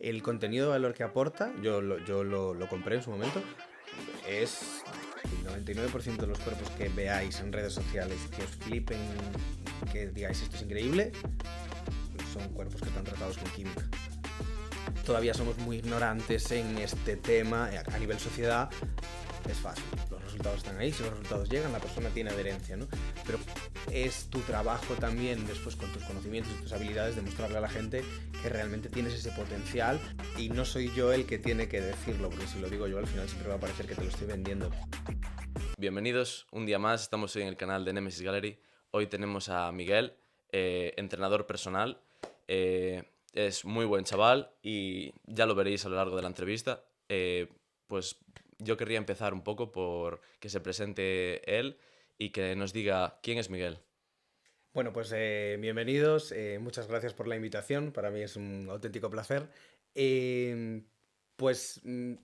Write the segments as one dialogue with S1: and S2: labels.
S1: el contenido de valor que aporta, yo lo compré en su momento, es el 99% de los cuerpos que veáis en redes sociales, que os flipen, que digáis esto es increíble, son cuerpos que están tratados con química. Todavía somos muy ignorantes en este tema a nivel sociedad. Es fácil, los resultados están ahí, si los resultados llegan, la persona tiene adherencia, ¿no? Pero es tu trabajo también, después con tus conocimientos y tus habilidades, demostrarle a la gente que realmente tienes ese potencial y no soy yo el que tiene que decirlo, porque si lo digo yo al final siempre va a parecer que te lo estoy vendiendo.
S2: Bienvenidos un día más, estamos hoy en el canal de Nemesis Gallery. Hoy tenemos a Miguel, entrenador personal. Es muy buen chaval y ya lo veréis a lo largo de la entrevista. Pues yo querría empezar un poco por que se presente él y que nos diga quién es Miguel.
S1: Bueno, pues bienvenidos, muchas gracias por la invitación, para mí es un auténtico placer. Eh,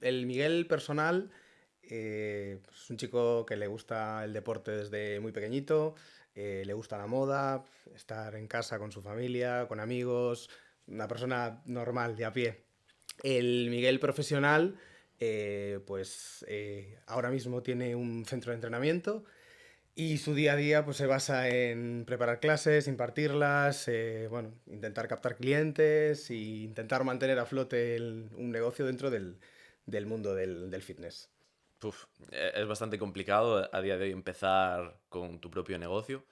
S1: el Miguel personal es un chico que le gusta el deporte desde muy pequeñito, le gusta la moda, estar en casa con su familia, con amigos, una persona normal, de a pie. El Miguel profesional, ahora mismo tiene un centro de entrenamiento y su día a día pues, se basa en preparar clases, impartirlas, bueno, intentar captar clientes e intentar mantener a flote un negocio dentro del mundo del fitness.
S2: Es bastante complicado a día de hoy empezar con tu propio negocio,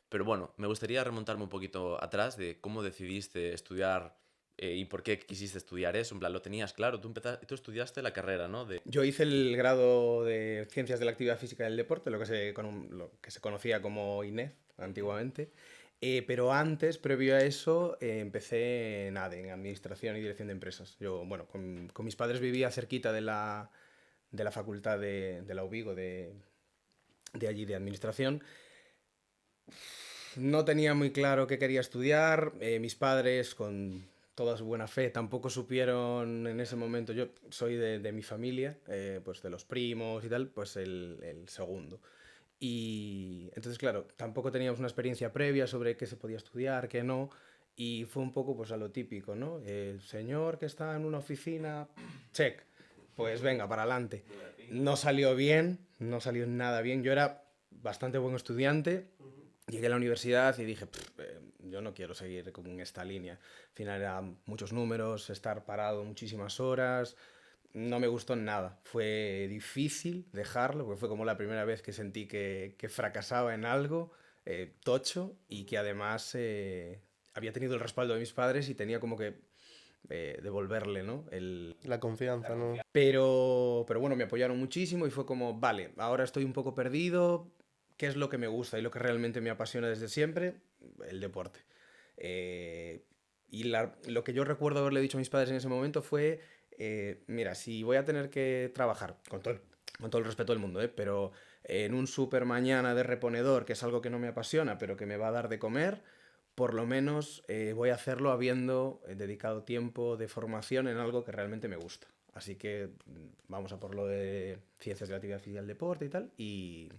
S2: pero bueno, me gustaría remontarme un poquito atrás de cómo decidiste estudiar y por qué quisiste estudiar eso. En plan, lo tenías claro, tú estudiaste la carrera, ¿no?
S1: Yo hice el grado de Ciencias de la Actividad Física y del Deporte, lo que se conocía como INEF antiguamente. Pero antes, previo a eso, empecé en ADE, en Administración y Dirección de Empresas. Yo, bueno, con mis padres vivía cerquita de la facultad de la UBIGO, de allí, de Administración. No tenía muy claro qué quería estudiar. Mis padres, con toda su buena fe, tampoco supieron en ese momento. Yo soy de mi familia, pues de los primos y tal, pues el segundo. Y entonces, claro, tampoco teníamos una experiencia previa sobre qué se podía estudiar, qué no. Y fue un poco pues a lo típico, ¿no? El señor que está en una oficina, check, pues venga, para adelante. No salió bien, no salió nada bien. Yo era bastante buen estudiante. Llegué a la universidad y dije, yo no quiero seguir con esta línea. Al final eran muchos números, estar parado muchísimas horas, no me gustó nada. Fue difícil dejarlo, porque fue como la primera vez que sentí que fracasaba en algo tocho y que además había tenido el respaldo de mis padres y tenía como que devolverle, ¿no?
S3: La confianza, ¿no?
S1: Pero bueno, me apoyaron muchísimo y fue como, vale, ahora estoy un poco perdido, ¿qué es lo que me gusta y lo que realmente me apasiona desde siempre? El deporte. Lo que yo recuerdo haberle dicho a mis padres en ese momento fue, mira, si voy a tener que trabajar, con todo el respeto del mundo, pero en un súper mañana de reponedor, que es algo que no me apasiona, pero que me va a dar de comer, por lo menos voy a hacerlo habiendo dedicado tiempo de formación en algo que realmente me gusta. Así que vamos a por lo de ciencias de la actividad física y el deporte y tal. Y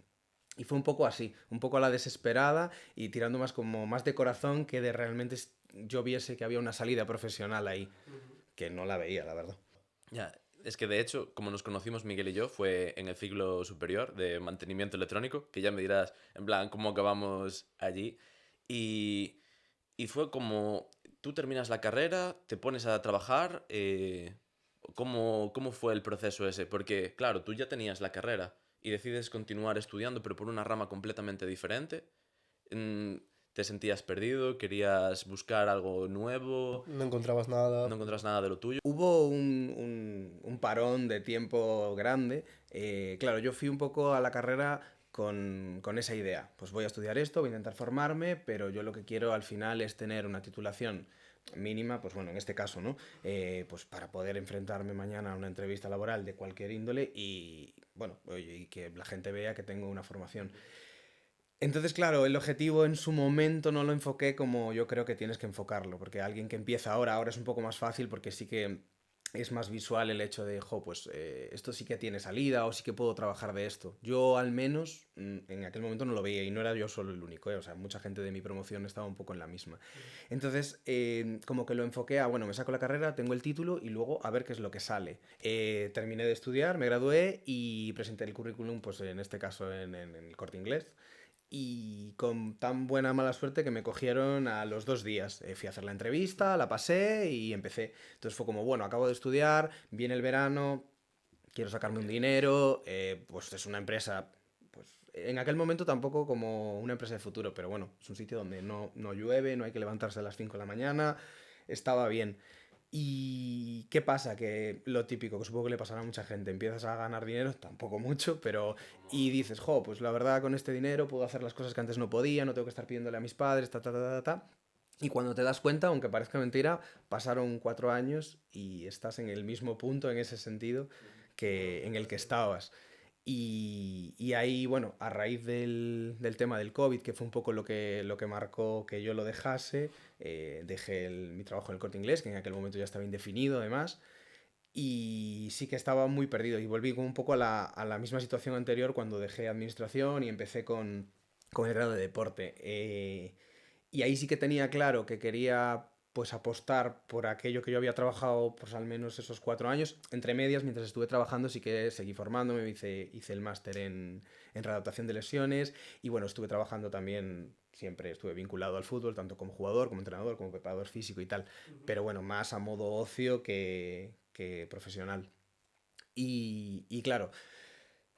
S1: fue un poco así, un poco a la desesperada y tirando más como más de corazón que de realmente yo viese que había una salida profesional ahí, que no la veía, la verdad.
S2: Ya, es que de hecho, como nos conocimos Miguel y yo, fue en el ciclo superior de mantenimiento electrónico, que ya me dirás, en plan, cómo acabamos allí. Y, y fue como, tú terminas la carrera, te pones a trabajar, ¿cómo fue el proceso ese? Porque, claro, tú ya tenías la carrera y decides continuar estudiando, pero por una rama completamente diferente. Mm, ¿Te sentías perdido? ¿Querías buscar algo nuevo?
S3: No encontrabas nada.
S2: ¿No encontrás nada de lo tuyo?
S1: Hubo un parón de tiempo grande. Claro, yo fui un poco a la carrera con esa idea. Pues voy a estudiar esto, voy a intentar formarme, pero yo lo que quiero al final es tener una titulación mínima, pues bueno, en este caso, ¿no? Pues para poder enfrentarme mañana a una entrevista laboral de cualquier índole y, bueno, oye, y que la gente vea que tengo una formación. Entonces, claro, el objetivo en su momento no lo enfoqué como yo creo que tienes que enfocarlo, porque alguien que empieza ahora es un poco más fácil porque sí que es más visual el hecho de, pues esto sí que tiene salida o sí que puedo trabajar de esto. Yo al menos en aquel momento no lo veía y no era yo solo el único, o sea, mucha gente de mi promoción estaba un poco en la misma. Entonces, como que lo enfoqué a, bueno, me saco la carrera, tengo el título y luego a ver qué es lo que sale. Terminé de estudiar, me gradué y presenté el currículum, pues en este caso en el Corte Inglés. Y con tan buena mala suerte que me cogieron a los 2 días. Fui a hacer la entrevista, la pasé y empecé. Entonces fue como, bueno, acabo de estudiar, viene el verano, quiero sacarme un dinero, pues es una empresa, pues en aquel momento tampoco como una empresa de futuro, pero bueno, es un sitio donde no llueve, no hay que levantarse a las 5 de la mañana, estaba bien. ¿Y qué pasa? Que lo típico, que supongo que le pasará a mucha gente, empiezas a ganar dinero, tampoco mucho, pero... Y dices, pues la verdad con este dinero puedo hacer las cosas que antes no podía, no tengo que estar pidiéndole a mis padres, ta, ta, ta, ta, ta. Y cuando te das cuenta, aunque parezca mentira, pasaron 4 años y estás en el mismo punto en ese sentido que en el que estabas. Y ahí, bueno, a raíz del tema del COVID, que fue un poco lo que marcó que yo lo dejase, dejé mi trabajo en el Corte Inglés, que en aquel momento ya estaba indefinido además, y sí que estaba muy perdido. Y volví como un poco a la misma situación anterior cuando dejé administración y empecé con el grado de deporte. Y ahí sí que tenía claro que quería pues apostar por aquello que yo había trabajado pues al menos esos 4 años. Entre medias, mientras estuve trabajando, sí que seguí formándome, hice el máster en readaptación de lesiones y bueno, estuve trabajando también, siempre estuve vinculado al fútbol, tanto como jugador, como entrenador, como preparador físico y tal, pero bueno, más a modo ocio que profesional. Y claro,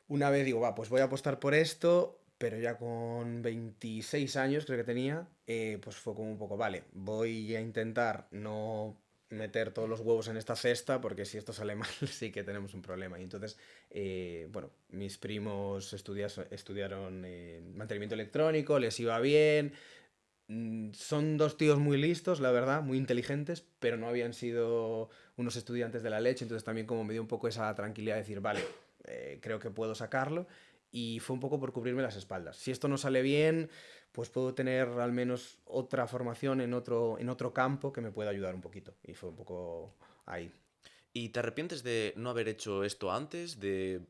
S1: una vez digo, va, pues voy a apostar por esto, pero ya con 26 años creo que tenía, pues fue como un poco, vale, voy a intentar no meter todos los huevos en esta cesta, porque si esto sale mal sí que tenemos un problema. Y entonces, bueno, mis primos estudiaron mantenimiento electrónico, les iba bien. Son dos tíos muy listos, la verdad, muy inteligentes, pero no habían sido unos estudiantes de la leche, entonces también como me dio un poco esa tranquilidad de decir, vale, creo que puedo sacarlo, y fue un poco por cubrirme las espaldas. Si esto no sale bien, pues puedo tener al menos otra formación en otro campo que me pueda ayudar un poquito, y fue un poco ahí.
S2: ¿Y te arrepientes de no haber hecho esto antes? De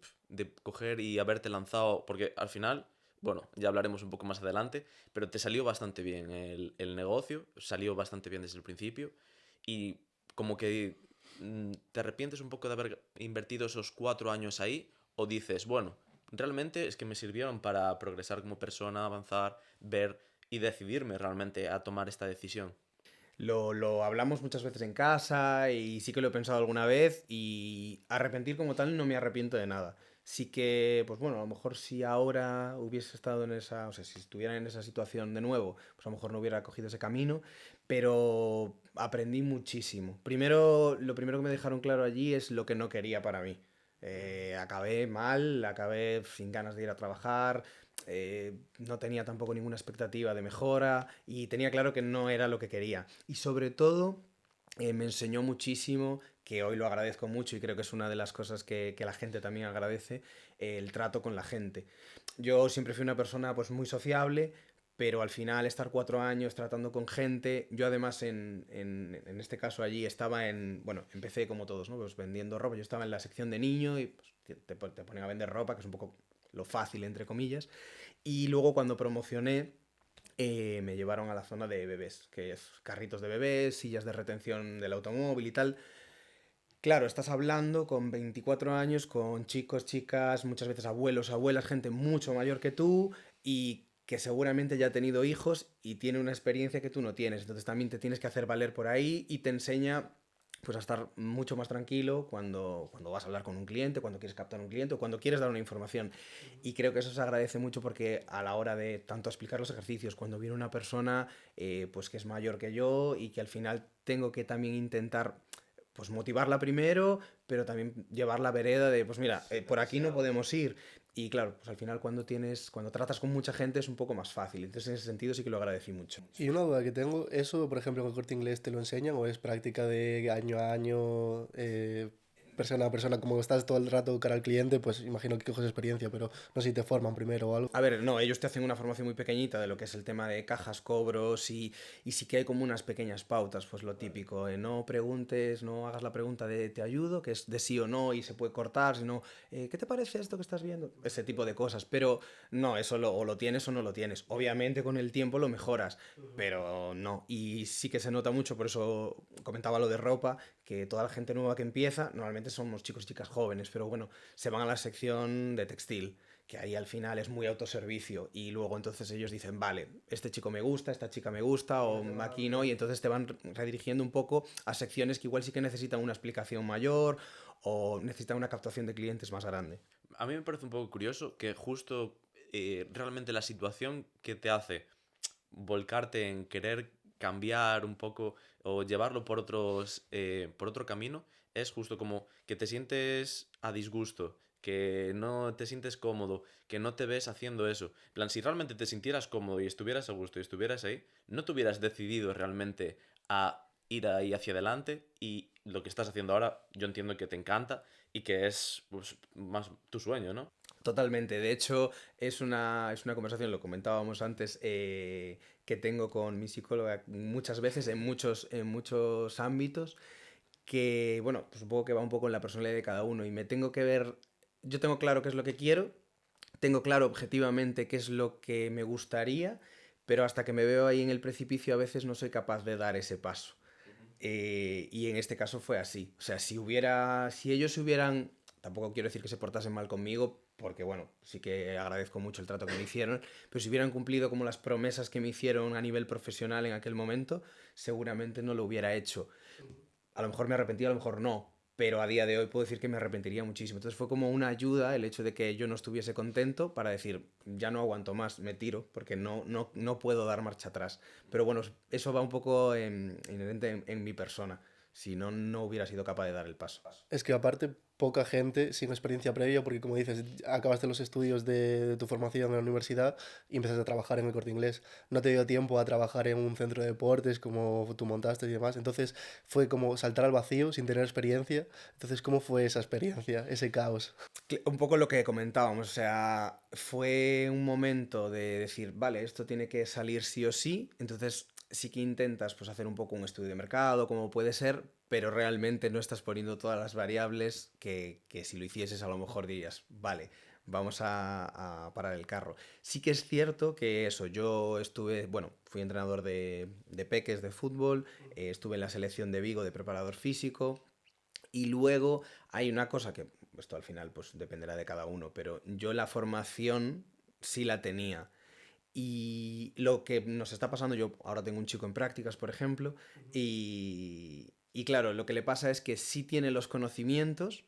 S2: coger y haberte lanzado. Porque al final, bueno, ya hablaremos un poco más adelante, pero te salió bastante bien el negocio, salió bastante bien desde el principio. Y como que te arrepientes un poco de haber invertido esos 4 años ahí, o dices, bueno, realmente es que me sirvieron para progresar como persona, avanzar, ver y decidirme realmente a tomar esta decisión.
S1: Lo hablamos muchas veces en casa y sí que lo he pensado alguna vez y arrepentir como tal no me arrepiento de nada. Sí que, pues bueno, a lo mejor si ahora hubiese estado en esa, o sea, si estuviera en esa situación de nuevo, pues a lo mejor no hubiera cogido ese camino, pero aprendí muchísimo. Lo primero que me dejaron claro allí es lo que no quería para mí. Acabé mal, acabé sin ganas de ir a trabajar, no tenía tampoco ninguna expectativa de mejora y tenía claro que no era lo que quería. Y sobre todo me enseñó muchísimo, que hoy lo agradezco mucho y creo que es una de las cosas que la gente también agradece, el trato con la gente. Yo siempre fui una persona pues muy sociable, pero al final estar 4 años tratando con gente, yo además en este caso allí estaba bueno, empecé como todos, ¿no? Pues vendiendo ropa, yo estaba en la sección de niño y pues, te ponen a vender ropa, que es un poco lo fácil, entre comillas, y luego cuando promocioné, me llevaron a la zona de bebés, que es carritos de bebés, sillas de retención del automóvil y tal. Claro, estás hablando con 24 años, con chicos, chicas, muchas veces abuelos, abuelas, gente mucho mayor que tú y que seguramente ya ha tenido hijos y tiene una experiencia que tú no tienes. Entonces también te tienes que hacer valer por ahí y te enseña pues a estar mucho más tranquilo cuando vas a hablar con un cliente, cuando quieres captar un cliente o cuando quieres dar una información. Y creo que eso se agradece mucho porque a la hora de tanto explicar los ejercicios, cuando viene una persona pues que es mayor que yo y que al final tengo que también intentar pues motivarla primero, pero también llevar la vereda de, pues mira, por aquí no podemos ir. Y claro, pues al final cuando tratas con mucha gente es un poco más fácil. Entonces en ese sentido sí que lo agradecí mucho.
S3: Y una duda que tengo, ¿eso, por ejemplo, en el Corte Inglés te lo enseñan o es práctica de año a año? persona a persona, como estás todo el rato cara al cliente, pues imagino que coges experiencia, pero no sé si te forman primero o algo.
S1: A ver, no, ellos te hacen una formación muy pequeñita de lo que es el tema de cajas, cobros y sí que hay como unas pequeñas pautas, pues lo típico, no preguntes, no hagas la pregunta de te ayudo, que es de sí o no y se puede cortar, sino ¿qué te parece esto que estás viendo? Ese tipo de cosas, pero no, eso o lo tienes o no lo tienes. Obviamente con el tiempo lo mejoras, pero no. Y sí que se nota mucho, por eso comentaba lo de ropa, que toda la gente nueva que empieza, normalmente somos chicos y chicas jóvenes, pero bueno, se van a la sección de textil que ahí al final es muy autoservicio y luego entonces ellos dicen, vale, este chico me gusta, esta chica me gusta o aquí no y entonces te van redirigiendo un poco a secciones que igual sí que necesitan una explicación mayor o necesitan una captación de clientes más grande.
S2: A mí me parece un poco curioso que justo realmente la situación que te hace volcarte en querer cambiar un poco o llevarlo por otro camino es justo como que te sientes a disgusto, que no te sientes cómodo, que no te ves haciendo eso. En plan, si realmente te sintieras cómodo y estuvieras a gusto y estuvieras ahí, no te hubieras decidido realmente a ir ahí hacia adelante y lo que estás haciendo ahora yo entiendo que te encanta y que es pues, más tu sueño, ¿no?
S1: Totalmente. De hecho, es una conversación, lo comentábamos antes, que tengo con mi psicóloga muchas veces en muchos ámbitos, que, bueno, pues supongo que va un poco en la personalidad de cada uno y me tengo que ver, yo tengo claro qué es lo que quiero, tengo claro objetivamente qué es lo que me gustaría, pero hasta que me veo ahí en el precipicio a veces no soy capaz de dar ese paso. Y en este caso fue así. O sea, si ellos se hubieran, tampoco quiero decir que se portasen mal conmigo, porque bueno, sí que agradezco mucho el trato que me hicieron, pero si hubieran cumplido como las promesas que me hicieron a nivel profesional en aquel momento, seguramente no lo hubiera hecho. A lo mejor me arrepentí, a lo mejor no, pero a día de hoy puedo decir que me arrepentiría muchísimo. Entonces fue como una ayuda el hecho de que yo no estuviese contento para decir, ya no aguanto más, me tiro, porque no puedo dar marcha atrás. Pero bueno, eso va un poco inherente en mi persona. Si no, no hubiera sido capaz de dar el paso.
S3: Es que aparte, poca gente sin experiencia previa, porque como dices, acabaste los estudios de tu formación en la universidad y empezaste a trabajar en el Corte Inglés. No te dio tiempo a trabajar en un centro de deportes como tú montaste y demás. Entonces fue como saltar al vacío sin tener experiencia. Entonces, ¿cómo fue esa experiencia, ese caos?
S1: Un poco lo que comentábamos, o sea, fue un momento de decir, vale, esto tiene que salir sí o sí, entonces sí que intentas pues hacer un poco un estudio de mercado, como puede ser, pero realmente no estás poniendo todas las variables que si lo hicieses a lo mejor dirías, vale, vamos a parar el carro. Sí que es cierto que eso, yo estuve, bueno, fui entrenador de peques de fútbol, estuve en la selección de Vigo de preparador físico, y luego hay una cosa que esto al final pues dependerá de cada uno, pero yo la formación sí la tenía. Y lo que nos está pasando, yo ahora tengo un chico en prácticas, por ejemplo, y claro, lo que le pasa es que sí tiene los conocimientos,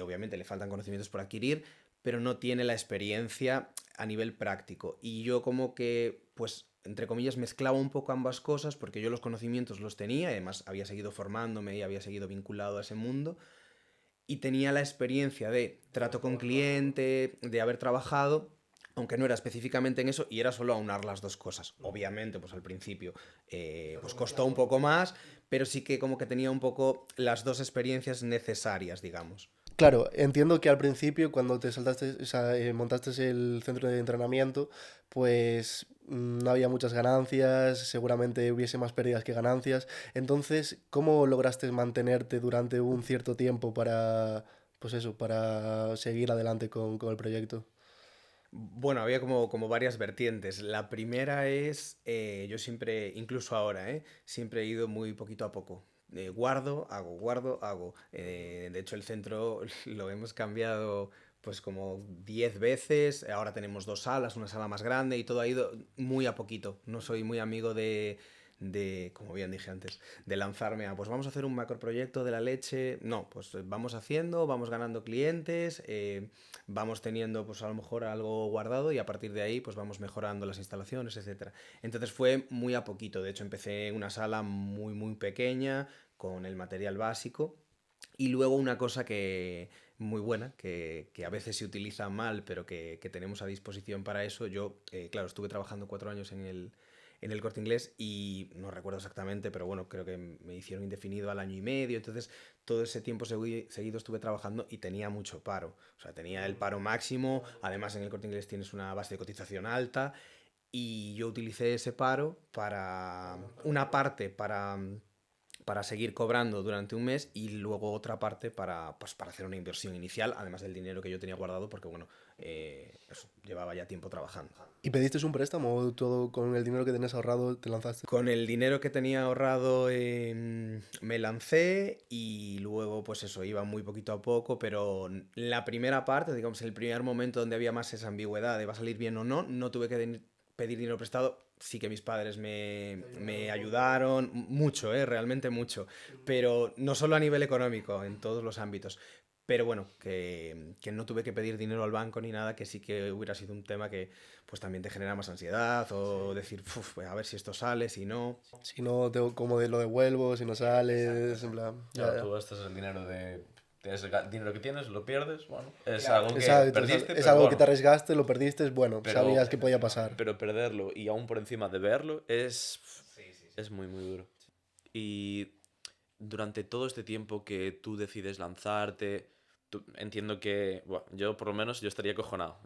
S1: obviamente le faltan conocimientos por adquirir, pero no tiene la experiencia a nivel práctico. Y yo como que, pues, entre comillas, mezclaba un poco ambas cosas, porque yo los conocimientos los tenía, además había seguido formándome y había seguido vinculado a ese mundo, y tenía la experiencia de trato con cliente, de haber trabajado, aunque no era específicamente en eso, y era solo aunar las dos cosas. Obviamente, pues al principio, pues costó un poco más, pero sí que como que tenía un poco las dos experiencias necesarias, digamos.
S3: Claro, entiendo que al principio, cuando te saltaste, o sea, montaste el centro de entrenamiento, pues no había muchas ganancias, seguramente hubiese más pérdidas que ganancias. Entonces, ¿cómo lograste mantenerte durante un cierto tiempo para, pues eso, para seguir adelante con el proyecto?
S1: Bueno, había como varias vertientes. La primera es, yo siempre, incluso ahora, siempre he ido muy poquito a poco. Guardo, hago, guardo, hago. De hecho, el centro lo hemos cambiado pues como 10 veces. Ahora tenemos dos salas, una sala más grande y todo ha ido muy a poquito. No soy muy amigo como bien dije antes, de lanzarme a, pues vamos a hacer un macroproyecto de la leche. No, pues vamos haciendo, vamos ganando clientes. Vamos teniendo pues a lo mejor algo guardado y a partir de ahí pues vamos mejorando las instalaciones, etcétera. Entonces fue muy a poquito, de hecho empecé en una sala muy pequeña con el material básico y luego una cosa que muy buena, que a veces se utiliza mal, pero que tenemos a disposición para eso. Yo, claro, estuve trabajando 4 años en el Corte Inglés y no recuerdo exactamente, pero bueno, creo que me hicieron indefinido al año y medio. Entonces todo ese tiempo seguido estuve trabajando y tenía mucho paro. O sea, tenía el paro máximo, además en el Corte Inglés tienes una base de cotización alta y yo utilicé ese paro para una parte para seguir cobrando durante un mes y luego otra parte para, pues, para hacer una inversión inicial, además del dinero que yo tenía guardado, porque bueno, eso, llevaba ya tiempo trabajando.
S3: ¿Y pediste un préstamo o todo con el dinero que tenías ahorrado te lanzaste?
S1: Con el dinero que tenía ahorrado me lancé y luego pues eso, iba muy poquito a poco, pero la primera parte, digamos, el primer momento donde había más esa ambigüedad de va a salir bien o no, no tuve que pedir dinero prestado. Sí que mis padres me ayudaron mucho, realmente mucho, pero no solo a nivel económico, en todos los ámbitos. Pero bueno, que no tuve que pedir dinero al banco ni nada, que sí que hubiera sido un tema que pues también te genera más ansiedad o decir, "Uf, pues, a ver si esto sale, si no".
S3: Si no, como de lo devuelvo, si no sales, en plan...
S2: Claro,
S3: Ya,
S2: tú
S3: ya.
S2: gastas el dinero tienes el dinero que tienes, lo pierdes, bueno, es algo que
S3: Exacto,
S2: perdiste,
S3: es
S2: pero
S3: algo que
S2: bueno.
S3: te arriesgaste, lo perdiste, bueno,
S2: Pero,
S3: sabías que podía pasar.
S2: pero perderlo y aún por encima de verlo es muy, muy duro. Y durante todo este tiempo que tú decides lanzarte, entiendo que, bueno, yo por lo menos yo estaría acojonado.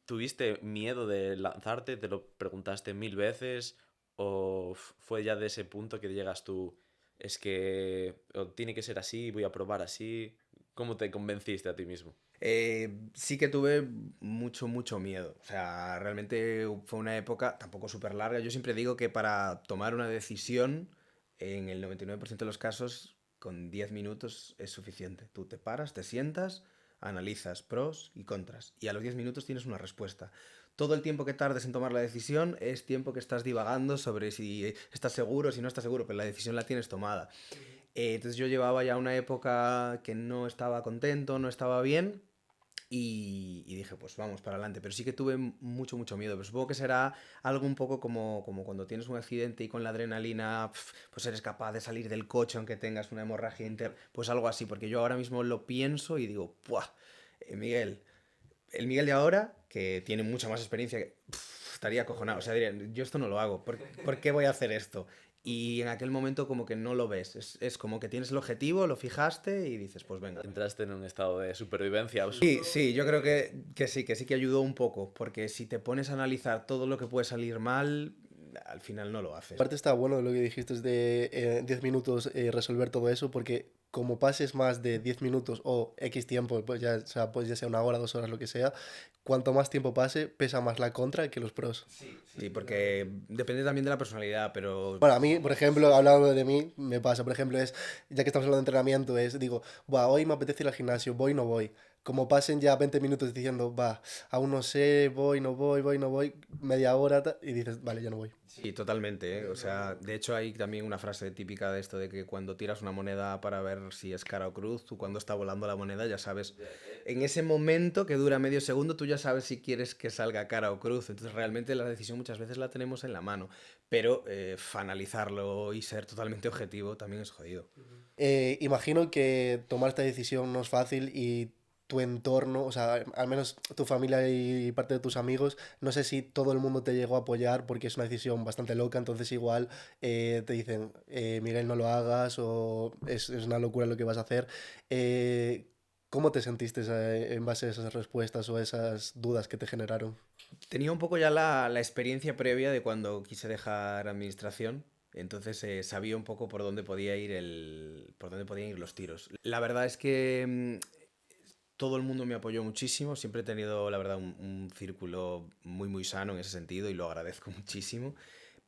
S2: ¿Tuviste miedo de lanzarte? ¿Te lo preguntaste 1000 veces? ¿O fue ya de ese punto que llegas tú, es que tiene que ser así, voy a probar así? ¿Cómo te convenciste a ti mismo?
S1: Sí que tuve mucho miedo. O sea, realmente fue una época tampoco súper larga. Yo siempre digo que para tomar una decisión, en el 99% de los casos, con 10 minutos es suficiente. Tú te paras, te sientas, analizas pros y contras. Y a los 10 minutos tienes una respuesta. Todo el tiempo que tardes en tomar la decisión es tiempo que estás divagando sobre si estás seguro, si no estás seguro, pero la decisión la tienes tomada. Entonces yo llevaba ya una época que no estaba contento, no estaba bien y dije, pues vamos para adelante. Pero sí que tuve mucho miedo. Pero supongo que será algo un poco como cuando tienes un accidente y con la adrenalina, pues eres capaz de salir del coche aunque tengas una hemorragia interna. Pues algo así, porque yo ahora mismo lo pienso y digo, ¡buah! Miguel, el Miguel de ahora, que tiene mucha más experiencia, estaría acojonado. O sea, diría, yo esto no lo hago. ¿Por qué voy a hacer esto? Y en aquel momento como que no lo ves. Es como que tienes el objetivo, lo fijaste y dices, pues venga.
S2: Entraste en un estado de supervivencia
S1: Sí,
S2: absoluto.
S1: sí, yo creo que sí que ayudó un poco, porque si te pones a analizar todo lo que puede salir mal, al final no lo haces.
S3: Aparte está bueno lo que dijiste de 10 minutos resolver todo eso, porque como pases más de 10 minutos o X tiempo, pues ya, o sea, pues ya sea una hora, 2 horas, lo que sea, cuanto más tiempo pase, pesa más la contra que los pros.
S1: Sí, porque depende también de la personalidad, pero
S3: Bueno, a mí, por ejemplo, hablando de mí, me pasa, por ejemplo, ya que estamos hablando de entrenamiento, digo, va, hoy me apetece ir al gimnasio, voy, no voy. Como pasen ya 20 minutos diciendo, va, aún no sé, voy, no voy, voy, no voy, media hora, y dices, vale, ya no voy.
S1: sí, totalmente, ¿eh? O sea, de hecho hay también una frase típica de esto de que cuando tiras una moneda para ver si es cara o cruz, tú cuando está volando la moneda ya sabes, en ese momento que dura medio segundo, tú ya sabes si quieres que salga cara o cruz. Entonces realmente la decisión muchas veces la tenemos en la mano, pero analizarlo y ser totalmente objetivo también es jodido.
S3: Imagino que tomar esta decisión no es fácil y tu entorno, o sea, al menos tu familia y parte de tus amigos, no sé si todo el mundo te llegó a apoyar porque es una decisión bastante loca, entonces igual te dicen, Miguel, no lo hagas o es una locura lo que vas a hacer. ¿Cómo te sentiste en base a esas respuestas o esas dudas que te generaron?
S1: Tenía un poco ya la experiencia previa de cuando quise dejar administración, entonces sabía un poco por dónde podía ir por dónde podían ir los tiros. La verdad es que todo el mundo me apoyó muchísimo, siempre he tenido, la verdad, un círculo muy sano en ese sentido y lo agradezco muchísimo.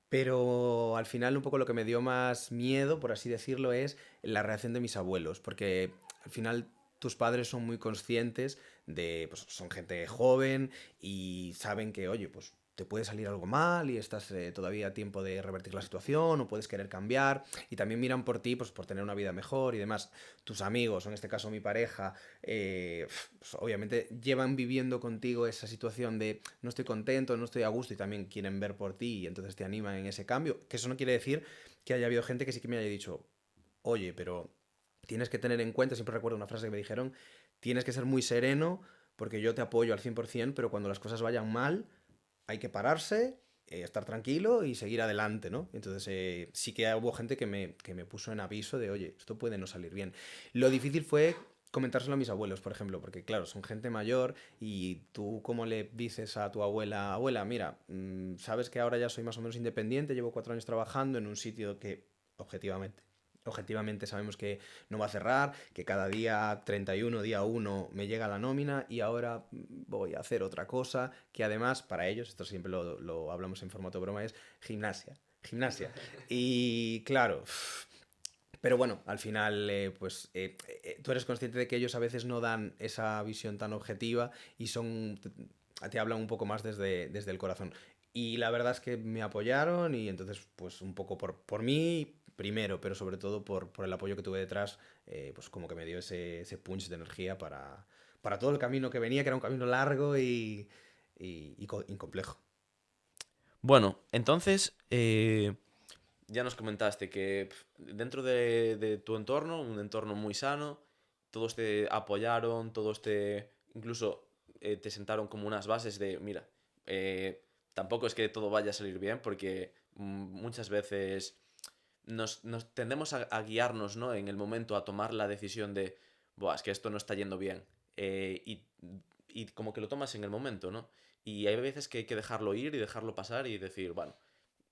S1: Pero al final un poco lo que me dio más miedo, por así decirlo, es la reacción de mis abuelos, porque al final tus padres son muy conscientes de, pues son gente joven y saben que, oye, pues te puede salir algo mal y estás todavía a tiempo de revertir la situación o puedes querer cambiar y también miran por ti, pues por tener una vida mejor y demás. Tus amigos, o en este caso mi pareja, pues, obviamente llevan viviendo contigo esa situación de no estoy contento, no estoy a gusto y también quieren ver por ti y entonces te animan en ese cambio. Que eso no quiere decir que haya habido gente que sí que me haya dicho, oye, pero tienes que tener en cuenta, siempre recuerdo una frase que me dijeron, tienes que ser muy sereno porque yo te apoyo al 100%, pero cuando las cosas vayan mal, hay que pararse estar tranquilo y seguir adelante, ¿no? Entonces sí que hubo gente que me puso en aviso de, oye, esto puede no salir bien. Lo difícil fue comentárselo a mis abuelos, por ejemplo, porque claro, son gente mayor y tú como le dices a tu abuela, abuela, mira, sabes que ahora ya soy más o menos independiente, llevo 4 años trabajando en un sitio que objetivamente objetivamente sabemos que no va a cerrar, que cada día 31, día 1 me llega la nómina y ahora voy a hacer otra cosa, que además para ellos, esto siempre lo hablamos en formato broma, es gimnasia. Gimnasia. Y claro, pero bueno, al final, tú eres consciente de que ellos a veces no dan esa visión tan objetiva y te hablan un poco más desde el corazón. Y la verdad es que me apoyaron y entonces, pues un poco por mí primero, pero sobre todo por el apoyo que tuve detrás, pues como que me dio ese punch de energía para todo el camino que venía, que era un camino largo y complejo.
S2: Bueno, entonces, ya nos comentaste que dentro de tu entorno, un entorno muy sano, todos te apoyaron, todos te, incluso te sentaron como unas bases de, mira, tampoco es que todo vaya a salir bien, porque muchas veces nos tendemos a guiarnos, ¿no? En el momento a tomar la decisión de, buah, es que esto no está yendo bien. Y como que lo tomas en el momento, ¿no? Y hay veces que hay que dejarlo ir y dejarlo pasar y decir, bueno,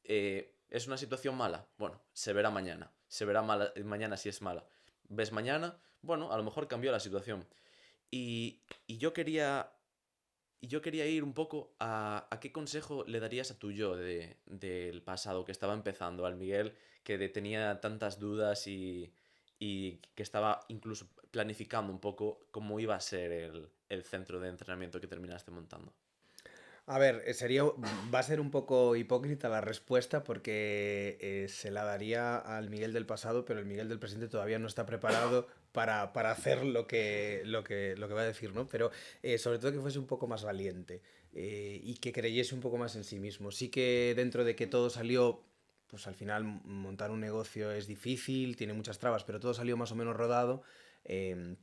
S2: ¿es una situación mala? Bueno, se verá mañana. Se verá mañana si es mala. ¿Ves mañana? Bueno, a lo mejor cambió la situación. Y yo quería ir un poco a qué consejo le darías a tu yo del pasado, que estaba empezando, al Miguel tenía tantas dudas y que estaba incluso planificando un poco cómo iba a ser el centro de entrenamiento que terminaste montando.
S1: A ver, va a ser un poco hipócrita la respuesta porque se la daría al Miguel del pasado, pero el Miguel del presente todavía no está preparado para hacer lo que va a decir, ¿no? Pero sobre todo que fuese un poco más valiente y que creyese un poco más en sí mismo. Sí que dentro de que todo salió, pues al final montar un negocio es difícil, tiene muchas trabas, pero todo salió más o menos rodado. eh,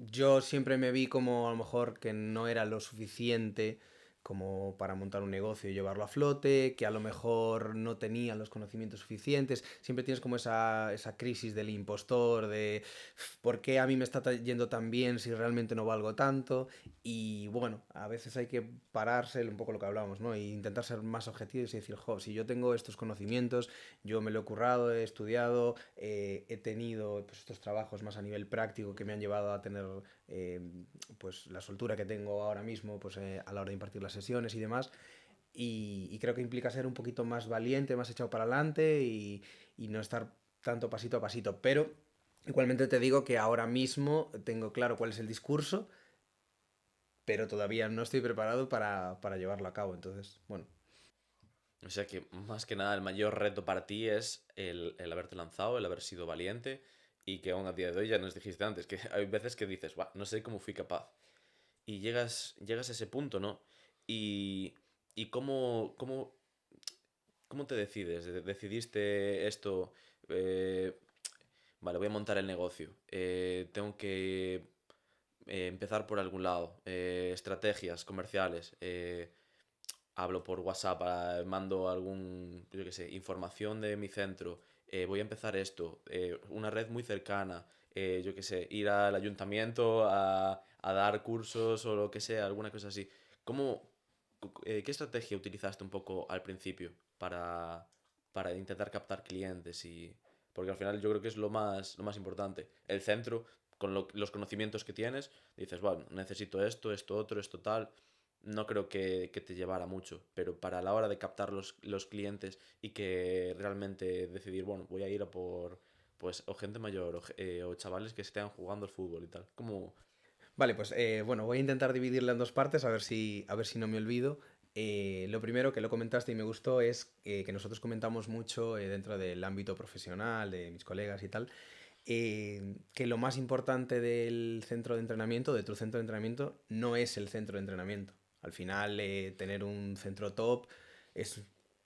S1: yo siempre me vi como a lo mejor que no era lo suficiente como para montar un negocio y llevarlo a flote, que a lo mejor no tenía los conocimientos suficientes. Siempre tienes como esa crisis del impostor, de por qué a mí me está yendo tan bien si realmente no valgo tanto. Y bueno, a veces hay que pararse, un poco lo que hablábamos, ¿no? E intentar ser más objetivos y decir, jo, si yo tengo estos conocimientos, yo me lo he currado, he estudiado, he tenido pues, estos trabajos más a nivel práctico que me han llevado a tener eh, pues la soltura que tengo ahora mismo pues, a la hora de impartir las sesiones y demás. Y creo que implica ser un poquito más valiente, más echado para adelante y no estar tanto pasito a pasito. Pero igualmente te digo que ahora mismo tengo claro cuál es el discurso, pero todavía no estoy preparado para llevarlo a cabo. Entonces, bueno.
S2: O sea que más que nada el mayor reto para ti es el haberte lanzado, el haber sido valiente y que aún a día de hoy ya nos dijiste antes, que hay veces que dices, "Buah, no sé cómo fui capaz". Y llegas a ese punto, ¿no? Y, y cómo te decides. ¿Decidiste esto? eh, vale, voy a montar el negocio. Tengo que empezar por algún lado. Estrategias comerciales. Hablo por WhatsApp, mando yo qué sé, información de mi centro. Voy a empezar esto. Una red muy cercana. Yo qué sé, ir al ayuntamiento a dar cursos o lo que sea, alguna cosa así. ¿Cómo, qué estrategia utilizaste un poco al principio para intentar captar clientes? Porque al final yo creo que es lo más importante. El centro, con los conocimientos que tienes, dices, bueno, necesito esto, esto otro, esto tal. No creo que te llevara mucho, pero para la hora de captar los clientes y que realmente decidir, bueno, voy a ir a por, pues, o gente mayor o chavales que estén jugando al fútbol y tal. Como,
S1: Vale, pues bueno, voy a intentar dividirla en dos partes, a ver si no me olvido. Lo primero que lo comentaste y me gustó es que nosotros comentamos mucho dentro del ámbito profesional, de mis colegas y tal, que lo más importante del centro de entrenamiento, de tu centro de entrenamiento, no es el centro de entrenamiento. Al final, tener un centro top es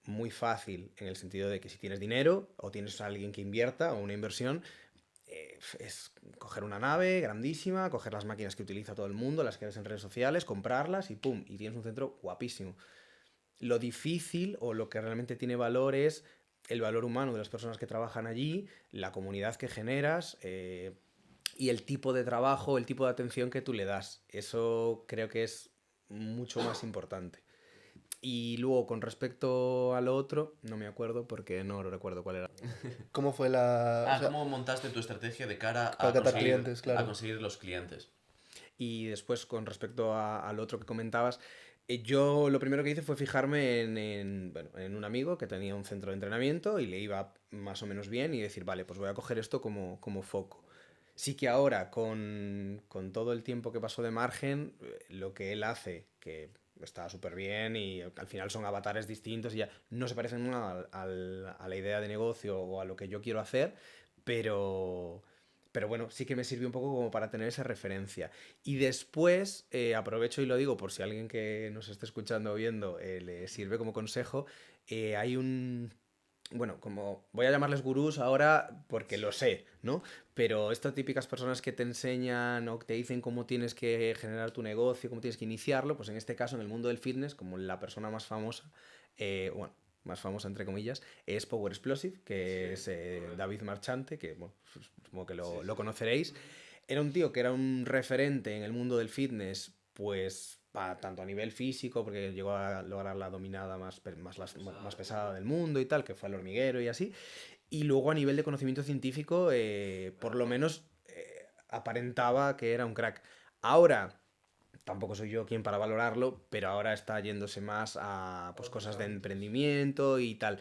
S1: muy fácil en el sentido de que si tienes dinero o tienes a alguien que invierta o una inversión, es coger una nave grandísima, coger las máquinas que utiliza todo el mundo, las que ves en redes sociales, comprarlas y ¡pum! Y tienes un centro guapísimo. lo difícil o lo que realmente tiene valor es el valor humano de las personas que trabajan allí, la comunidad que generas y el tipo de trabajo, el tipo de atención que tú le das. Eso creo que es mucho más importante. Y luego, con respecto a lo otro, no me acuerdo porque no lo recuerdo cuál era.
S3: ¿Cómo fue la... o sea,
S2: ¿Cómo montaste tu estrategia de cara
S3: para captar clientes,
S2: a
S3: claro?
S2: conseguir los clientes?
S1: Y después, con respecto al otro que comentabas, yo lo primero que hice fue fijarme bueno, en un amigo que tenía un centro de entrenamiento y le iba más o menos bien y decir, vale, pues voy a coger esto como foco. Sí que ahora, con todo el tiempo que pasó de margen, lo que él hace, que está súper bien y al final son avatares distintos y ya no se parecen nada a la idea de negocio o a lo que yo quiero hacer, pero, pero bueno, sí que me sirvió un poco como para tener esa referencia. Y después, aprovecho y lo digo por si alguien que nos esté escuchando o viendo le sirve como consejo, hay un... Bueno, como voy a llamarles gurús ahora porque lo sé, ¿no? Pero estas típicas personas que te enseñan o que te dicen cómo tienes que generar tu negocio, cómo tienes que iniciarlo, pues en este caso en el mundo del fitness, como la persona más famosa, bueno, más famosa entre comillas, es Power Explosive, que es David Marchante, que bueno, supongo que lo conoceréis. Era un tío que era un referente en el mundo del fitness, pues tanto a nivel físico, porque llegó a lograr la dominada más pesada del mundo y tal, que fue el hormiguero y así. Y luego a nivel de conocimiento científico, por lo menos aparentaba que era un crack. Ahora, tampoco soy yo quien para valorarlo, pero ahora está yéndose más a pues, cosas de emprendimiento y tal.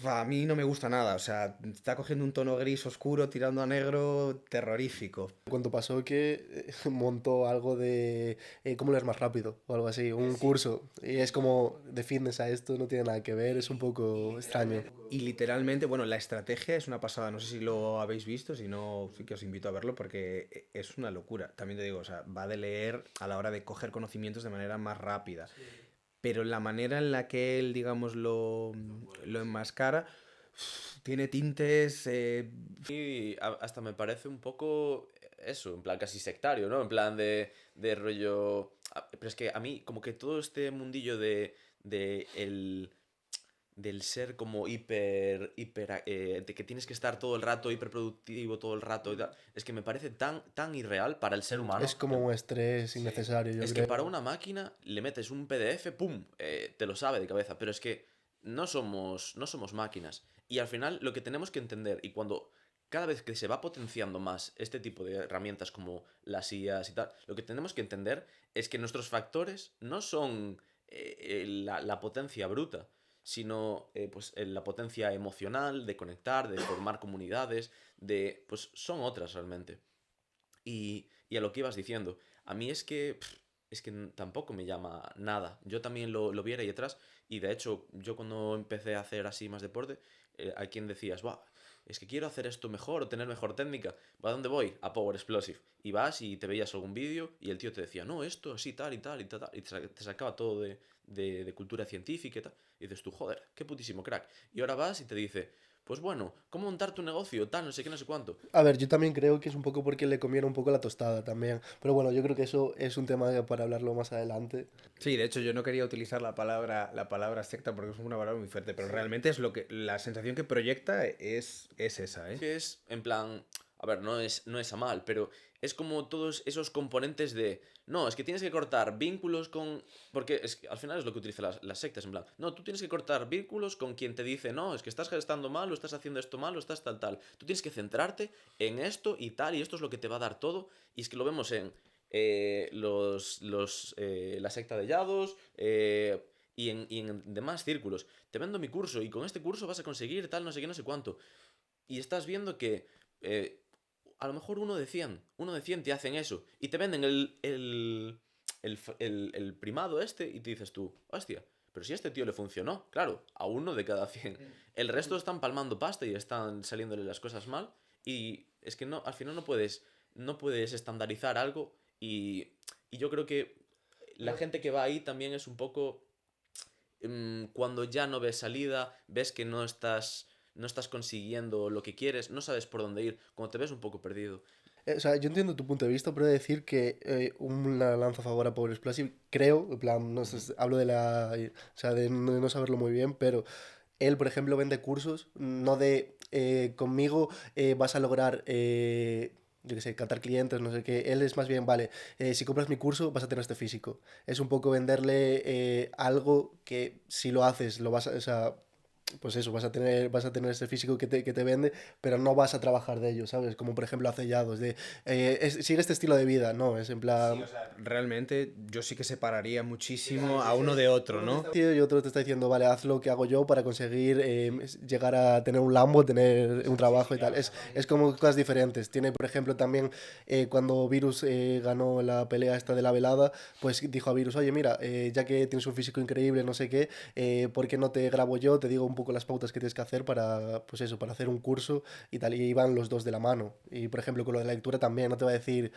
S1: A mí no me gusta nada, o sea, está cogiendo un tono gris oscuro tirando a negro terrorífico.
S3: Cuando pasó que montó algo de cómo leer más rápido o algo así, un curso. Y es como de fitness a esto, no tiene nada que ver, es un poco extraño.
S1: Y literalmente, bueno, la estrategia es una pasada, no sé si lo habéis visto, si no, sí que os invito a verlo porque es una locura. También te digo, o sea, va de leer a la hora de coger conocimientos de manera más rápida. Pero la manera en la que él, digamos, lo enmascara, tiene tintes...
S2: Y hasta me parece un poco eso, en plan casi sectario, ¿no? En plan de rollo... Pero es que a mí, como que todo este mundillo de del ser como de que tienes que estar todo el rato hiperproductivo todo el rato y tal, es que me parece tan irreal para el ser humano.
S3: Es como un estrés innecesario, yo
S2: Es que
S3: creo.
S2: para una máquina le metes un PDF, ¡pum! Te lo sabe de cabeza. Pero es que no somos máquinas. Y al final lo que tenemos que entender, y cuando cada vez que se va potenciando más este tipo de herramientas como las IAs y tal, lo que tenemos que entender es que nuestros factores no son la potencia bruta, sino pues la potencia emocional, de conectar, de formar comunidades, pues son otras realmente. Y a lo que ibas diciendo, a mí es que tampoco me llama nada. Yo también lo viera ahí atrás y de hecho yo cuando empecé a hacer así más deporte, a quien decías, "Buah, es que quiero hacer esto mejor o tener mejor técnica. ¿A dónde voy? A Power Explosive. Y vas y te veías algún vídeo y el tío te decía, no, esto así, tal y tal y tal, tal", y te sacaba todo de cultura científica y tal. Y dices tú, joder, qué putísimo crack. Y ahora vas y te dice, pues bueno, ¿cómo montar tu negocio? Tal, no sé qué, no sé cuánto.
S3: A ver, yo también creo que es un poco porque le comieron un poco la tostada también. Pero bueno, yo creo que eso es un tema para hablarlo más adelante.
S1: Sí, de hecho yo no quería utilizar la palabra secta porque es una palabra muy fuerte, pero realmente es lo que la sensación que proyecta es esa, ¿eh?
S2: Que es en plan, a ver, no es a mal, pero es como todos esos componentes de, no, es que tienes que cortar vínculos con, porque es que al final es lo que utilizan las sectas, en plan, no, tú tienes que cortar vínculos con quien te dice, no, es que estás gestando mal, o estás haciendo esto mal, o estás tal, tal. Tú tienes que centrarte en esto y tal, y esto es lo que te va a dar todo, y es que lo vemos en la secta de Yados, y en demás círculos. Te vendo mi curso y con este curso vas a conseguir tal, no sé qué, no sé cuánto. Y estás viendo que a lo mejor uno de 100 te hacen eso y te venden el primado este y te dices tú, hostia, pero si a este tío le funcionó, claro, a uno de cada 100. El resto están palmando pasta y están saliéndole las cosas mal y es que no, al final no puedes estandarizar algo y yo creo que la gente que va ahí también es un poco cuando ya no ves salida, ves que no estás consiguiendo lo que quieres, no sabes por dónde ir, cuando te ves un poco perdido.
S3: O sea, yo entiendo tu punto de vista, pero he de decir que una lanza a favor a Power Explosive, creo, en plan, no sé, hablo de la, o sea, de no saberlo muy bien, pero él, por ejemplo, vende cursos, no de conmigo vas a lograr, yo qué sé, captar clientes, no sé qué. Él es más bien, vale, si compras mi curso vas a tener este físico. Es un poco venderle algo que si lo haces, lo vas a, o sea, pues eso, vas a tener ese físico que te vende, pero no vas a trabajar de ello, ¿sabes? Como por ejemplo hace Yados, de sigue este estilo de vida, no, es en
S1: Sí,
S3: plan...
S1: o sea, realmente yo sí que separaría muchísimo a uno de otro, ¿no?
S3: Y otro te está diciendo, vale, haz lo que hago yo para conseguir llegar a tener un Lambo, tener un trabajo y tal. Es como cosas diferentes. Tiene, por ejemplo, también cuando Virus ganó la pelea esta de la velada, pues dijo a Virus, oye, mira, ya que tienes un físico increíble, no sé qué, ¿por qué no te grabo yo? Te digo un poco las pautas que tienes que hacer para, pues eso, para hacer un curso y tal. Y iban los dos de la mano. Y, por ejemplo, con lo de la lectura también, no te va a decir,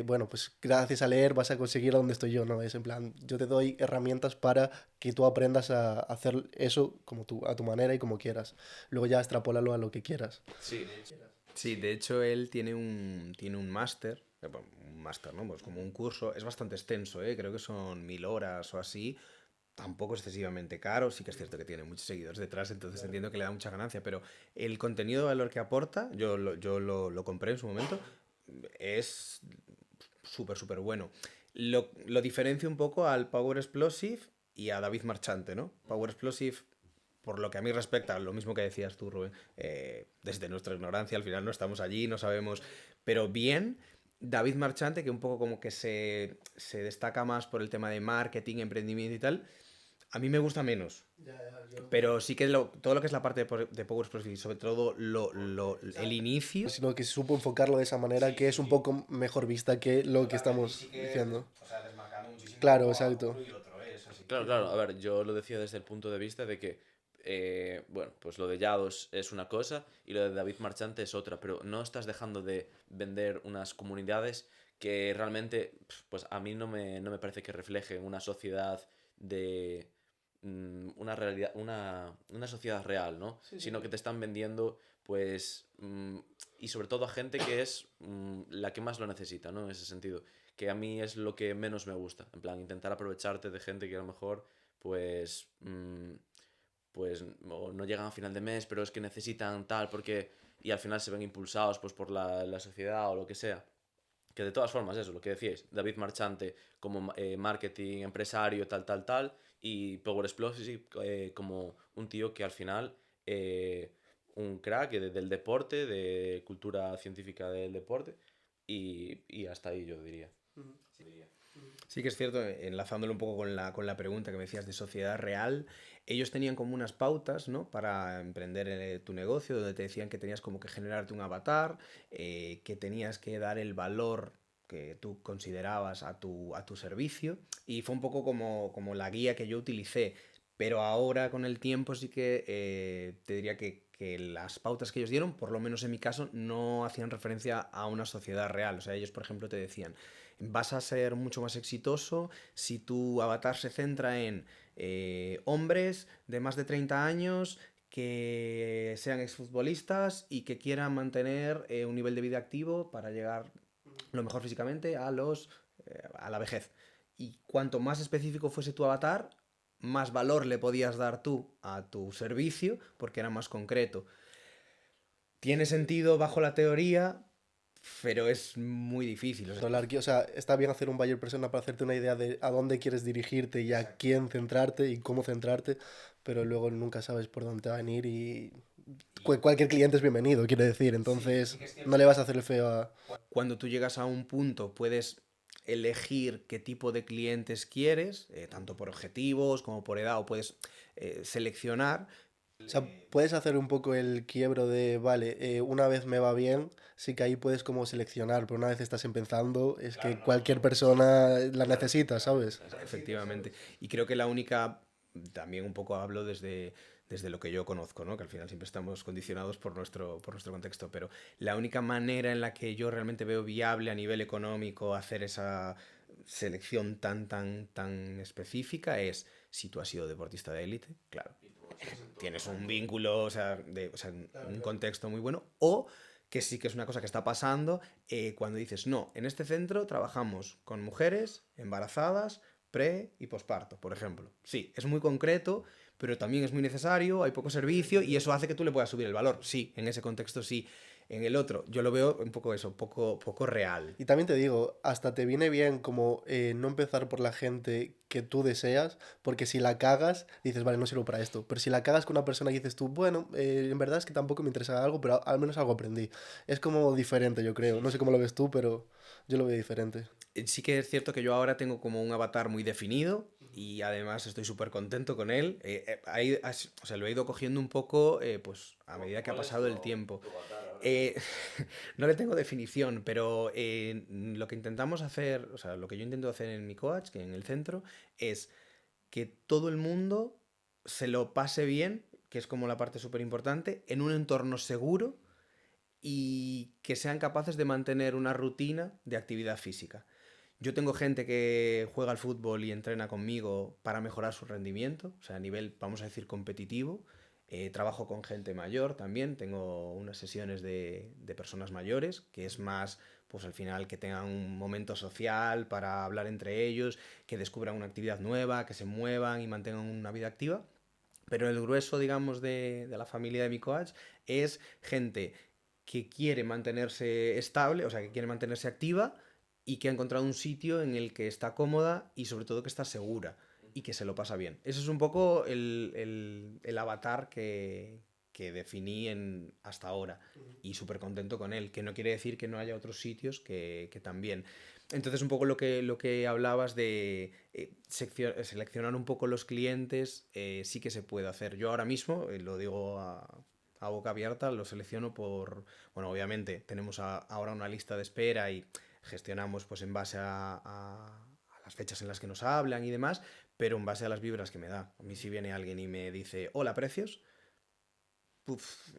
S3: bueno, pues gracias a leer vas a conseguir a donde estoy yo, ¿no? Es en plan, yo te doy herramientas para que tú aprendas a hacer eso como tú, a tu manera y como quieras. Luego ya extrapólalo a lo que quieras.
S2: Sí,
S1: Sí, de hecho él tiene un máster, bueno, un máster, ¿no? Pues como un curso, es bastante extenso, ¿eh? Creo que son 1000 horas o así, tampoco excesivamente caro, sí que es cierto que tiene muchos seguidores detrás, entonces entiendo que le da mucha ganancia, pero el contenido de valor que aporta, lo compré en su momento, es súper, súper bueno. Lo diferencio un poco al Power Explosive y a David Marchante, ¿no? Power Explosive, por lo que a mí respecta, lo mismo que decías tú, Rubén, desde nuestra ignorancia, al final no estamos allí, no sabemos, pero bien, David Marchante, que un poco como que se destaca más por el tema de marketing, emprendimiento y tal, a mí me gusta menos. Pero sí que todo lo que es la parte de Power Explosive, sobre todo el inicio.
S3: Sino que supo enfocarlo de esa manera que es un poco mejor vista que lo que estamos diciendo.
S1: O sea, desmarcando muchísimo
S3: Claro,
S1: a
S3: exacto.
S1: uno y otro, eso sí.
S2: claro, claro. A ver, yo lo decía desde el punto de vista de que, bueno, pues lo de Yados es una cosa y lo de David Marchante es otra, pero no estás dejando de vender unas comunidades que realmente, pues a mí no me parece que reflejen una sociedad de una realidad, una sociedad real, ¿no? Sino que te están vendiendo, pues, y sobre todo a gente que es la que más lo necesita, ¿no? En ese sentido, que a mí es lo que menos me gusta, en plan, intentar aprovecharte de gente que a lo mejor, pues, pues o no llegan a final de mes, pero es que necesitan tal, porque, y al final se ven impulsados, pues, por la sociedad o lo que sea. Que de todas formas, eso, lo que decíais, David Marchante como marketing, empresario, tal, tal, tal, y Power Explosive como un tío que al final, un crack del deporte, de cultura científica del deporte, y hasta ahí yo diría.
S1: Sí que es cierto, enlazándolo un poco con la pregunta que me decías de sociedad real, ellos tenían como unas pautas, ¿no? Para emprender tu negocio, donde te decían que tenías como que generarte un avatar, que tenías que dar el valor que tú considerabas a tu servicio, y fue un poco como la guía que yo utilicé, pero ahora con el tiempo sí que te diría que las pautas que ellos dieron, por lo menos en mi caso, no hacían referencia a una sociedad real. O sea, ellos, por ejemplo, te decían, vas a ser mucho más exitoso si tu avatar se centra en hombres de más de 30 años que sean exfutbolistas y que quieran mantener un nivel de vida activo para llegar lo mejor físicamente a la vejez. Y cuanto más específico fuese tu avatar, más valor le podías dar tú a tu servicio porque era más concreto. Tiene sentido bajo la teoría, pero es muy difícil. O sea,
S3: O sea, está bien hacer un buyer persona para hacerte una idea de a dónde quieres dirigirte y a quién centrarte y cómo centrarte, pero luego nunca sabes por dónde te va a venir y cualquier cliente es bienvenido, quiere decir, entonces no le vas a hacer el feo a...
S1: cuando tú llegas a un punto, puedes elegir qué tipo de clientes quieres, tanto por objetivos como por edad, o puedes seleccionar.
S3: O sea, puedes hacer un poco el quiebro de, vale, una vez me va bien, sí que ahí puedes como seleccionar, pero una vez estás empezando, es que cualquier persona la necesita, ¿sabes?
S1: Efectivamente. Y creo que la única, también un poco hablo desde lo que yo conozco, ¿no? Que al final siempre estamos condicionados por nuestro contexto, pero la única manera en la que yo realmente veo viable a nivel económico hacer esa selección tan específica es si tú has sido deportista de élite, claro, tienes un vínculo, o sea, un contexto muy bueno, o que sí que es una cosa que está pasando, cuando dices, no, en este centro trabajamos con mujeres embarazadas, pre y posparto, por ejemplo. Sí, es muy concreto, pero también es muy necesario, hay poco servicio y eso hace que tú le puedas subir el valor. Sí, en ese contexto sí. En el otro, yo lo veo un poco eso, poco real.
S3: Y también te digo, hasta te viene bien como no empezar por la gente que tú deseas, porque si la cagas, dices, vale, no sirvo para esto. Pero si la cagas con una persona y dices tú, bueno, en verdad es que tampoco me interesa algo, pero al menos algo aprendí. Es como diferente, yo creo. No sé cómo lo ves tú, pero yo lo veo diferente.
S1: Sí que es cierto que yo ahora tengo como un avatar muy definido y además estoy súper contento con él. O sea, lo he ido cogiendo un poco pues a medida que ha pasado el tiempo. Eh, no le tengo definición, pero lo que intentamos hacer, o sea, lo que yo intento hacer en mi coach, que en el centro, es que todo el mundo se lo pase bien, que es como la parte súper importante, en un entorno seguro y que sean capaces de mantener una rutina de actividad física. Yo tengo gente que juega al fútbol y entrena conmigo para mejorar su rendimiento, o sea, a nivel, vamos a decir, competitivo. Trabajo con gente mayor también, tengo unas sesiones de personas mayores, que es más, pues al final, que tengan un momento social para hablar entre ellos, que descubran una actividad nueva, que se muevan y mantengan una vida activa. Pero el grueso, digamos, de la familia de mi coach es gente que quiere mantenerse estable, o sea, que quiere mantenerse activa y que ha encontrado un sitio en el que está cómoda y sobre todo que está segura y que se lo pasa bien. Ese es un poco el avatar que definí hasta ahora y súper contento con él, que no quiere decir que no haya otros sitios que también. Entonces un poco lo que hablabas de seleccionar un poco los clientes, sí que se puede hacer. Yo ahora mismo, lo digo a boca abierta, lo selecciono por, bueno, obviamente tenemos ahora una lista de espera y gestionamos pues en base a las fechas en las que nos hablan y demás, pero en base a las vibras que me da. A mí si viene alguien y me dice, hola, precios, pues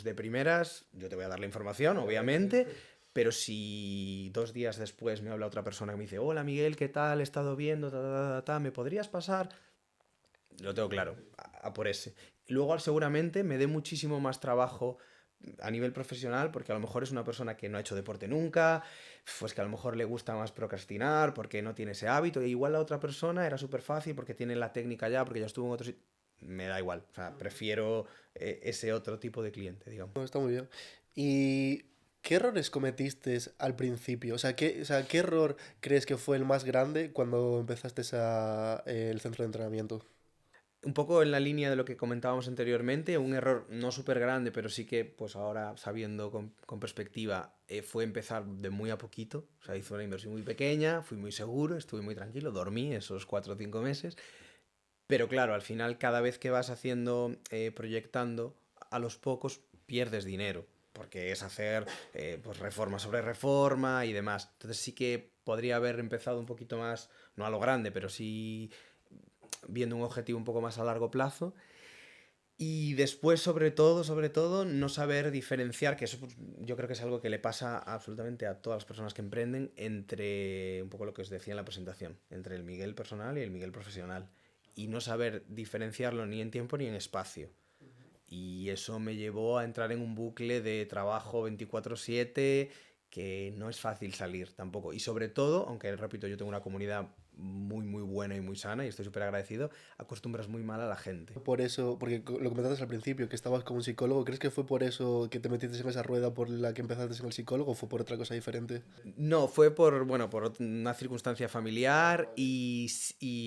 S1: de primeras yo te voy a dar la información, obviamente, pero si 2 días después me habla otra persona que me dice, hola Miguel, ¿qué tal? He estado viendo, ¿me podrías pasar? Lo tengo claro, a por ese. Luego seguramente me dé muchísimo más trabajo a nivel profesional porque a lo mejor es una persona que no ha hecho deporte nunca, pues que a lo mejor le gusta más procrastinar porque no tiene ese hábito, e igual la otra persona era súper fácil porque tiene la técnica ya, porque ya estuvo en otro sitio. Me da igual, o sea, prefiero ese otro tipo de cliente, digamos.
S3: No, está muy bien. ¿Y qué errores cometiste al principio? ¿Qué error crees que fue el más grande cuando empezaste el centro de entrenamiento?
S1: Un poco en la línea de lo que comentábamos anteriormente, un error no súper grande, pero sí que, pues ahora sabiendo con perspectiva, fue empezar de muy a poquito. O sea, hice una inversión muy pequeña, fui muy seguro, estuve muy tranquilo, dormí esos 4 o 5 meses. Pero claro, al final, cada vez que vas haciendo, proyectando, a los pocos pierdes dinero. Porque es hacer pues reforma sobre reforma y demás. Entonces sí que podría haber empezado un poquito más, no a lo grande, pero sí viendo un objetivo un poco más a largo plazo. Y después, sobre todo, no saber diferenciar, que eso pues, yo creo que es algo que le pasa absolutamente a todas las personas que emprenden, entre un poco lo que os decía en la presentación, entre el Miguel personal y el Miguel profesional. Y no saber diferenciarlo ni en tiempo ni en espacio. Y eso me llevó a entrar en un bucle de trabajo 24/7 que no es fácil salir tampoco. Y sobre todo, aunque repito, yo tengo una comunidad muy, muy buena y muy sana y estoy súper agradecido, acostumbras muy mal a la gente.
S3: Por eso, porque lo comentaste al principio, que estabas con un psicólogo, ¿crees que fue por eso que te metiste en esa rueda por la que empezaste en el psicólogo o fue por otra cosa diferente?
S1: No, fue por, bueno, por una circunstancia familiar y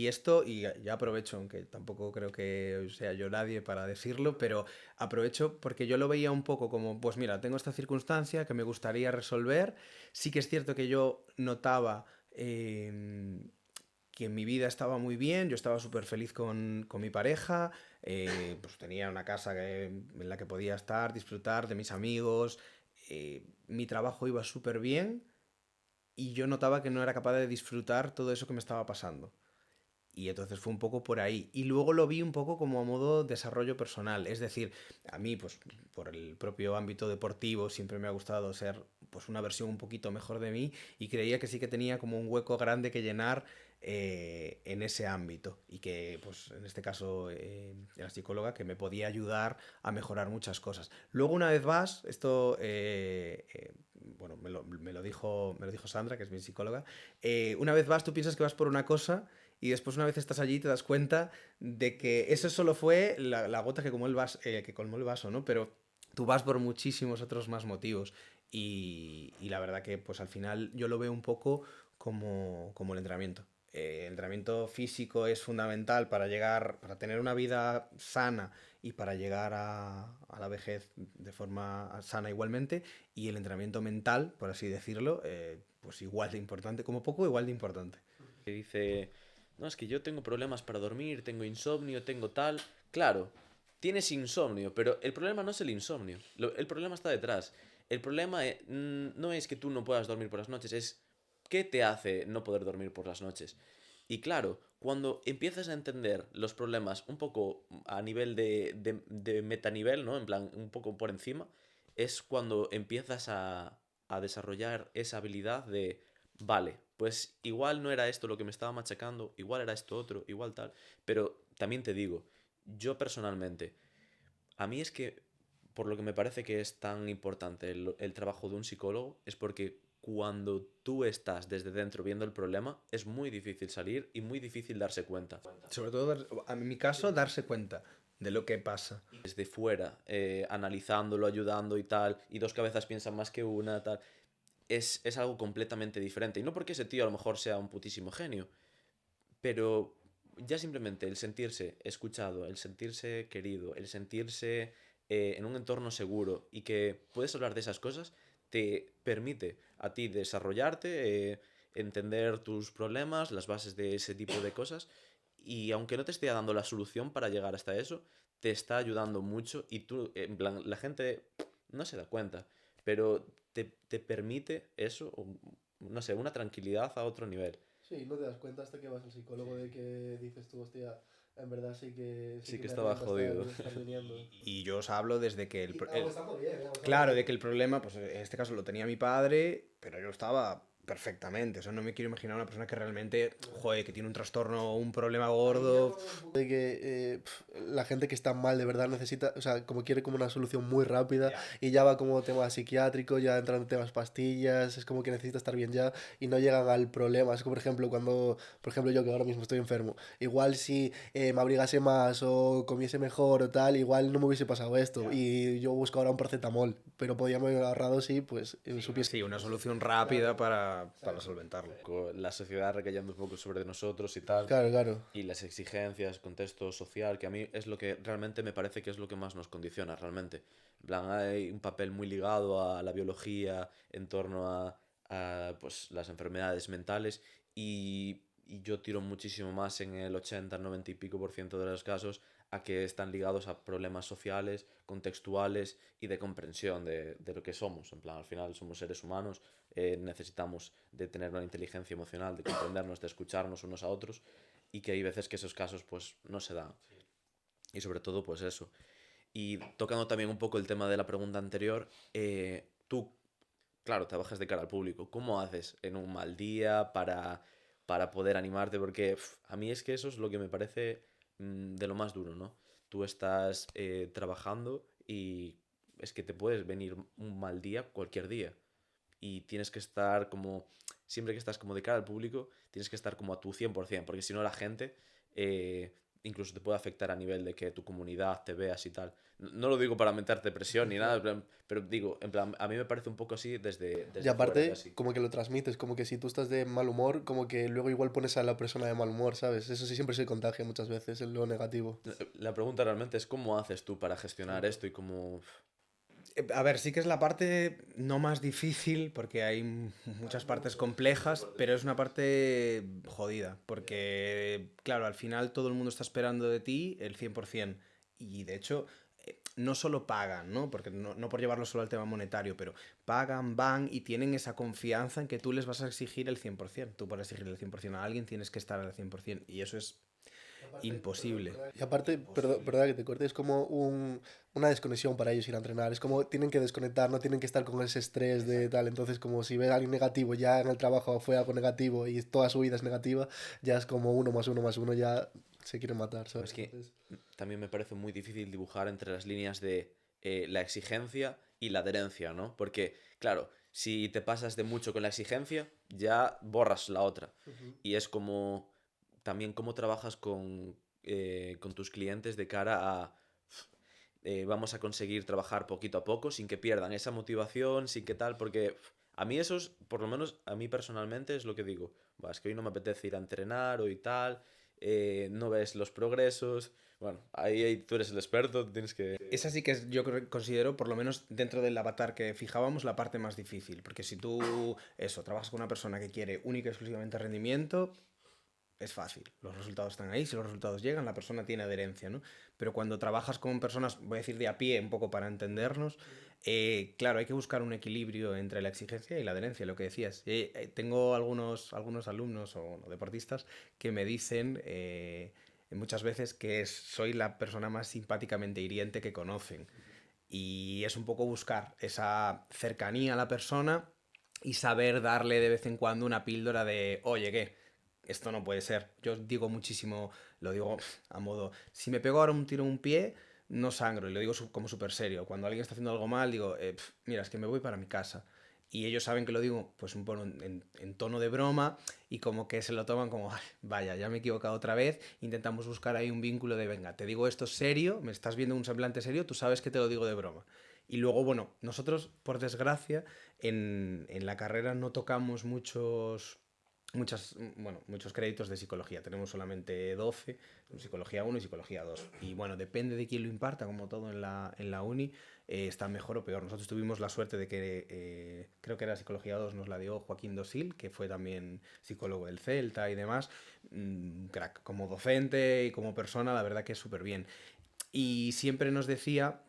S1: esto, y ya aprovecho, aunque tampoco creo que sea yo nadie para decirlo, pero aprovecho porque yo lo veía un poco como, pues mira, tengo esta circunstancia que me gustaría resolver. Sí que es cierto que yo notaba que mi vida estaba muy bien, yo estaba súper feliz con mi pareja, pues tenía una casa en la que podía estar, disfrutar de mis amigos, mi trabajo iba súper bien y yo notaba que no era capaz de disfrutar todo eso que me estaba pasando. y entonces fue un poco por ahí. Y luego lo vi un poco como a modo desarrollo personal. Es decir, a mí, pues por el propio ámbito deportivo, siempre me ha gustado ser pues una versión un poquito mejor de mí y creía que sí que tenía como un hueco grande que llenar en ese ámbito y que pues en este caso la psicóloga que me podía ayudar a mejorar muchas cosas. Luego una vez vas, esto bueno, me lo dijo Sandra, que es mi psicóloga, una vez vas tú piensas que vas por una cosa y después una vez estás allí te das cuenta de que eso solo fue la gota que colmó el vaso, ¿no? Pero tú vas por muchísimos otros más motivos y la verdad que pues al final yo lo veo un poco como el entrenamiento. El entrenamiento físico es fundamental para llegar, para tener una vida sana y para llegar a la vejez de forma sana igualmente. Y el entrenamiento mental, por así decirlo, pues igual de importante, como poco igual de importante.
S2: Que dice, no, es que yo tengo problemas para dormir, tengo insomnio, tengo tal. Claro, tienes insomnio, pero el problema no es el insomnio. El problema está detrás. El problema no es que tú no puedas dormir por las noches, es qué te hace no poder dormir por las noches. Y claro, cuando empiezas a entender los problemas un poco a nivel de metanivel, ¿no? En plan, un poco por encima, es cuando empiezas a desarrollar esa habilidad de, vale, pues igual no era esto lo que me estaba machacando, igual era esto otro, igual tal. Pero también te digo, yo personalmente, a mí es que, por lo que me parece que es tan importante el trabajo de un psicólogo, es porque cuando tú estás desde dentro viendo el problema, es muy difícil salir y muy difícil darse cuenta.
S1: Sobre todo, en mi caso, darse cuenta de lo que pasa.
S2: Desde fuera, analizándolo, ayudando y tal, y dos cabezas piensan más que una, tal, es algo completamente diferente. Y no porque ese tío a lo mejor sea un putísimo genio, pero ya simplemente el sentirse escuchado, el sentirse querido, el sentirse en un entorno seguro y que puedes hablar de esas cosas, te permite a ti desarrollarte, entender tus problemas, las bases de ese tipo de cosas, y aunque no te esté dando la solución para llegar hasta eso, te está ayudando mucho y tú, en plan, la gente no se da cuenta, pero te permite eso, no sé, una tranquilidad a otro nivel.
S3: Sí, no te das cuenta hasta que vas al psicólogo de que dices tú, hostia, en verdad sí
S2: Sí
S3: que
S2: que
S3: me
S2: estaba
S3: renta
S2: jodido.
S3: estar viniendo.
S1: Y yo os hablo desde que
S3: Pues está muy bien, está muy
S1: claro, de
S3: bien.
S1: que el problema, pues en este caso lo tenía mi padre, pero yo estaba perfectamente. O sea, no me quiero imaginar una persona que realmente, joder, que tiene un trastorno o un problema
S3: A mí me llama
S1: gordo.
S3: un poco de que la gente que está mal de verdad necesita, o sea, como quiere como una solución muy rápida
S1: Ya.
S3: y ya va como tema psiquiátrico, ya entran en temas pastillas, es como que necesita estar bien ya y no llegan al problema. Es como por ejemplo cuando, por ejemplo yo que ahora mismo estoy enfermo, igual si me abrigase más o comiese mejor o tal, igual no me hubiese pasado esto y yo busco ahora un paracetamol, pero podíamos haber ahorrado si pues supiese.
S1: Sí, una solución rápida
S3: Claro,
S1: para solventarlo.
S2: La sociedad recayendo un poco sobre nosotros y tal,
S3: claro, claro.
S2: y las exigencias, contexto social, que a mí es lo que realmente me parece que es lo que más nos condiciona realmente. En plan, hay un papel muy ligado a la biología en torno a, pues, las enfermedades mentales y yo tiro muchísimo más en el 80, 90 y pico por ciento de los casos a que están ligados a problemas sociales, contextuales y de comprensión de lo que somos. En plan, al final somos seres humanos, necesitamos de tener una inteligencia emocional, de comprendernos, de escucharnos unos a otros y que hay veces que esos casos pues no se dan. Y sobre todo pues eso. Y tocando también un poco el tema de la pregunta anterior, tú, claro, trabajas de cara al público. ¿Cómo haces en un mal día para poder animarte? Porque a mí es que eso es lo que me parece de lo más duro, ¿no? Tú estás trabajando y es que te puedes venir un mal día cualquier día y tienes que estar como, siempre que estás como de cara al público, tienes que estar como a tu 100%, porque si no la gente incluso te puede afectar a nivel de que tu comunidad te veas y tal. No lo digo para meterte presión ni nada, en plan, pero digo, en plan, a mí me parece un poco así
S3: Y
S2: desde fuera
S3: aparte,
S2: casi.
S3: como que lo transmites, como que si tú estás de mal humor, como que luego igual pones a la persona de mal humor, ¿sabes? Eso sí siempre se contagia muchas veces, en lo negativo.
S2: La pregunta realmente es cómo haces tú para gestionar esto y cómo...
S1: A ver, sí que es la parte no más difícil, porque hay muchas partes complejas, pero es una parte jodida, porque, claro, al final todo el mundo está esperando de ti el 100%. Y de hecho, no solo pagan, ¿no? Porque no por llevarlo solo al tema monetario, pero pagan, van y tienen esa confianza en que tú les vas a exigir el 100%. Tú para exigir el 100% a alguien tienes que estar al 100%. Y eso es imposible.
S3: Y aparte, perdón que te corte, es como una desconexión para ellos ir a entrenar. Es como tienen que desconectar, no tienen que estar con ese estrés de tal. Entonces, como si ven a alguien negativo, ya en el trabajo fue algo negativo y toda su vida es negativa, ya es como uno más uno más uno, ya se quieren matar, ¿sabes?
S2: Es que
S3: Entonces,
S2: también me parece muy difícil dibujar entre las líneas de la exigencia y la adherencia, ¿no? Porque, claro, si te pasas de mucho con la exigencia, ya borras la otra. Y es como también cómo trabajas con tus clientes de cara a vamos a conseguir trabajar poquito a poco sin que pierdan esa motivación, sin que tal, porque a mí eso es, por lo menos a mí personalmente es lo que digo, "Buah, es que hoy no me apetece ir a entrenar o y tal, no ves los progresos, bueno, ahí tú eres el experto, tienes que...
S1: Esa sí que es, yo considero, por lo menos dentro del avatar que fijábamos, la parte más difícil. Porque si tú, eso, trabajas con una persona que quiere única y exclusivamente rendimiento, es fácil. Los resultados están ahí, si los resultados llegan, la persona tiene adherencia, ¿no? Pero cuando trabajas con personas, voy a decir de a pie, un poco para entendernos, claro, hay que buscar un equilibrio entre la exigencia y la adherencia, lo que decías. Tengo algunos alumnos o bueno, deportistas que me dicen muchas veces que soy la persona más simpáticamente hiriente que conocen. Y es un poco buscar esa cercanía a la persona y saber darle de vez en cuando una píldora de, oye, ¿qué? Esto no puede ser. Yo digo muchísimo, lo digo a modo, si me pego ahora un tiro en un pie, no sangro, y lo digo como súper serio. Cuando alguien está haciendo algo mal, digo, mira, es que me voy para mi casa. Y ellos saben que lo digo pues un poco en tono de broma y como que se lo toman como, "Ay, vaya, ya me he equivocado otra vez, intentamos buscar ahí un vínculo de, venga, te digo esto serio, me estás viendo un semblante serio, tú sabes que te lo digo de broma. Y luego, bueno, nosotros, por desgracia, en la carrera no tocamos muchos créditos de psicología. Tenemos solamente 12, psicología 1 y psicología 2. Y bueno, depende de quién lo imparta, como todo en la uni, está mejor o peor. Nosotros tuvimos la suerte de que creo que era psicología 2, nos la dio Joaquín Dosil, que fue también psicólogo del Celta y demás. Crack, como docente y como persona, la verdad que es súper bien. Y siempre nos decía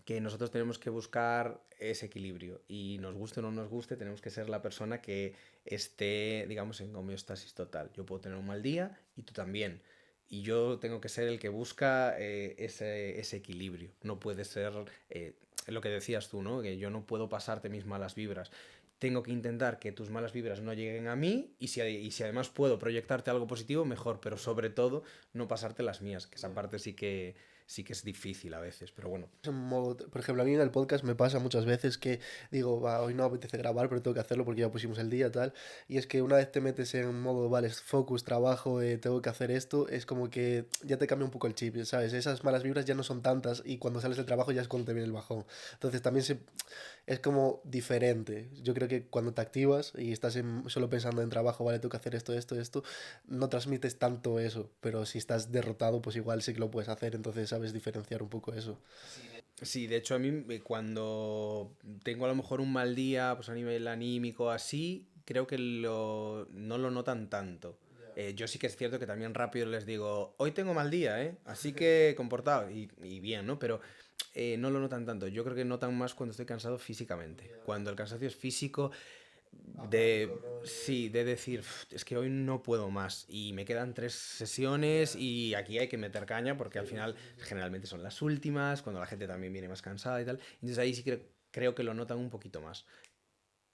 S1: que nosotros tenemos que buscar ese equilibrio y nos guste o no nos guste, tenemos que ser la persona que esté, digamos, en homeostasis total. Yo puedo tener un mal día y tú también. Y yo tengo que ser el que busca ese equilibrio. No puede ser lo que decías tú, ¿no? Que yo no puedo pasarte mis malas vibras. Tengo que intentar que tus malas vibras no lleguen a mí y si además puedo proyectarte algo positivo, mejor, pero sobre todo no pasarte las mías, que esa parte sí que es difícil a veces, pero bueno.
S3: por ejemplo, a mí en el podcast me pasa muchas veces que digo, va, hoy no me apetece grabar, pero tengo que hacerlo porque ya pusimos el día tal. Y es que una vez te metes en modo, vale, focus, trabajo, tengo que hacer esto, es como que ya te cambia un poco el chip, ¿sabes? Esas malas vibras ya no son tantas y cuando sales del trabajo ya es cuando te viene el bajón. Entonces también es como diferente. Yo creo que cuando te activas y estás solo pensando en trabajo, vale, tengo que hacer esto, esto, esto, no transmites tanto eso, pero si estás derrotado, pues igual sí que lo puedes hacer, entonces sabes diferenciar un poco eso.
S1: Sí, de hecho a mí cuando tengo a lo mejor un mal día, pues a nivel anímico así, creo que no lo notan tanto. Yo sí que es cierto que también rápido les digo, hoy tengo mal día, ¿eh? Así que comportado y bien, ¿no? Pero no lo notan tanto. Yo creo que notan más cuando estoy cansado físicamente. Cuando el cansancio es físico, sí, de decir, Es que hoy no puedo más y me quedan 3 sesiones y aquí hay que meter caña porque al final generalmente son las últimas, cuando la gente también viene más cansada y tal. Entonces ahí sí que creo que lo notan un poquito más.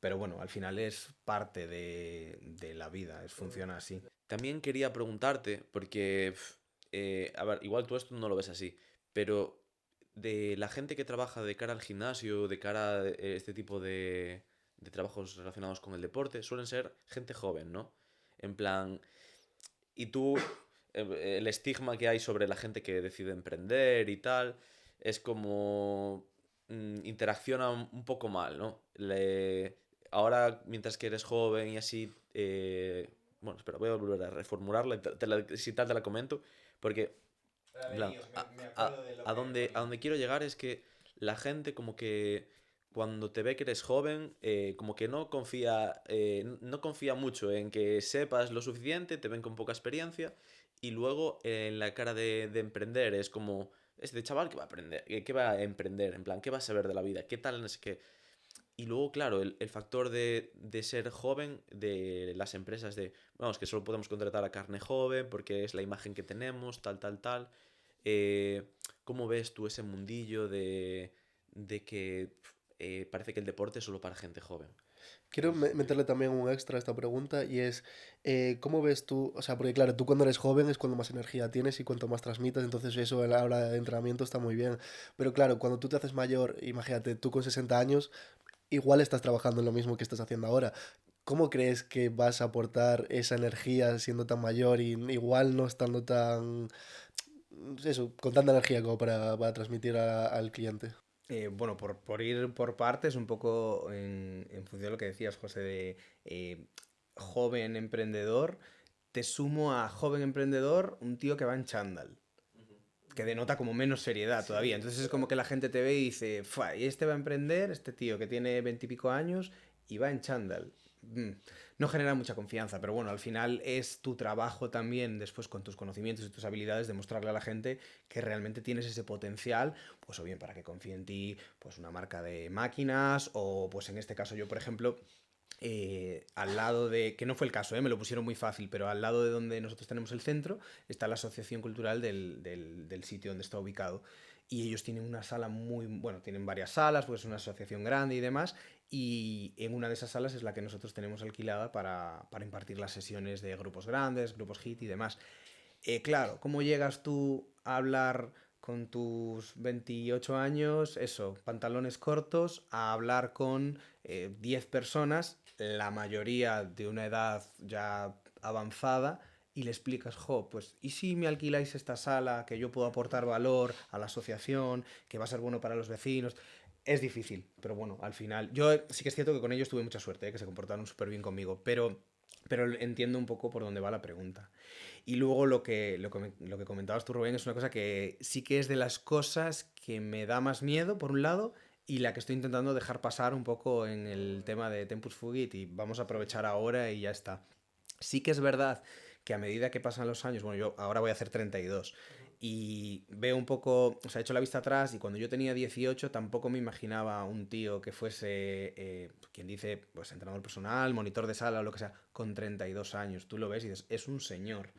S1: Pero bueno, al final es parte de la vida, funciona así.
S2: También quería preguntarte, porque, a ver, igual tú esto no lo ves así, pero de la gente que trabaja de cara al gimnasio, de cara a este tipo de trabajos relacionados con el deporte, suelen ser gente joven, ¿no? En plan, y tú, el estigma que hay sobre la gente que decide emprender y tal, es como interacciona un poco mal, ¿no? Ahora, mientras que eres joven y así, bueno, espera, voy a volver a reformularla, si tal te la comento, porque en plan, a donde quiero llegar es que la gente como que cuando te ve que eres joven, como que no confía mucho en que sepas lo suficiente, te ven con poca experiencia y luego en la cara de emprender es como este chaval que va a aprender, que va a emprender, en plan, ¿qué va a saber de la vida? ¿Qué tal? No sé qué. Y luego, claro, el factor de ser joven, de las empresas de, vamos, que solo podemos contratar a carne joven porque es la imagen que tenemos, tal, tal, tal. Eh, ¿Cómo ves tú ese mundillo de que parece que el deporte es solo para gente joven?
S3: Quiero meterle también un extra a esta pregunta y es, ¿cómo ves tú? O sea, porque claro, tú cuando eres joven es cuando más energía tienes y cuanto más transmites, entonces eso a la hora de entrenamiento está muy bien. Pero claro, cuando tú te haces mayor, imagínate, tú con 60 años, igual estás trabajando en lo mismo que estás haciendo ahora. ¿Cómo crees que vas a aportar esa energía siendo tan mayor y igual no estando tan, eso, con tanta energía como para transmitir al cliente?
S1: Bueno, por ir por partes, un poco en función de lo que decías, José, de joven emprendedor, te sumo a joven emprendedor un tío que va en chándal, que denota como menos seriedad todavía. Entonces es como que la gente te ve y dice, "Fua, y este va a emprender, este tío que tiene 20 y pico años y va en chándal". No genera mucha confianza, pero bueno, al final es tu trabajo también, después con tus conocimientos y tus habilidades, demostrarle a la gente que realmente tienes ese potencial, pues o bien para que confíe en ti, pues una marca de máquinas, o pues en este caso yo, por ejemplo, al lado de, que no fue el caso, me lo pusieron muy fácil, pero al lado de donde nosotros tenemos el centro está la asociación cultural del sitio donde está ubicado. Y ellos tienen una sala muy, bueno, tienen varias salas, pues es una asociación grande y demás, y en una de esas salas es la que nosotros tenemos alquilada para impartir las sesiones de grupos grandes, grupos HIIT y demás. Claro, ¿cómo llegas tú a hablar con tus 28 años, eso, pantalones cortos, a hablar con 10 personas, la mayoría de una edad ya avanzada, y le explicas, jo, pues, ¿y si me alquiláis esta sala, que yo puedo aportar valor a la asociación, que va a ser bueno para los vecinos? Es difícil, pero bueno, al final, yo sí que es cierto que con ellos tuve mucha suerte, que se comportaron súper bien conmigo, pero entiendo un poco por dónde va la pregunta. Y luego lo que comentabas tú, Rubén, es una cosa que sí que es de las cosas que me da más miedo, por un lado, y la que estoy intentando dejar pasar un poco en el tema de Tempus Fugit y vamos a aprovechar ahora y ya está. Sí que es verdad que a medida que pasan los años, bueno, yo ahora voy a hacer 32 y veo un poco, o sea, he hecho la vista atrás y cuando yo tenía 18 tampoco me imaginaba un tío que fuese, quien dice, pues entrenador personal, monitor de sala o lo que sea, con 32 años. Tú lo ves y dices, es un señor.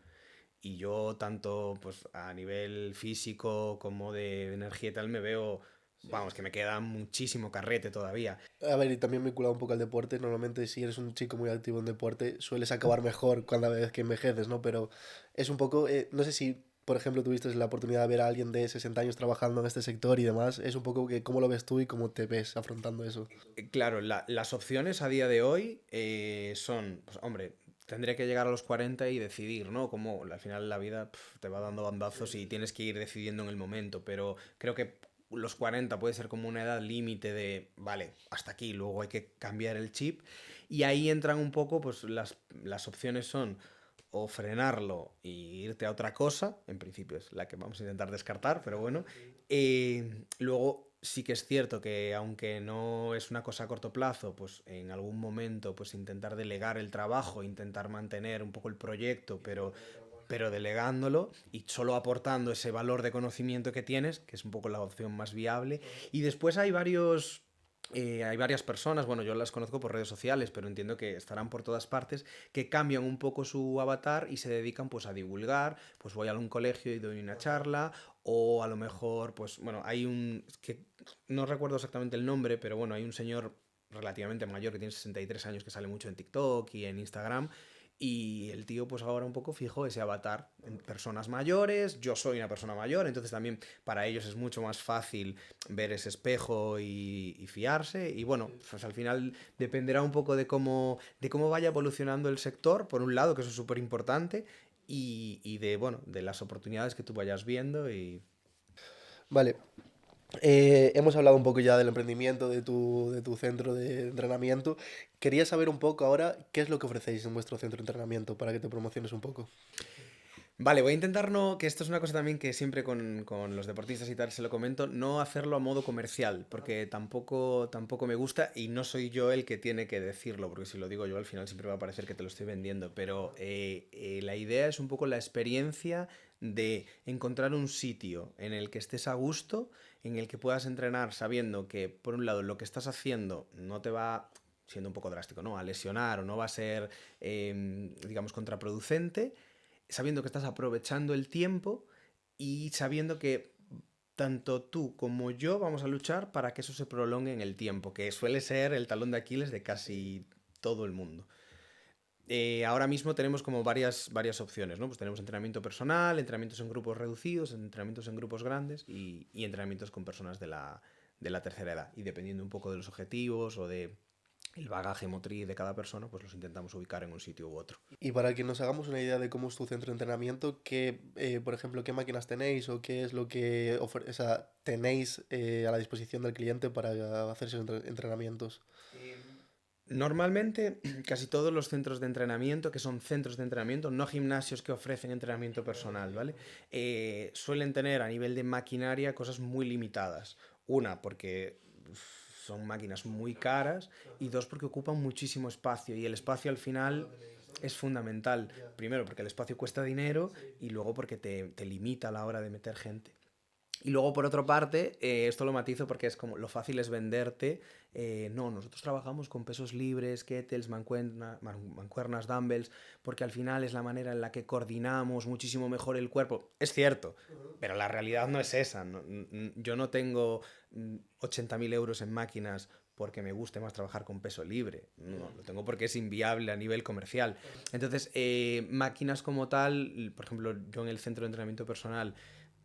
S1: Y yo tanto pues a nivel físico como de energía y tal me veo, vamos, que me queda muchísimo carrete todavía.
S3: A ver, y también vinculado un poco al deporte, normalmente si eres un chico muy activo en deporte, sueles acabar mejor cada vez que envejeces, ¿no? Pero es un poco, no sé si, por ejemplo, tuviste la oportunidad de ver a alguien de 60 años trabajando en este sector y demás, es un poco que cómo lo ves tú y cómo te ves afrontando eso.
S1: Claro, las opciones a día de hoy son, pues hombre, tendría que llegar a los 40 y decidir, ¿no? Como al final la vida te va dando bandazos y tienes que ir decidiendo en el momento, pero creo que los 40 puede ser como una edad límite de, vale, hasta aquí, luego hay que cambiar el chip y ahí entran un poco, pues las opciones son o frenarlo y irte a otra cosa, en principio es la que vamos a intentar descartar, pero bueno. Luego sí que es cierto que aunque no es una cosa a corto plazo, pues en algún momento pues intentar delegar el trabajo, intentar mantener un poco el proyecto, pero delegándolo y solo aportando ese valor de conocimiento que tienes, que es un poco la opción más viable. Y después hay varias personas, bueno, yo las conozco por redes sociales, pero entiendo que estarán por todas partes, que cambian un poco su avatar y se dedican pues a divulgar, pues voy a un colegio y doy una charla, o a lo mejor, pues bueno, hay que no recuerdo exactamente el nombre, pero bueno, hay un señor relativamente mayor que tiene 63 años que sale mucho en TikTok y en Instagram y el tío pues ahora un poco fijo ese avatar en personas mayores, yo soy una persona mayor, entonces también para ellos es mucho más fácil ver ese espejo y fiarse y bueno, pues al final dependerá un poco de cómo vaya evolucionando el sector, por un lado, que eso es súper importante, y de, bueno, de las oportunidades que tú vayas viendo y
S3: Vale, hemos hablado un poco ya del emprendimiento, de tu centro de entrenamiento. Quería saber un poco ahora qué es lo que ofrecéis en vuestro centro de entrenamiento para que te promociones un poco.
S1: Vale, voy a intentar no, que esto es una cosa también que siempre con los deportistas y tal se lo comento, no hacerlo a modo comercial, porque tampoco me gusta y no soy yo el que tiene que decirlo, porque si lo digo yo al final siempre va a parecer que te lo estoy vendiendo, pero la idea es un poco la experiencia de encontrar un sitio en el que estés a gusto, en el que puedas entrenar sabiendo que, por un lado, lo que estás haciendo no te va, siendo un poco drástico, ¿no?, a lesionar o no va a ser, digamos, contraproducente, sabiendo que estás aprovechando el tiempo y sabiendo que tanto tú como yo vamos a luchar para que eso se prolongue en el tiempo, que suele ser el talón de Aquiles de casi todo el mundo. Ahora mismo tenemos como varias opciones, ¿no? Pues tenemos entrenamiento personal, entrenamientos en grupos reducidos, entrenamientos en grupos grandes y entrenamientos con personas de la tercera edad. Y dependiendo un poco de los objetivos o de el bagaje motriz de cada persona, pues los intentamos ubicar en un sitio u otro.
S3: Y para que nos hagamos una idea de cómo es tu centro de entrenamiento, por ejemplo, qué máquinas tenéis o qué es lo que o sea, tenéis a la disposición del cliente para hacer esos entrenamientos.
S1: Normalmente, casi todos los centros de entrenamiento, que son centros de entrenamiento, no gimnasios que ofrecen entrenamiento personal, ¿vale? Suelen tener a nivel de maquinaria cosas muy limitadas. Una, porque son máquinas muy caras, y dos, porque ocupan muchísimo espacio, y el espacio al final es fundamental. Primero, porque el espacio cuesta dinero, y luego porque te limita a la hora de meter gente. Y luego, por otra parte, esto lo matizo porque es como lo fácil es venderte. No, nosotros trabajamos con pesos libres, kettlebells, mancuernas, dumbbells, porque al final es la manera en la que coordinamos muchísimo mejor el cuerpo. Es cierto, pero la realidad no es esa. Yo no tengo 80.000 euros en máquinas porque me guste más trabajar con peso libre. No, lo tengo porque es inviable a nivel comercial. Entonces, máquinas como tal, por ejemplo, yo en el centro de entrenamiento personal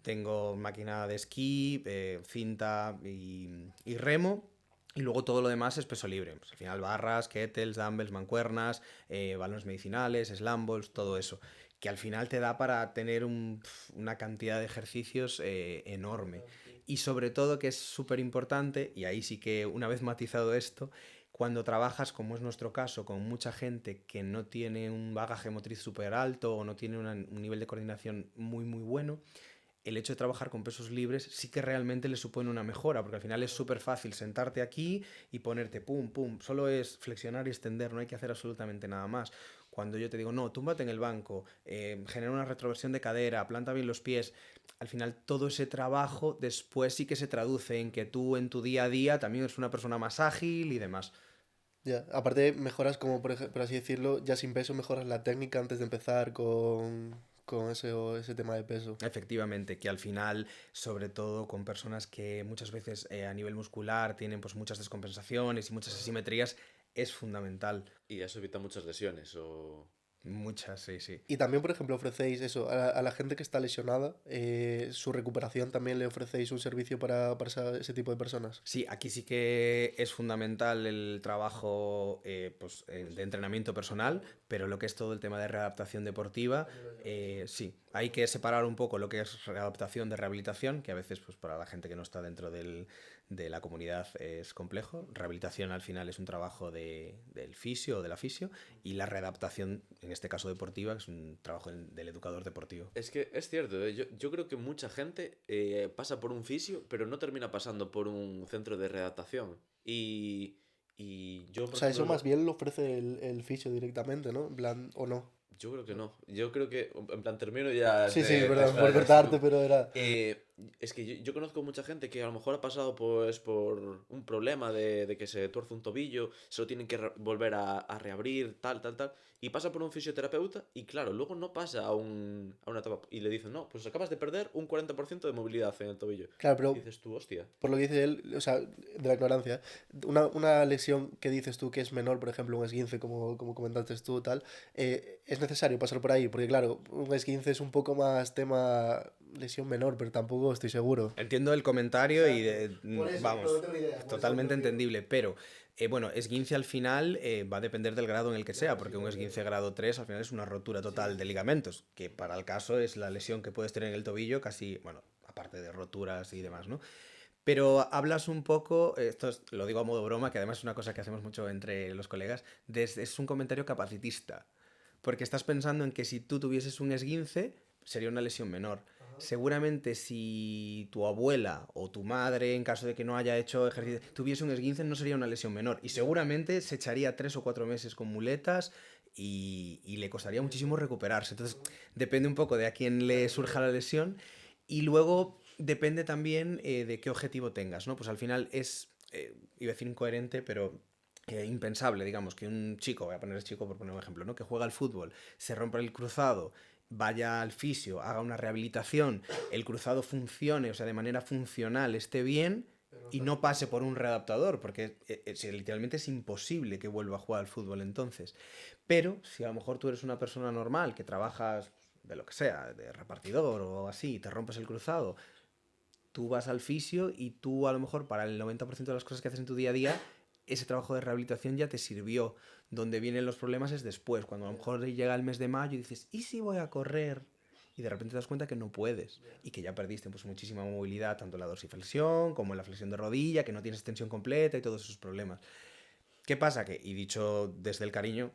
S1: tengo máquina de esquí, cinta y remo. Y luego todo lo demás es peso libre. Pues al final barras, kettles, dumbbells, mancuernas, balones medicinales, slam balls, todo eso. Que al final te da para tener una cantidad de ejercicios enorme. Y sobre todo, que es súper importante, y ahí sí que una vez matizado esto, cuando trabajas, como es nuestro caso, con mucha gente que no tiene un bagaje motriz súper alto o no tiene un nivel de coordinación muy, muy bueno, el hecho de trabajar con pesos libres sí que realmente le supone una mejora, porque al final es súper fácil sentarte aquí y ponerte pum, pum, solo es flexionar y extender, no hay que hacer absolutamente nada más. Cuando yo te digo, no, túmbate en el banco, genera una retroversión de cadera, planta bien los pies, al final todo ese trabajo después sí que se traduce en que tú en tu día a día también eres una persona más ágil y demás.
S3: Ya, aparte mejoras como por así decirlo, ya sin peso mejoras la técnica antes de empezar con ese tema de peso.
S1: Efectivamente, que al final, sobre todo con personas que muchas veces a nivel muscular tienen pues muchas descompensaciones y muchas asimetrías, es fundamental.
S2: Y eso evita muchas lesiones o...
S1: Muchas, sí, sí.
S3: Y también, por ejemplo, ofrecéis eso, a la gente que está lesionada, su recuperación también le ofrecéis un servicio para ese tipo de personas.
S1: Sí, aquí sí que es fundamental el trabajo pues, de entrenamiento personal, pero lo que es todo el tema de readaptación deportiva, sí, hay que separar un poco lo que es readaptación de rehabilitación, que a veces pues, para la gente que no está dentro de la comunidad es complejo. Rehabilitación al final es un trabajo del fisio o de la fisio, y la readaptación, en este caso deportiva, es un trabajo del educador deportivo.
S2: Es que es cierto, yo creo que mucha gente pasa por un fisio, pero no termina pasando por un centro de readaptación. Y yo,
S3: O
S2: por
S3: sea, eso
S2: ejemplo,
S3: más bien lo ofrece el fisio directamente, ¿no? En plan, ¿o no?
S2: yo creo que no. Yo creo que, en plan, termino ya
S3: Sí, sí,
S2: de
S3: perdón por
S2: explayas tú.
S3: cortarte, pero era...
S2: Es que yo conozco mucha gente que a lo mejor ha pasado pues, por un problema de que se tuerce un tobillo, se lo tienen que volver a reabrir, tal, tal, tal, y pasa por un fisioterapeuta y claro, luego no pasa a una etapa y le dicen, no, pues acabas de perder un 40% de movilidad en el tobillo.
S3: Claro,
S2: Y
S3: pero
S2: dices tú, hostia.
S3: por lo que dice él, o sea, de la ignorancia, una lesión que dices tú que es menor, por ejemplo, un esguince, como comentaste tú, tal, es necesario pasar por ahí, porque claro, un esguince es un poco más tema lesión menor, pero tampoco estoy seguro.
S1: Entiendo el comentario y
S3: Por eso,
S1: vamos,
S3: pero no tengo ni idea, por eso
S1: totalmente
S3: me refiero.
S1: entendible, pero bueno, esguince al final va a depender del grado en el que sea, porque un esguince grado 3 al final es una rotura total de ligamentos, que para el caso es la lesión que puedes tener en el tobillo, casi, bueno, aparte de roturas y demás, ¿no? Pero hablas un poco, lo digo a modo broma, que además es una cosa que hacemos mucho entre los colegas, es un comentario capacitista, porque estás pensando en que si tú tuvieses un esguince, sería una lesión menor. seguramente si tu abuela o tu madre, en caso de que no haya hecho ejercicio, tuviese un esguince, no sería una lesión menor. Y seguramente se echaría 3 o 4 meses con muletas y le costaría muchísimo recuperarse. Entonces, depende un poco de a quién le surja la lesión. Y luego depende también de qué objetivo tengas, ¿no? Pues al final es, iba a decir incoherente, pero impensable, digamos, que un chico, voy a poner el chico por poner un ejemplo, ¿no? Que juega al fútbol, se rompe el cruzado, vaya al fisio, haga una rehabilitación, el cruzado funcione, o sea, de manera funcional, esté bien y no pase por un readaptador, porque literalmente es imposible que vuelva a jugar al fútbol entonces. Pero si a lo mejor tú eres una persona normal, que trabajas de lo que sea, de repartidor o así, y te rompes el cruzado, tú vas al fisio y tú a lo mejor para el 90% de las cosas que haces en tu día a día, ese trabajo de rehabilitación ya te sirvió. Donde vienen los problemas es después, cuando a lo mejor llega el mes de mayo y dices, ¿y si voy a correr? Y de repente te das cuenta que no puedes y que ya perdiste pues muchísima movilidad tanto en la dorsiflexión como en la flexión de rodilla, que no tienes extensión completa y todos esos problemas. ¿Qué pasa? Que, y dicho desde el cariño,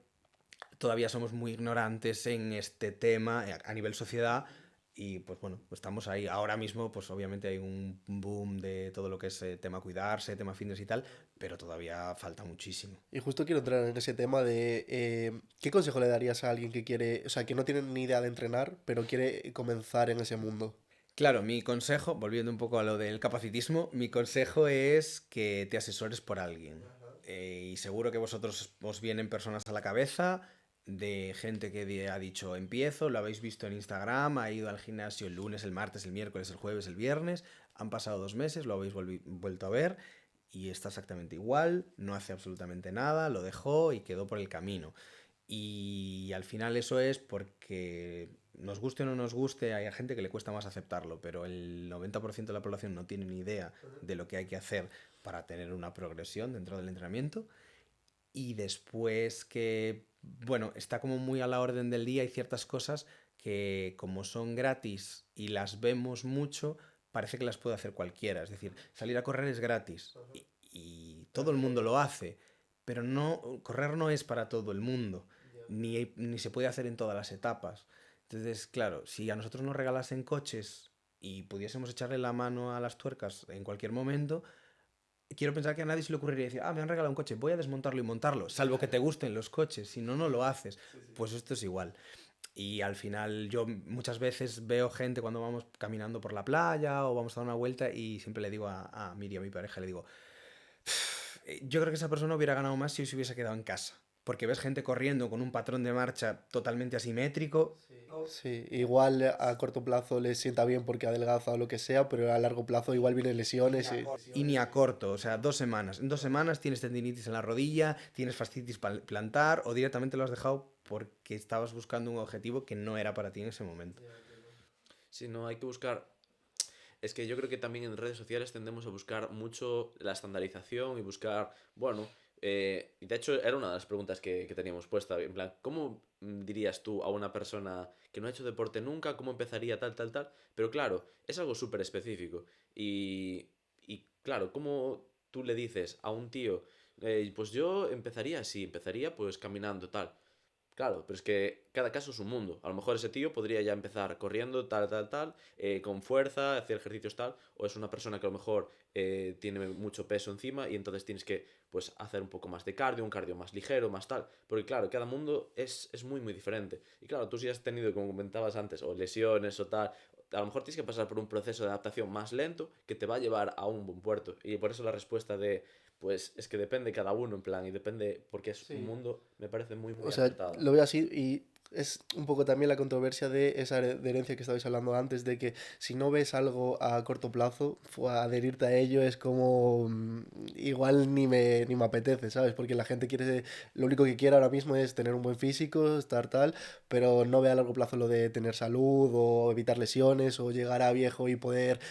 S1: todavía somos muy ignorantes en este tema a nivel sociedad y pues bueno, pues estamos ahí. Ahora mismo pues obviamente hay un boom de todo lo que es tema cuidarse, tema fitness y tal, pero todavía falta muchísimo.
S3: Y justo quiero entrar en ese tema de ¿qué consejo le darías a alguien que quiere, o sea, que no tiene ni idea de entrenar, pero quiere comenzar en ese mundo?
S1: Claro, mi consejo, volviendo un poco a lo del capacitismo, mi consejo es que te asesores por alguien. Y seguro que vosotros os vienen personas a la cabeza de gente que ha dicho empiezo, lo habéis visto en Instagram, ha ido al gimnasio el lunes, el martes, el miércoles, el jueves, el viernes, han pasado 2 meses, lo habéis vuelto a ver y está exactamente igual, no hace absolutamente nada, lo dejó y quedó por el camino. Y al final eso es porque nos guste o no nos guste, hay gente que le cuesta más aceptarlo, pero el 90% de la población no tiene ni idea de lo que hay que hacer para tener una progresión dentro del entrenamiento. Y después que, bueno, está como muy a la orden del día, hay ciertas cosas que como son gratis y las vemos mucho, parece que las puede hacer cualquiera. Es decir, salir a correr es gratis y todo el mundo lo hace, pero no, correr no es para todo el mundo, ni se puede hacer en todas las etapas. Entonces, claro, si a nosotros nos regalasen coches y pudiésemos echarle la mano a las tuercas en cualquier momento, quiero pensar que a nadie se le ocurriría decir, me han regalado un coche, voy a desmontarlo y montarlo, salvo que te gusten los coches, si no, no lo haces. Pues esto es igual. Y al final yo muchas veces veo gente cuando vamos caminando por la playa o vamos a dar una vuelta y siempre le digo a Miriam, mi pareja, le digo, yo creo que esa persona hubiera ganado más si se hubiese quedado en casa. Porque ves gente corriendo con un patrón de marcha totalmente asimétrico.
S3: Sí, igual a corto plazo les sienta bien porque adelgaza o lo que sea, pero a largo plazo igual vienen lesiones y...
S1: Y ni a corto, o sea, 2 semanas. En 2 semanas tienes tendinitis en la rodilla, tienes fascitis plantar o directamente lo has dejado porque estabas buscando un objetivo que no era para ti en ese momento.
S2: Sí, no, hay que buscar. Es que yo creo que también en redes sociales tendemos a buscar mucho la estandarización y buscar, bueno, y de hecho era una de las preguntas que teníamos puesta, en plan, ¿cómo dirías tú a una persona que no ha hecho deporte nunca, cómo empezaría tal, tal, tal? Pero claro, es algo súper específico. Y claro, ¿cómo tú le dices a un tío, pues yo empezaría así, empezaría pues caminando tal? Claro, pero es que cada caso es un mundo. A lo mejor ese tío podría ya empezar corriendo, tal, tal, tal, con fuerza, hacer ejercicios tal, o es una persona que a lo mejor tiene mucho peso encima y entonces tienes que pues hacer un poco más de cardio, un cardio más ligero, más tal. Porque claro, cada mundo es muy, muy diferente. Y claro, tú si has tenido, como comentabas antes, o lesiones o tal, a lo mejor tienes que pasar por un proceso de adaptación más lento que te va a llevar a un buen puerto. Y por eso la respuesta de pues es que depende cada uno, en plan, y depende, porque es un
S3: Sí.
S2: mundo, me parece muy, muy
S3: O sea,
S2: acertada.
S3: lo veo así y es un poco también la controversia de esa de herencia que estabais hablando antes, de que si no ves algo a corto plazo, adherirte a ello es como igual ni me apetece, ¿sabes? Porque la gente quiere, lo único que quiere ahora mismo es tener un buen físico, estar tal, pero no ve a largo plazo lo de tener salud o evitar lesiones o llegar a viejo y poder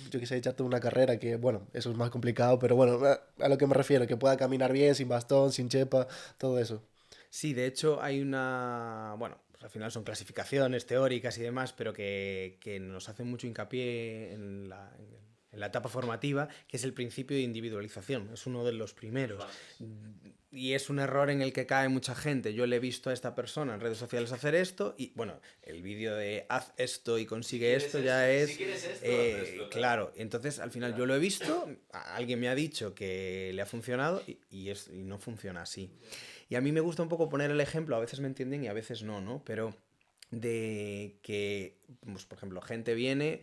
S3: yo qué sé, echarte una carrera, que bueno, eso es más complicado, pero bueno, a lo que me refiero, que pueda caminar bien, sin bastón, sin chepa, todo eso.
S1: Sí, de hecho hay una, bueno, pues al final son clasificaciones teóricas y demás, pero que nos hacen mucho hincapié en la etapa formativa, que es el principio de individualización. Es uno de los primeros. Y es un error en el que cae mucha gente. Yo le he visto a esta persona en redes sociales hacer esto y, bueno, el vídeo de haz esto y consigue esto ya es... claro, entonces al final yo lo he visto, alguien me ha dicho que le ha funcionado y no funciona así. Y a mí me gusta un poco poner el ejemplo, a veces me entienden y a veces no, ¿no? Pero de que, pues, por ejemplo, gente viene,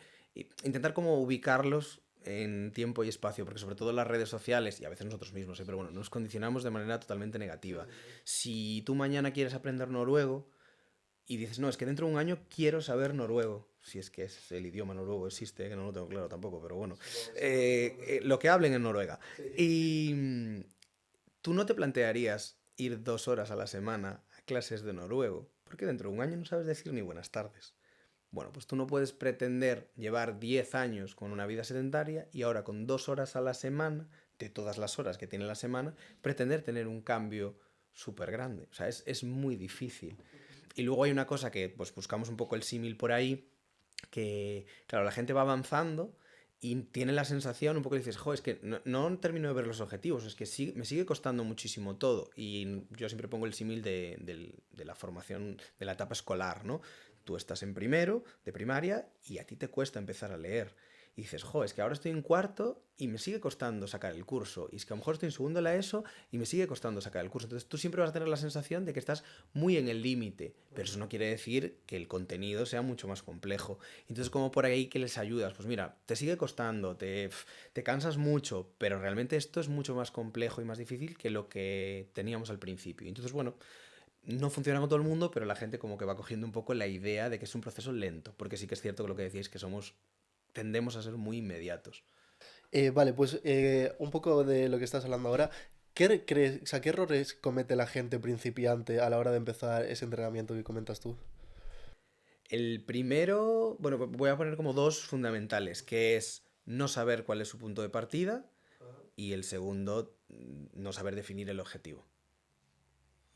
S1: intentar como ubicarlos en tiempo y espacio, porque sobre todo las redes sociales, y a veces nosotros mismos, pero bueno, nos condicionamos de manera totalmente negativa. Si tú mañana quieres aprender noruego y dices, no, es que dentro de un año quiero saber noruego, si es que es el idioma noruego existe, que no lo tengo claro tampoco, pero bueno, lo que hablen en Noruega. Y tú no te plantearías ir 2 horas a la semana a clases de noruego, porque dentro de un año no sabes decir ni buenas tardes. Bueno, pues tú no puedes pretender llevar 10 años con una vida sedentaria y ahora con 2 horas a la semana, de todas las horas que tiene la semana, pretender tener un cambio súper grande. O sea, es muy difícil. Y luego hay una cosa que pues buscamos un poco el símil por ahí, que claro, la gente va avanzando y tiene la sensación un poco que dices, jo, es que no termino de ver los objetivos, es que me sigue costando muchísimo todo. Y yo siempre pongo el símil de la formación, de la etapa escolar, ¿no? Tú estás en primero de primaria y a ti te cuesta empezar a leer. Y dices, jo, es que ahora estoy en cuarto y me sigue costando sacar el curso. Y es que a lo mejor estoy en segundo de la ESO y me sigue costando sacar el curso. Entonces tú siempre vas a tener la sensación de que estás muy en el límite. Pero eso no quiere decir que el contenido sea mucho más complejo. Entonces, como por ahí que les ayudas, pues mira, te sigue costando, te cansas mucho, pero realmente esto es mucho más complejo y más difícil que lo que teníamos al principio. Entonces, bueno, no funciona con todo el mundo, pero la gente como que va cogiendo un poco la idea de que es un proceso lento, porque sí que es cierto que lo que decíais que tendemos a ser muy inmediatos.
S3: Vale, pues un poco de lo que estás hablando ahora. ¿Qué crees, o sea, qué errores comete la gente principiante a la hora de empezar ese entrenamiento que comentas tú?
S1: El primero, bueno, voy a poner como dos fundamentales, que es no saber cuál es su punto de partida y el segundo, no saber definir el objetivo.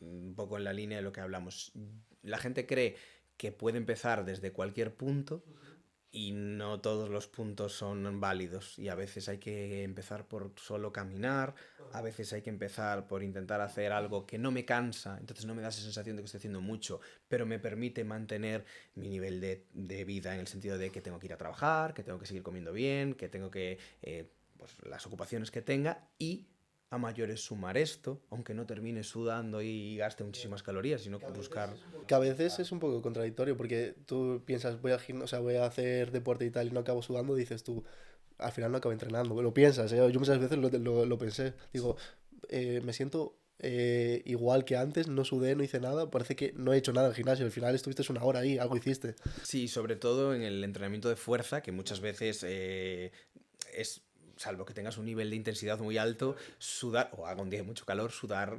S1: Un poco en la línea de lo que hablamos. La gente cree que puede empezar desde cualquier punto y no todos los puntos son válidos y a veces hay que empezar por solo caminar, a veces hay que empezar por intentar hacer algo que no me cansa, entonces no me da esa sensación de que estoy haciendo mucho, pero me permite mantener mi nivel de vida en el sentido de que tengo que ir a trabajar, que tengo que seguir comiendo bien, que tengo que, pues las ocupaciones que tenga y a mayores sumar esto, aunque no termine sudando y gaste muchísimas calorías, sino buscar...
S3: Que a veces es un poco contradictorio porque tú piensas, voy a o sea, voy a hacer deporte y tal y no acabo sudando, dices tú, al final no acabo entrenando. Lo piensas, ¿eh? Yo muchas veces lo pensé. Digo, me siento igual que antes, no sudé, no hice nada, parece que no he hecho nada en el gimnasio. Al final estuviste una hora ahí, algo hiciste.
S1: Sí, sobre todo en el entrenamiento de fuerza, que muchas veces es, salvo que tengas un nivel de intensidad muy alto, sudar, o haga un día de mucho calor, sudar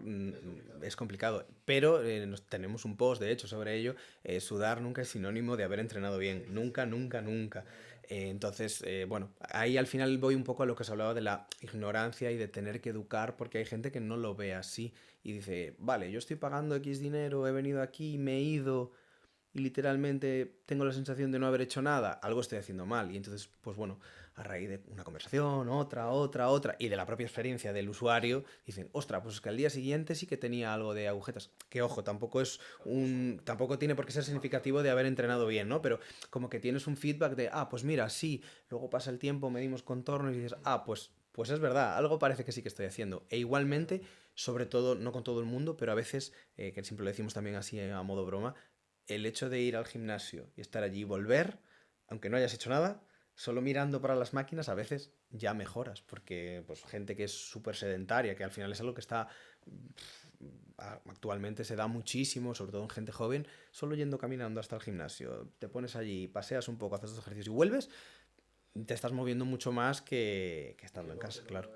S1: es complicado. Pero tenemos un post, de hecho, sobre ello. Sudar nunca es sinónimo de haber entrenado bien. Nunca, nunca, nunca. Entonces, bueno, ahí al final voy un poco a lo que os hablaba de la ignorancia y de tener que educar, porque hay gente que no lo ve así y dice, vale, yo estoy pagando X dinero, he venido aquí, me he ido y literalmente tengo la sensación de no haber hecho nada, algo estoy haciendo mal. Y entonces, pues bueno, a raíz de una conversación, otra, y de la propia experiencia del usuario, dicen, ostra, pues es que al día siguiente sí que tenía algo de agujetas. Que ojo, tampoco tiene por qué ser significativo de haber entrenado bien, ¿no? Pero como que tienes un feedback de, pues mira, sí, luego pasa el tiempo, medimos contornos y dices, pues es verdad, algo parece que sí que estoy haciendo. E igualmente, sobre todo, no con todo el mundo, pero a veces, que siempre lo decimos también así a modo broma, el hecho de ir al gimnasio y estar allí y volver, aunque no hayas hecho nada, solo mirando para las máquinas a veces ya mejoras, porque pues gente que es súper sedentaria, que al final es algo que está actualmente se da muchísimo, sobre todo en gente joven, solo yendo caminando hasta el gimnasio, te pones allí, paseas un poco, haces los ejercicios y vuelves, te estás moviendo mucho más que estando en casa, claro.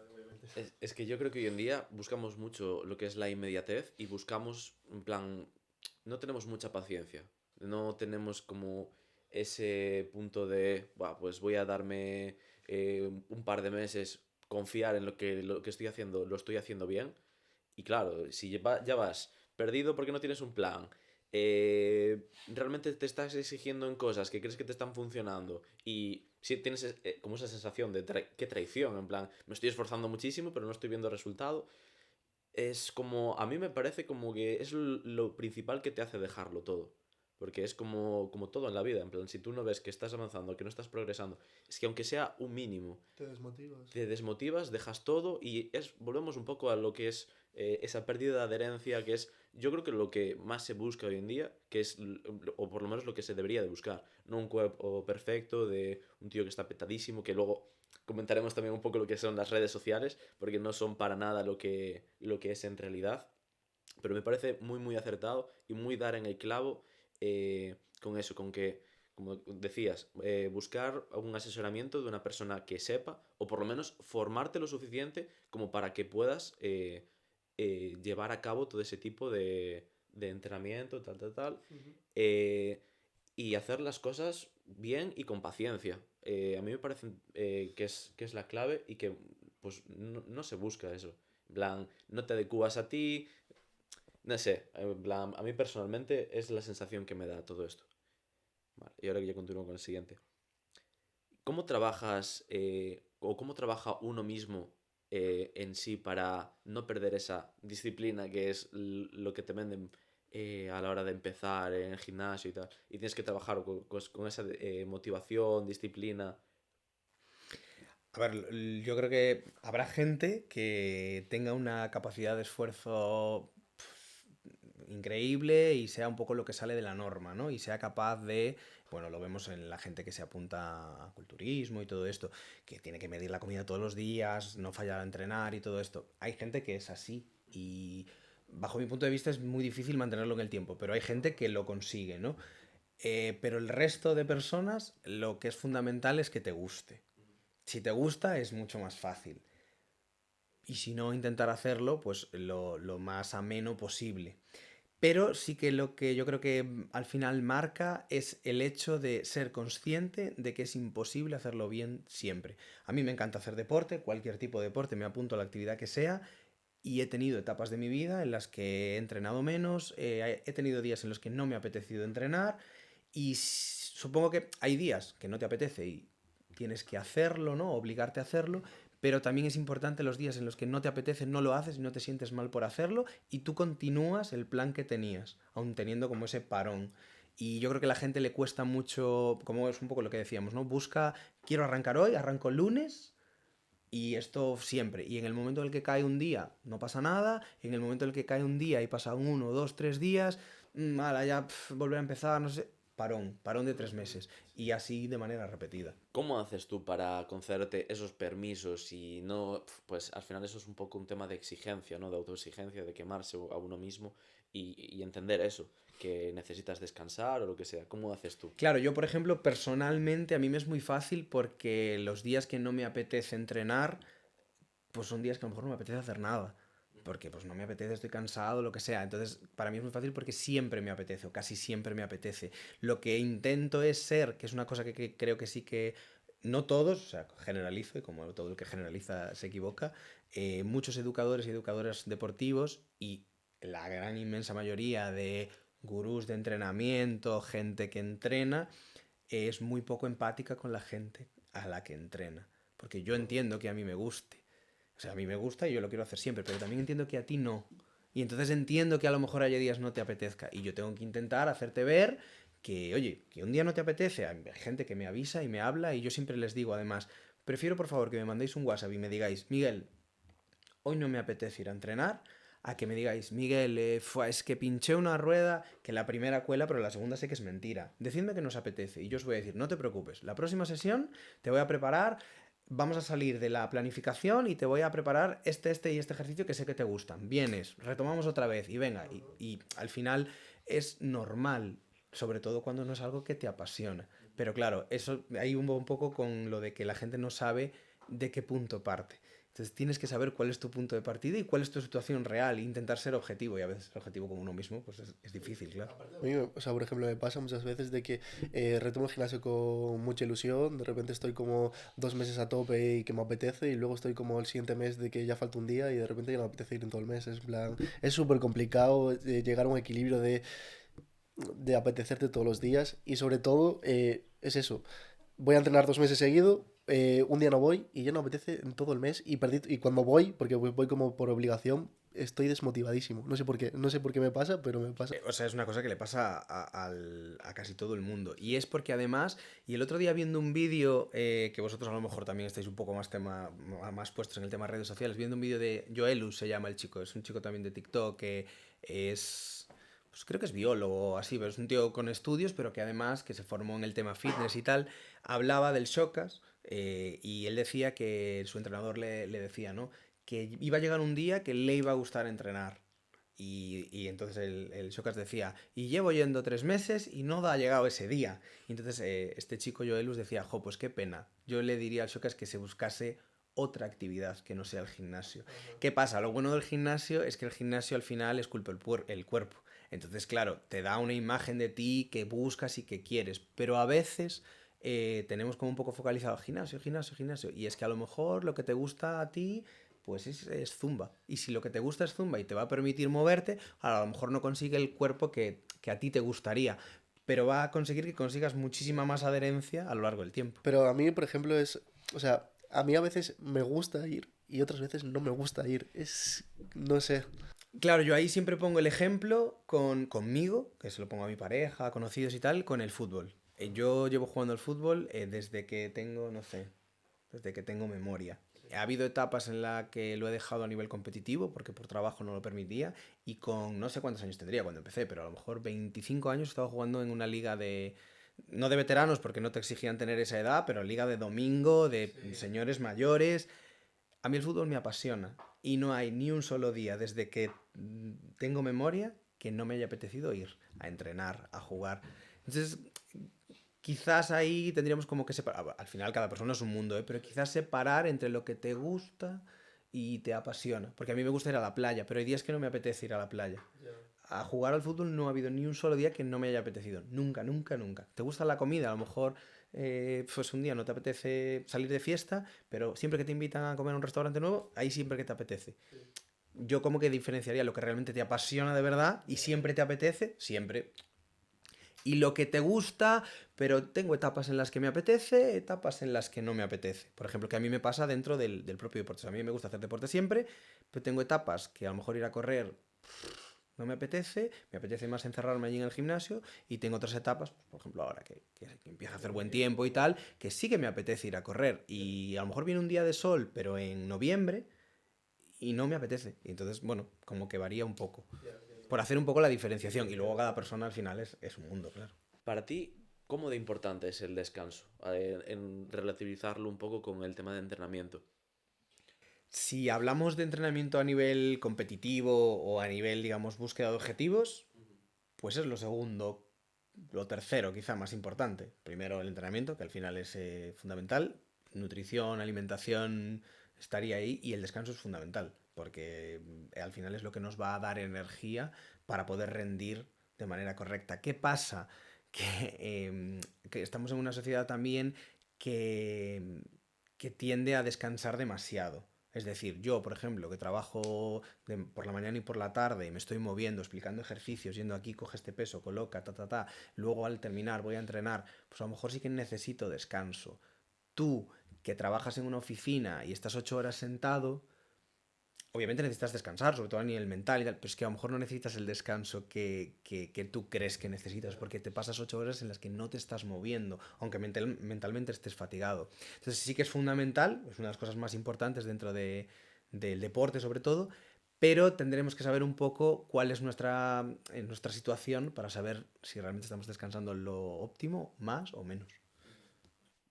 S2: Es que yo creo que hoy en día buscamos mucho lo que es la inmediatez y buscamos, en plan, no tenemos mucha paciencia. No tenemos como ese punto de, "Buah, pues voy a darme un par de meses, confiar en lo que estoy haciendo, lo estoy haciendo bien. Y claro, si ya vas perdido porque no tienes un plan, realmente te estás exigiendo en cosas que crees que te están funcionando y si tienes como esa sensación de qué traición, en plan, me estoy esforzando muchísimo pero no estoy viendo resultado, es como, a mí me parece como que es lo principal que te hace dejarlo todo. Porque es como todo en la vida, en plan, si tú no ves que estás avanzando, que no estás progresando, es que aunque sea un mínimo,
S3: Te desmotivas.
S2: te desmotivas, dejas todo y volvemos un poco a lo que es esa pérdida de adherencia, que es, yo creo que lo que más se busca hoy en día, que es, o por lo menos lo que se debería de buscar, no un cuerpo perfecto de un tío que está petadísimo, que luego comentaremos también un poco lo que son las redes sociales, porque no son para nada lo que es en realidad, pero me parece muy, muy acertado y muy dar en el clavo con eso, con que, como decías, buscar un asesoramiento de una persona que sepa, o por lo menos formarte lo suficiente como para que puedas llevar a cabo todo ese tipo de entrenamiento, tal, tal, tal,
S3: Ujú.
S2: eh, y hacer las cosas bien y con paciencia. A mí me parece que es la clave y que pues no se busca eso. En plan, no te adecuas a ti, no sé, en plan, a mí personalmente es la sensación que me da todo esto. Vale, y ahora que ya continúo con el siguiente. ¿Cómo trabajas o cómo trabaja uno mismo en sí para no perder esa disciplina que es lo que te venden a la hora de empezar en el gimnasio y tal? Y tienes que trabajar con esa motivación, disciplina.
S1: A ver, yo creo que habrá gente que tenga una capacidad de esfuerzo increíble y sea un poco lo que sale de la norma, ¿no? Y sea capaz de, bueno, lo vemos en la gente que se apunta a culturismo y todo esto, que tiene que medir la comida todos los días, no fallar a entrenar y todo esto. Hay gente que es así y bajo mi punto de vista es muy difícil mantenerlo en el tiempo, pero hay gente que lo consigue, ¿no? Pero el resto de personas lo que es fundamental es que te guste. Si te gusta es mucho más fácil. Y si no, intentar hacerlo pues lo más ameno posible. Pero sí que lo que yo creo que al final marca es el hecho de ser consciente de que es imposible hacerlo bien siempre. A mí me encanta hacer deporte, cualquier tipo de deporte, me apunto a la actividad que sea y he tenido etapas de mi vida en las que he entrenado menos, he tenido días en los que no me ha apetecido entrenar y supongo que hay días que no te apetece y tienes que hacerlo, ¿no? Obligarte a hacerlo, pero también es importante los días en los que no te apetece, no lo haces y no te sientes mal por hacerlo y tú continúas el plan que tenías, aun teniendo como ese parón. Y yo creo que a la gente le cuesta mucho, como es un poco lo que decíamos, ¿no? Busca, quiero arrancar hoy, arranco el lunes y esto siempre. Y en el momento en el que cae un día, no pasa nada. En el momento en el que cae un día y pasa uno, dos, 3 días, ya volver a empezar, no sé. Parón, parón de 3 meses. Y así de manera repetida.
S2: ¿Cómo haces tú para concederte esos permisos y no, pues al final eso es un poco un tema de exigencia, ¿no? De autoexigencia, de quemarse a uno mismo y entender eso, que necesitas descansar o lo que sea. ¿Cómo haces tú?
S1: Claro, yo por ejemplo, personalmente a mí me es muy fácil porque los días que no me apetece entrenar, pues son días que a lo mejor no me apetece hacer nada. Porque pues no me apetece, estoy cansado, lo que sea. Entonces, para mí es muy fácil porque siempre me apetece, o casi siempre me apetece. Lo que intento es ser, que es una cosa que creo que sí que. No todos, o sea, generalizo, y como todo el que generaliza se equivoca, muchos educadores y educadoras deportivos y la gran inmensa mayoría de gurús de entrenamiento, gente que entrena, es muy poco empática con la gente a la que entrena. Porque yo entiendo que a mí me guste. O sea, a mí me gusta y yo lo quiero hacer siempre, pero también entiendo que a ti no. Y entonces entiendo que a lo mejor haya días no te apetezca. Y yo tengo que intentar hacerte ver que, oye, que un día no te apetece. Hay gente que me avisa y me habla y yo siempre les digo, además, prefiero por favor que me mandéis un WhatsApp y me digáis, Miguel, hoy no me apetece ir a entrenar, a que me digáis, Miguel, es que pinché una rueda que la primera cuela, pero la segunda sé que es mentira. Decidme que nos apetece y yo os voy a decir, no te preocupes, la próxima sesión te voy a preparar, vamos a salir de la planificación y te voy a preparar este y este ejercicio que sé que te gustan. Vienes, retomamos otra vez y venga, y al final es normal, sobre todo cuando no es algo que te apasiona. Pero claro, eso hay un poco con lo de que la gente no sabe de qué punto parte. Entonces tienes que saber cuál es tu punto de partida y cuál es tu situación real e intentar ser objetivo. Y a veces ser objetivo con uno mismo pues es difícil, claro.
S3: A mí, o sea, por ejemplo, me pasa muchas veces de que retomo el gimnasio con mucha ilusión, de repente estoy como 2 meses a tope y que me apetece, y luego estoy como el siguiente mes de que ya falta un día y de repente ya no me apetece ir en todo el mes. Es en plan, es súper complicado llegar a un equilibrio de apetecerte todos los días y sobre todo es eso. Voy a entrenar 2 meses seguido, un día no voy y ya no me apetece en todo el mes y, y cuando voy, porque voy como por obligación, estoy desmotivadísimo. No sé por qué me pasa, pero me pasa.
S1: O sea, es una cosa que le pasa a casi todo el mundo. Y es porque además, y el otro día viendo un vídeo, que vosotros a lo mejor también estáis un poco más puestos en el tema de redes sociales, viendo un vídeo de Joelus, se llama el chico, es un chico también de TikTok que es, pues creo que es biólogo o así, pero es un tío con estudios, pero que además que se formó en el tema fitness y tal, hablaba del Shocas, y él decía que su entrenador le decía, ¿no? Que iba a llegar un día que le iba a gustar entrenar. Y entonces el Shocas decía, y llevo yendo 3 meses y no ha llegado ese día. Y entonces este chico Joelus decía, jo, pues qué pena. Yo le diría al Shocas que se buscase otra actividad que no sea el gimnasio. ¿Qué pasa? Lo bueno del gimnasio es que el gimnasio al final esculpe el cuerpo. Entonces, claro, te da una imagen de ti que buscas y que quieres. Pero a veces tenemos como un poco focalizado gimnasio, gimnasio, gimnasio. Y es que a lo mejor lo que te gusta a ti pues es zumba. Y si lo que te gusta es zumba y te va a permitir moverte, a lo mejor no consigue el cuerpo que a ti te gustaría, pero va a conseguir que consigas muchísima más adherencia a lo largo del tiempo.
S3: Pero a mí, por ejemplo, o sea, a mí a veces me gusta ir y otras veces no me gusta ir. No sé.
S1: Claro, yo ahí siempre pongo el ejemplo conmigo, que se lo pongo a mi pareja, a conocidos y tal, con el fútbol. Yo llevo jugando al fútbol desde que tengo, no sé, desde que tengo memoria. Ha habido etapas en las que lo he dejado a nivel competitivo porque por trabajo no lo permitía y con no sé cuántos años tendría cuando empecé, pero a lo mejor 25 años estaba jugando en una liga de, no de veteranos porque no te exigían tener esa edad, pero liga de domingo, de señores mayores. A mí el fútbol me apasiona y no hay ni un solo día desde que tengo memoria que no me haya apetecido ir a entrenar, a jugar. Entonces, quizás ahí tendríamos como que separar. Al final, cada persona es un mundo, ¿eh? Pero quizás separar entre lo que te gusta y te apasiona. Porque a mí me gusta ir a la playa, pero hay días que no me apetece ir a la playa. A jugar al fútbol no ha habido ni un solo día que no me haya apetecido. Nunca, nunca, nunca. ¿Te gusta la comida? A lo mejor pues un día no te apetece salir de fiesta, pero siempre que te invitan a comer a un restaurante nuevo, ahí siempre que te apetece. Yo como que diferenciaría lo que realmente te apasiona de verdad y siempre te apetece, siempre, y lo que te gusta, pero tengo etapas en las que me apetece, etapas en las que no me apetece. Por ejemplo, que a mí me pasa dentro del propio deporte. O sea, a mí me gusta hacer deporte siempre, pero tengo etapas que a lo mejor ir a correr no me apetece más encerrarme allí en el gimnasio y tengo otras etapas, pues, por ejemplo ahora que empieza a hacer buen tiempo y tal, que sí que me apetece ir a correr y a lo mejor viene un día de sol, pero en noviembre y no me apetece. Y entonces, bueno, como que varía un poco. Por hacer un poco la diferenciación y luego cada persona al final es un mundo, claro.
S2: Para ti, ¿cómo de importante es el descanso? En relativizarlo un poco con el tema de entrenamiento.
S1: Si hablamos de entrenamiento a nivel competitivo o a nivel, digamos, búsqueda de objetivos, pues es lo segundo, lo tercero quizá más importante. Primero el entrenamiento, que al final es fundamental. Nutrición, alimentación estaría ahí y el descanso es fundamental, porque al final es lo que nos va a dar energía para poder rendir de manera correcta. ¿Qué pasa? Que estamos en una sociedad también que, que tiende a descansar demasiado. Es decir, yo, por ejemplo, que trabajo por la mañana y por la tarde y me estoy moviendo, explicando ejercicios, yendo aquí, coge este peso, coloca, ta, ta, ta, luego al terminar voy a entrenar, pues a lo mejor sí que necesito descanso. Tú, que trabajas en una oficina y estás 8 horas sentado, obviamente necesitas descansar, sobre todo a nivel mental y tal, pero es que a lo mejor no necesitas el descanso que tú crees que necesitas, porque te pasas 8 horas en las que no te estás moviendo, aunque mentalmente estés fatigado. Entonces sí que es fundamental, es una de las cosas más importantes dentro del deporte sobre todo, pero tendremos que saber un poco cuál es nuestra situación para saber si realmente estamos descansando lo óptimo, más o menos.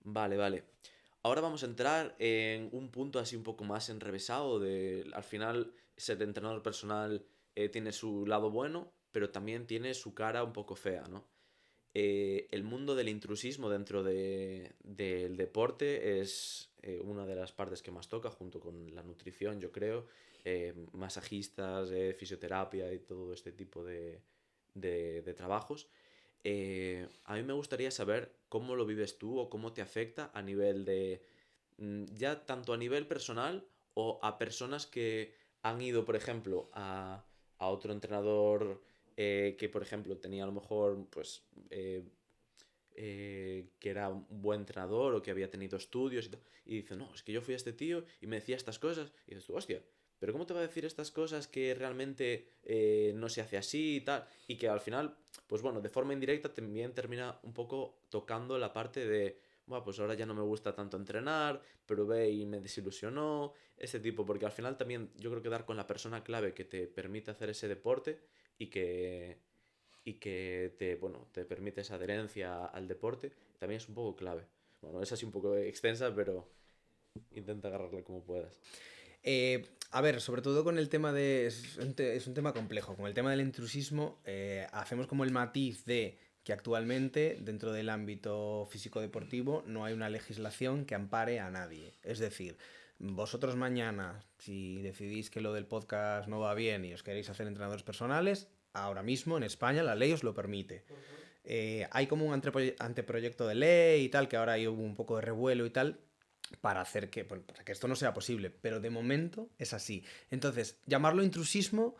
S2: Vale, vale. Ahora vamos a entrar en un punto así un poco más enrevesado de, al final, ser entrenador personal tiene su lado bueno, pero también tiene su cara un poco fea, ¿no? El mundo del intrusismo dentro del deporte es una de las partes que más toca, junto con la nutrición, yo creo, masajistas, fisioterapia y todo este tipo de trabajos. A mí me gustaría saber cómo lo vives tú o cómo te afecta a nivel de, ya tanto a nivel personal o a personas que han ido, por ejemplo, a otro entrenador que, por ejemplo, tenía a lo mejor, pues, que era un buen entrenador o que había tenido estudios y tal, y dice, no, es que yo fui a este tío y me decía estas cosas, y dices tú, hostia, pero ¿cómo te va a decir estas cosas que realmente no se hace así y tal? Y que al final, pues bueno, de forma indirecta también termina un poco tocando la parte de, bueno, pues ahora ya no me gusta tanto entrenar, pero ve y me desilusionó, ese tipo, porque al final también yo creo que dar con la persona clave que te permite hacer ese deporte y que te, bueno, te permite esa adherencia al deporte, también es un poco clave. Bueno, es así un poco extensa, pero intenta agarrarla como puedas.
S1: A ver, sobre todo con el tema de... Es un tema complejo. Con el tema del intrusismo, hacemos como el matiz de que actualmente, dentro del ámbito físico-deportivo, no hay una legislación que ampare a nadie. Es decir, vosotros mañana, si decidís que lo del podcast no va bien y os queréis hacer entrenadores personales, ahora mismo en España la ley os lo permite. Hay como un anteproyecto de ley y tal, que ahora hay un poco de revuelo y tal, para hacer que, bueno, para que esto no sea posible, pero de momento es así. Entonces, llamarlo intrusismo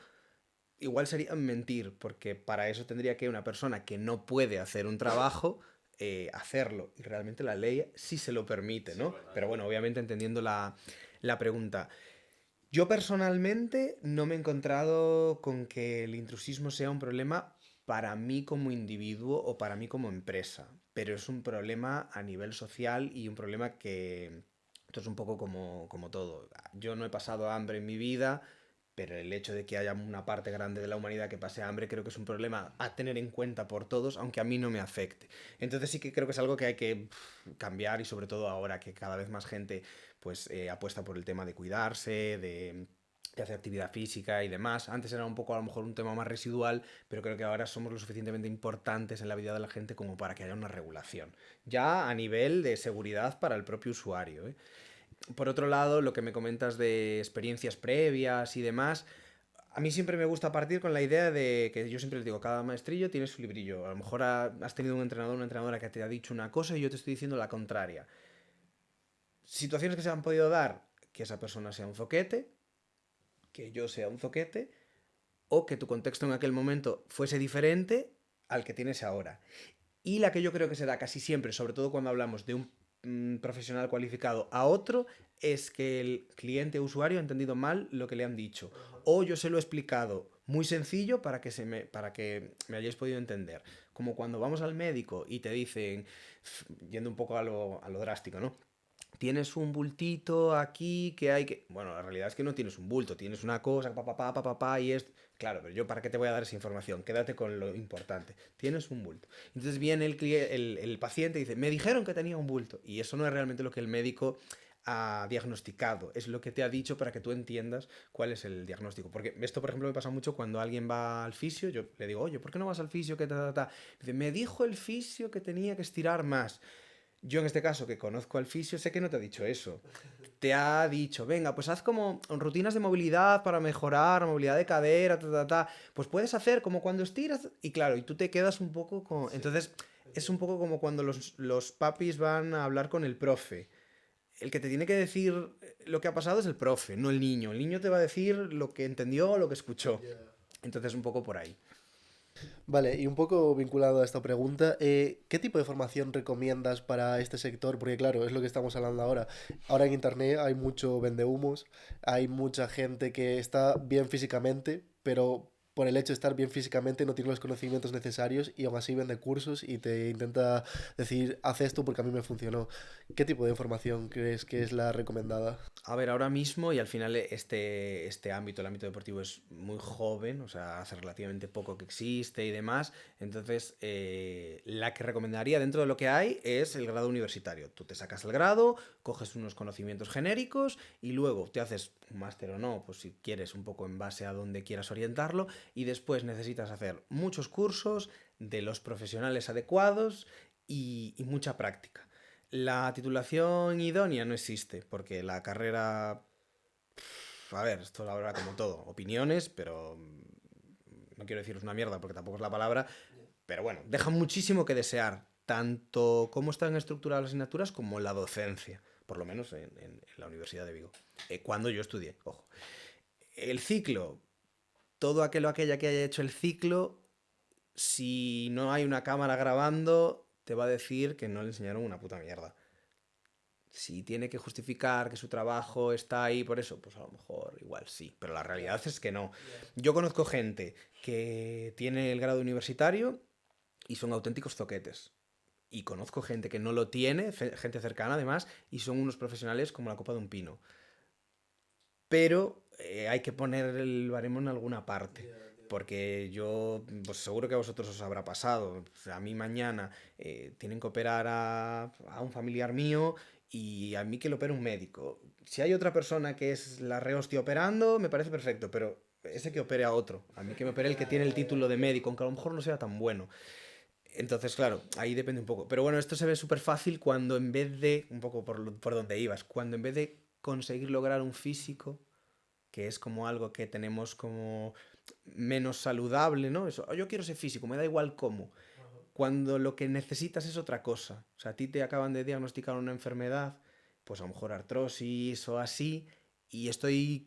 S1: igual sería mentir, porque para eso tendría que una persona que no puede hacer un trabajo hacerlo, y realmente la ley sí se lo permite, ¿no? Pero bueno, obviamente entendiendo la pregunta. Yo personalmente no me he encontrado con que el intrusismo sea un problema para mí como individuo o para mí como empresa, pero es un problema a nivel social y un problema que esto es un poco como todo. Yo no he pasado hambre en mi vida, pero el hecho de que haya una parte grande de la humanidad que pase hambre creo que es un problema a tener en cuenta por todos, aunque a mí no me afecte. Entonces sí que creo que es algo que hay que cambiar y sobre todo ahora que cada vez más gente pues apuesta por el tema de cuidarse, de hacer actividad física y demás. Antes era un poco a lo mejor un tema más residual, pero creo que ahora somos lo suficientemente importantes en la vida de la gente como para que haya una regulación. Ya a nivel de seguridad para el propio usuario, ¿eh? Por otro lado, lo que me comentas de experiencias previas y demás, a mí siempre me gusta partir con la idea de que yo siempre les digo, cada maestrillo tiene su librillo. A lo mejor has tenido un entrenador o una entrenadora que te ha dicho una cosa y yo te estoy diciendo la contraria. Situaciones que se han podido dar, que esa persona sea un zoquete, que yo sea un zoquete, o que tu contexto en aquel momento fuese diferente al que tienes ahora. Y la que yo creo que se da casi siempre, sobre todo cuando hablamos de un profesional cualificado a otro, es que el cliente o usuario ha entendido mal lo que le han dicho. O yo se lo he explicado muy sencillo para que me hayáis podido entender. Como cuando vamos al médico y te dicen, yendo un poco a lo drástico, ¿no? Tienes un bultito aquí que hay que... Bueno, la realidad es que no tienes un bulto, tienes una cosa, y es... Claro, pero yo para qué te voy a dar esa información, quédate con lo importante. Tienes un bulto. Entonces viene el paciente y dice, me dijeron que tenía un bulto. Y eso no es realmente lo que el médico ha diagnosticado, es lo que te ha dicho para que tú entiendas cuál es el diagnóstico. Porque esto, por ejemplo, me pasa mucho cuando alguien va al fisio, yo le digo, oye, ¿por qué no vas al fisio? Dice, me dijo el fisio que tenía que estirar más. Yo en este caso, que conozco al fisio, sé que no te ha dicho eso. Te ha dicho, venga, pues haz como rutinas de movilidad para mejorar, movilidad de cadera, Pues puedes hacer como cuando estiras. Y claro, y tú te quedas un poco con... Entonces, es un poco como cuando los papis van a hablar con el profe. El que te tiene que decir lo que ha pasado es el profe, no el niño. El niño te va a decir lo que entendió o lo que escuchó. Entonces, un poco por ahí.
S3: Vale, y un poco vinculado a esta pregunta, ¿qué tipo de formación recomiendas para este sector? Porque claro, es lo que estamos hablando ahora. Ahora en internet hay mucho vendehumos, hay mucha gente que está bien físicamente, pero por el hecho de estar bien físicamente no tiene los conocimientos necesarios y aún así vende cursos y te intenta decir, haz esto porque a mí me funcionó. ¿Qué tipo de información crees que es la recomendada?
S1: A ver, ahora mismo y al final este ámbito, el ámbito deportivo es muy joven, o sea, hace relativamente poco que existe y demás. Entonces, la que recomendaría dentro de lo que hay es el grado universitario. Tú te sacas el grado, coges unos conocimientos genéricos y luego te haces un máster o no, pues si quieres un poco en base a donde quieras orientarlo y después necesitas hacer muchos cursos de los profesionales adecuados y mucha práctica. La titulación idónea no existe, porque la carrera... A ver, esto la verdad como todo, opiniones, pero no quiero deciros una mierda porque tampoco es la palabra, pero bueno, deja muchísimo que desear, tanto cómo están estructuradas las asignaturas como la docencia, por lo menos en la Universidad de Vigo, cuando yo estudié, ojo. El ciclo, todo aquel o aquella que haya hecho el ciclo, si no hay una cámara grabando, te va a decir que no le enseñaron una puta mierda. Si tiene que justificar que su trabajo está ahí por eso, pues a lo mejor igual sí, pero la realidad es que no. Yo conozco gente que tiene el grado universitario y son auténticos zoquetes. Y conozco gente que no lo tiene, gente cercana además, y son unos profesionales como la copa de un pino. Pero hay que poner el baremo en alguna parte. Porque yo, pues seguro que a vosotros os habrá pasado. O sea, a mí mañana tienen que operar a un familiar mío y a mí que lo opere un médico. Si hay otra persona que es la rehostia operando, me parece perfecto, pero ese que opere a otro. A mí que me opere el que tiene el título de médico, aunque a lo mejor no sea tan bueno. Entonces, claro, ahí depende un poco. Pero bueno, esto se ve súper fácil cuando en vez de, un poco por donde ibas, cuando en vez de conseguir lograr un físico, que es como algo que tenemos como menos saludable, ¿no? Eso, "Oh, yo quiero ser físico, me da igual cómo. Cuando lo que necesitas es otra cosa. O sea, a ti te acaban de diagnosticar una enfermedad, pues a lo mejor artrosis o así, y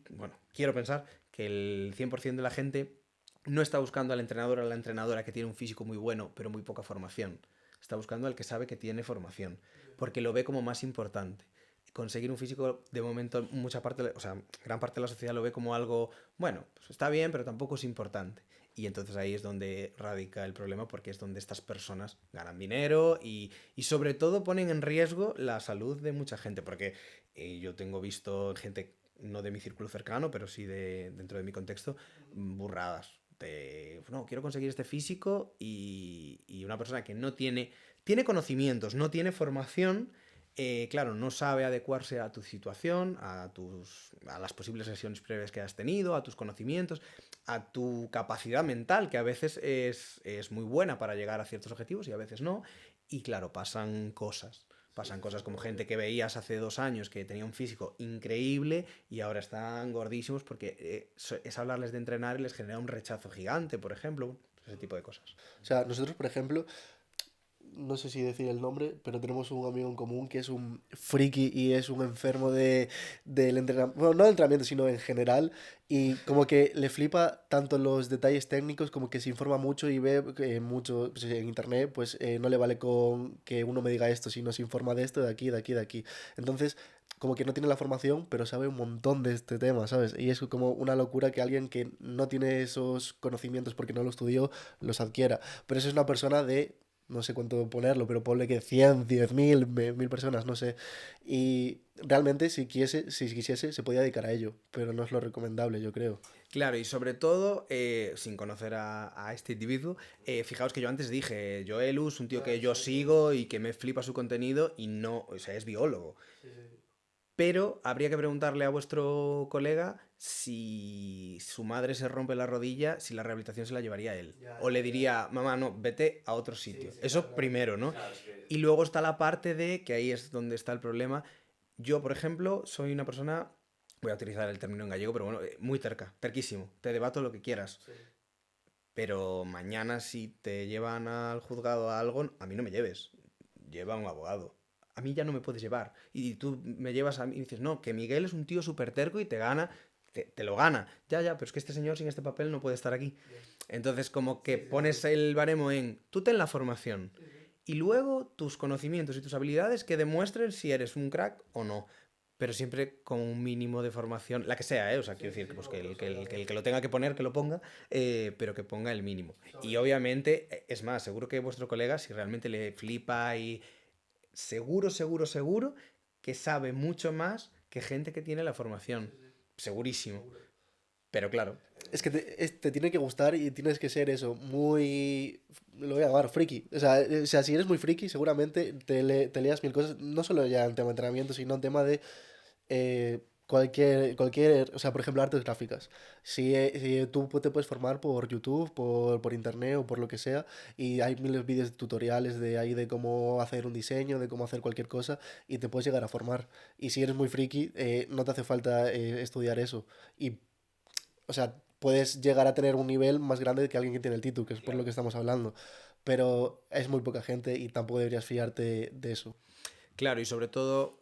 S1: bueno, quiero pensar que el 100% de la gente no está buscando al entrenador o a la entrenadora que tiene un físico muy bueno, pero muy poca formación. Está buscando al que sabe que tiene formación, porque lo ve como más importante. Conseguir un físico, de momento, o sea, gran parte de la sociedad lo ve como algo, bueno, pues está bien, pero tampoco es importante. Y entonces ahí es donde radica el problema, porque es donde estas personas ganan dinero y sobre todo ponen en riesgo la salud de mucha gente, porque yo tengo visto gente, no de mi círculo cercano, pero sí dentro de mi contexto, burradas. No, quiero conseguir este físico y una persona que no tiene conocimientos, no tiene formación, claro, no sabe adecuarse a tu situación, a las posibles lesiones previas que has tenido, a tus conocimientos, a tu capacidad mental, que a veces es muy buena para llegar a ciertos objetivos y a veces no. Y claro, pasan cosas. Pasan cosas como gente que veías hace 2 años que tenía un físico increíble y ahora están gordísimos porque es hablarles de entrenar y les genera un rechazo gigante, por ejemplo. Ese tipo de cosas.
S3: O sea, nosotros, por ejemplo, no sé si decir el nombre, pero tenemos un amigo en común que es un friki y es un enfermo del entrenamiento, bueno, no del entrenamiento, sino en general, y como que le flipa tanto los detalles técnicos como que se informa mucho y ve mucho pues, en internet, pues no le vale con que uno me diga esto, sino se informa de esto, de aquí, de aquí, de aquí. Entonces, como que no tiene la formación, pero sabe un montón de este tema, ¿sabes? Y es como una locura que alguien que no tiene esos conocimientos porque no lo estudió, los adquiera. Pero eso es una persona de no sé cuánto ponerlo, pero ponle que 100, 10.000, 1000 personas, no sé. Y realmente si quisiese, se podía dedicar a ello, pero no es lo recomendable, yo creo.
S1: Claro, y sobre todo, sin conocer a este individuo, fijaos que yo antes dije, Joelus, un tío que yo sigo y que me flipa su contenido y no, o sea, es biólogo. Pero habría que preguntarle a vuestro colega si su madre se rompe la rodilla, si la rehabilitación se la llevaría a él. O le diría, mamá, no, vete a otro sitio. Eso primero, ¿no? Y luego está la parte de, que ahí es donde está el problema. Yo, por ejemplo, soy una persona, voy a utilizar el término en gallego, pero bueno, muy terca, terquísimo. Te debato lo que quieras. Pero mañana si te llevan al juzgado a algo, a mí no me lleves. Lleva a un abogado. A mí ya no me puedes llevar. Y tú me llevas a mí y dices, no, que Miguel es un tío súper terco y te gana, te lo gana. Ya, ya, pero es que este señor sin este papel no puede estar aquí. Entonces, como que pones el baremo en, tú ten la formación. Y luego tus conocimientos y tus habilidades que demuestren si eres un crack o no. Pero siempre con un mínimo de formación, la que sea, ¿eh? O sea, quiero decir que, pues, que el que lo tenga que poner, que lo ponga, pero que ponga el mínimo. Y obviamente, es más, seguro que vuestro colega, si realmente le flipa y seguro, seguro, seguro, que sabe mucho más que gente que tiene la formación. Segurísimo. Pero claro,
S3: Es que te tiene que gustar y tienes que ser eso, muy, lo voy a llamar friki. O sea, si eres muy friki, seguramente te leas mil cosas, no solo ya en tema de entrenamiento, sino en tema de o sea, por ejemplo, artes gráficas. Si tú te puedes formar por YouTube, por internet o por lo que sea, y hay miles de vídeos tutoriales de ahí de cómo hacer un diseño, de cómo hacer cualquier cosa, y te puedes llegar a formar. Y si eres muy friki, no te hace falta estudiar eso. Y, o sea, puedes llegar a tener un nivel más grande que alguien que tiene el título, que es por lo que estamos hablando. Pero es muy poca gente y tampoco deberías fiarte de eso.
S1: claro, y sobre todo,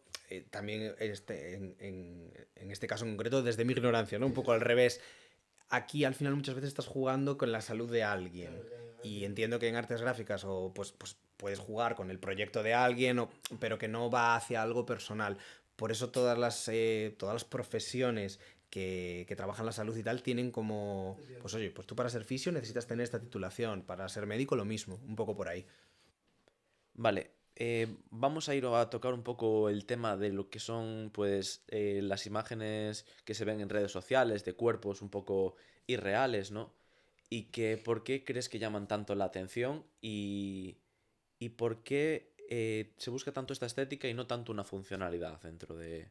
S1: también en este caso en concreto, desde mi ignorancia, ¿no? Un poco al revés. Aquí al final muchas veces estás jugando con la salud de alguien. Y entiendo que en artes gráficas o pues puedes jugar con el proyecto de alguien, pero que no va hacia algo personal. Por eso todas las profesiones que trabajan la salud y tal tienen como, pues oye, pues tú para ser fisio necesitas tener esta titulación, para ser médico lo mismo, un poco por ahí.
S2: Vale, vamos a ir a tocar un poco el tema de lo que son pues las imágenes que se ven en redes sociales de cuerpos un poco irreales, ¿no? Y que por qué crees que llaman tanto la atención y por qué se busca tanto esta estética y no tanto una funcionalidad dentro de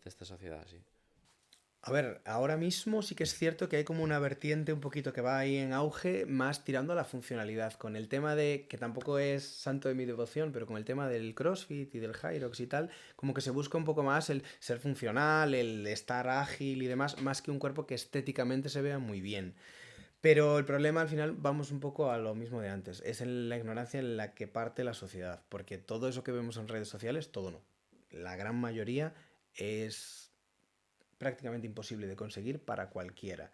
S2: esta sociedad, sí.
S1: A ver, ahora mismo sí que es cierto que hay como una vertiente un poquito que va ahí en auge, más tirando a la funcionalidad, con el tema de, que tampoco es santo de mi devoción, pero con el tema del CrossFit y del Hyrox y tal, como que se busca un poco más el ser funcional, el estar ágil y demás, más que un cuerpo que estéticamente se vea muy bien. Pero el problema al final vamos un poco a lo mismo de antes, es en la ignorancia en la que parte la sociedad, porque todo eso que vemos en redes sociales, todo no. La gran mayoría es prácticamente imposible de conseguir para cualquiera.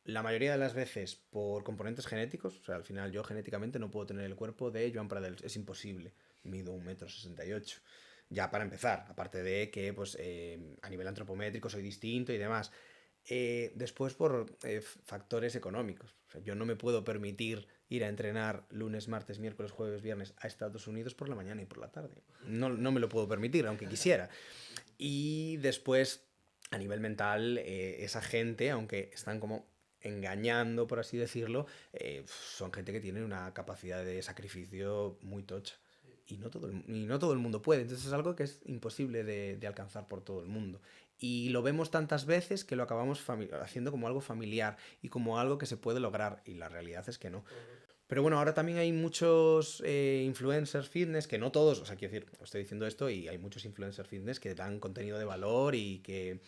S1: La mayoría de las veces por componentes genéticos, o sea, al final yo genéticamente no puedo tener el cuerpo de Joan Pradel, es imposible, mido 1,68 m. Ya para empezar, aparte de que pues, a nivel antropométrico soy distinto y demás. Después por factores económicos. O sea, yo no me puedo permitir ir a entrenar lunes, martes, miércoles, jueves, viernes a Estados Unidos por la mañana y por la tarde. No, no me lo puedo permitir, aunque quisiera. Y después, a nivel mental, esa gente, aunque están como engañando, por así decirlo, son gente que tiene una capacidad de sacrificio muy tocha. Y no todo el mundo puede. Entonces es algo que es imposible de alcanzar por todo el mundo. Y lo vemos tantas veces que lo acabamos haciendo como algo familiar y como algo que se puede lograr. Y la realidad es que no. Pero bueno, ahora también hay muchos influencers fitness, que no todos, o sea, quiero decir, estoy diciendo esto y hay muchos influencers fitness que dan contenido de valor y que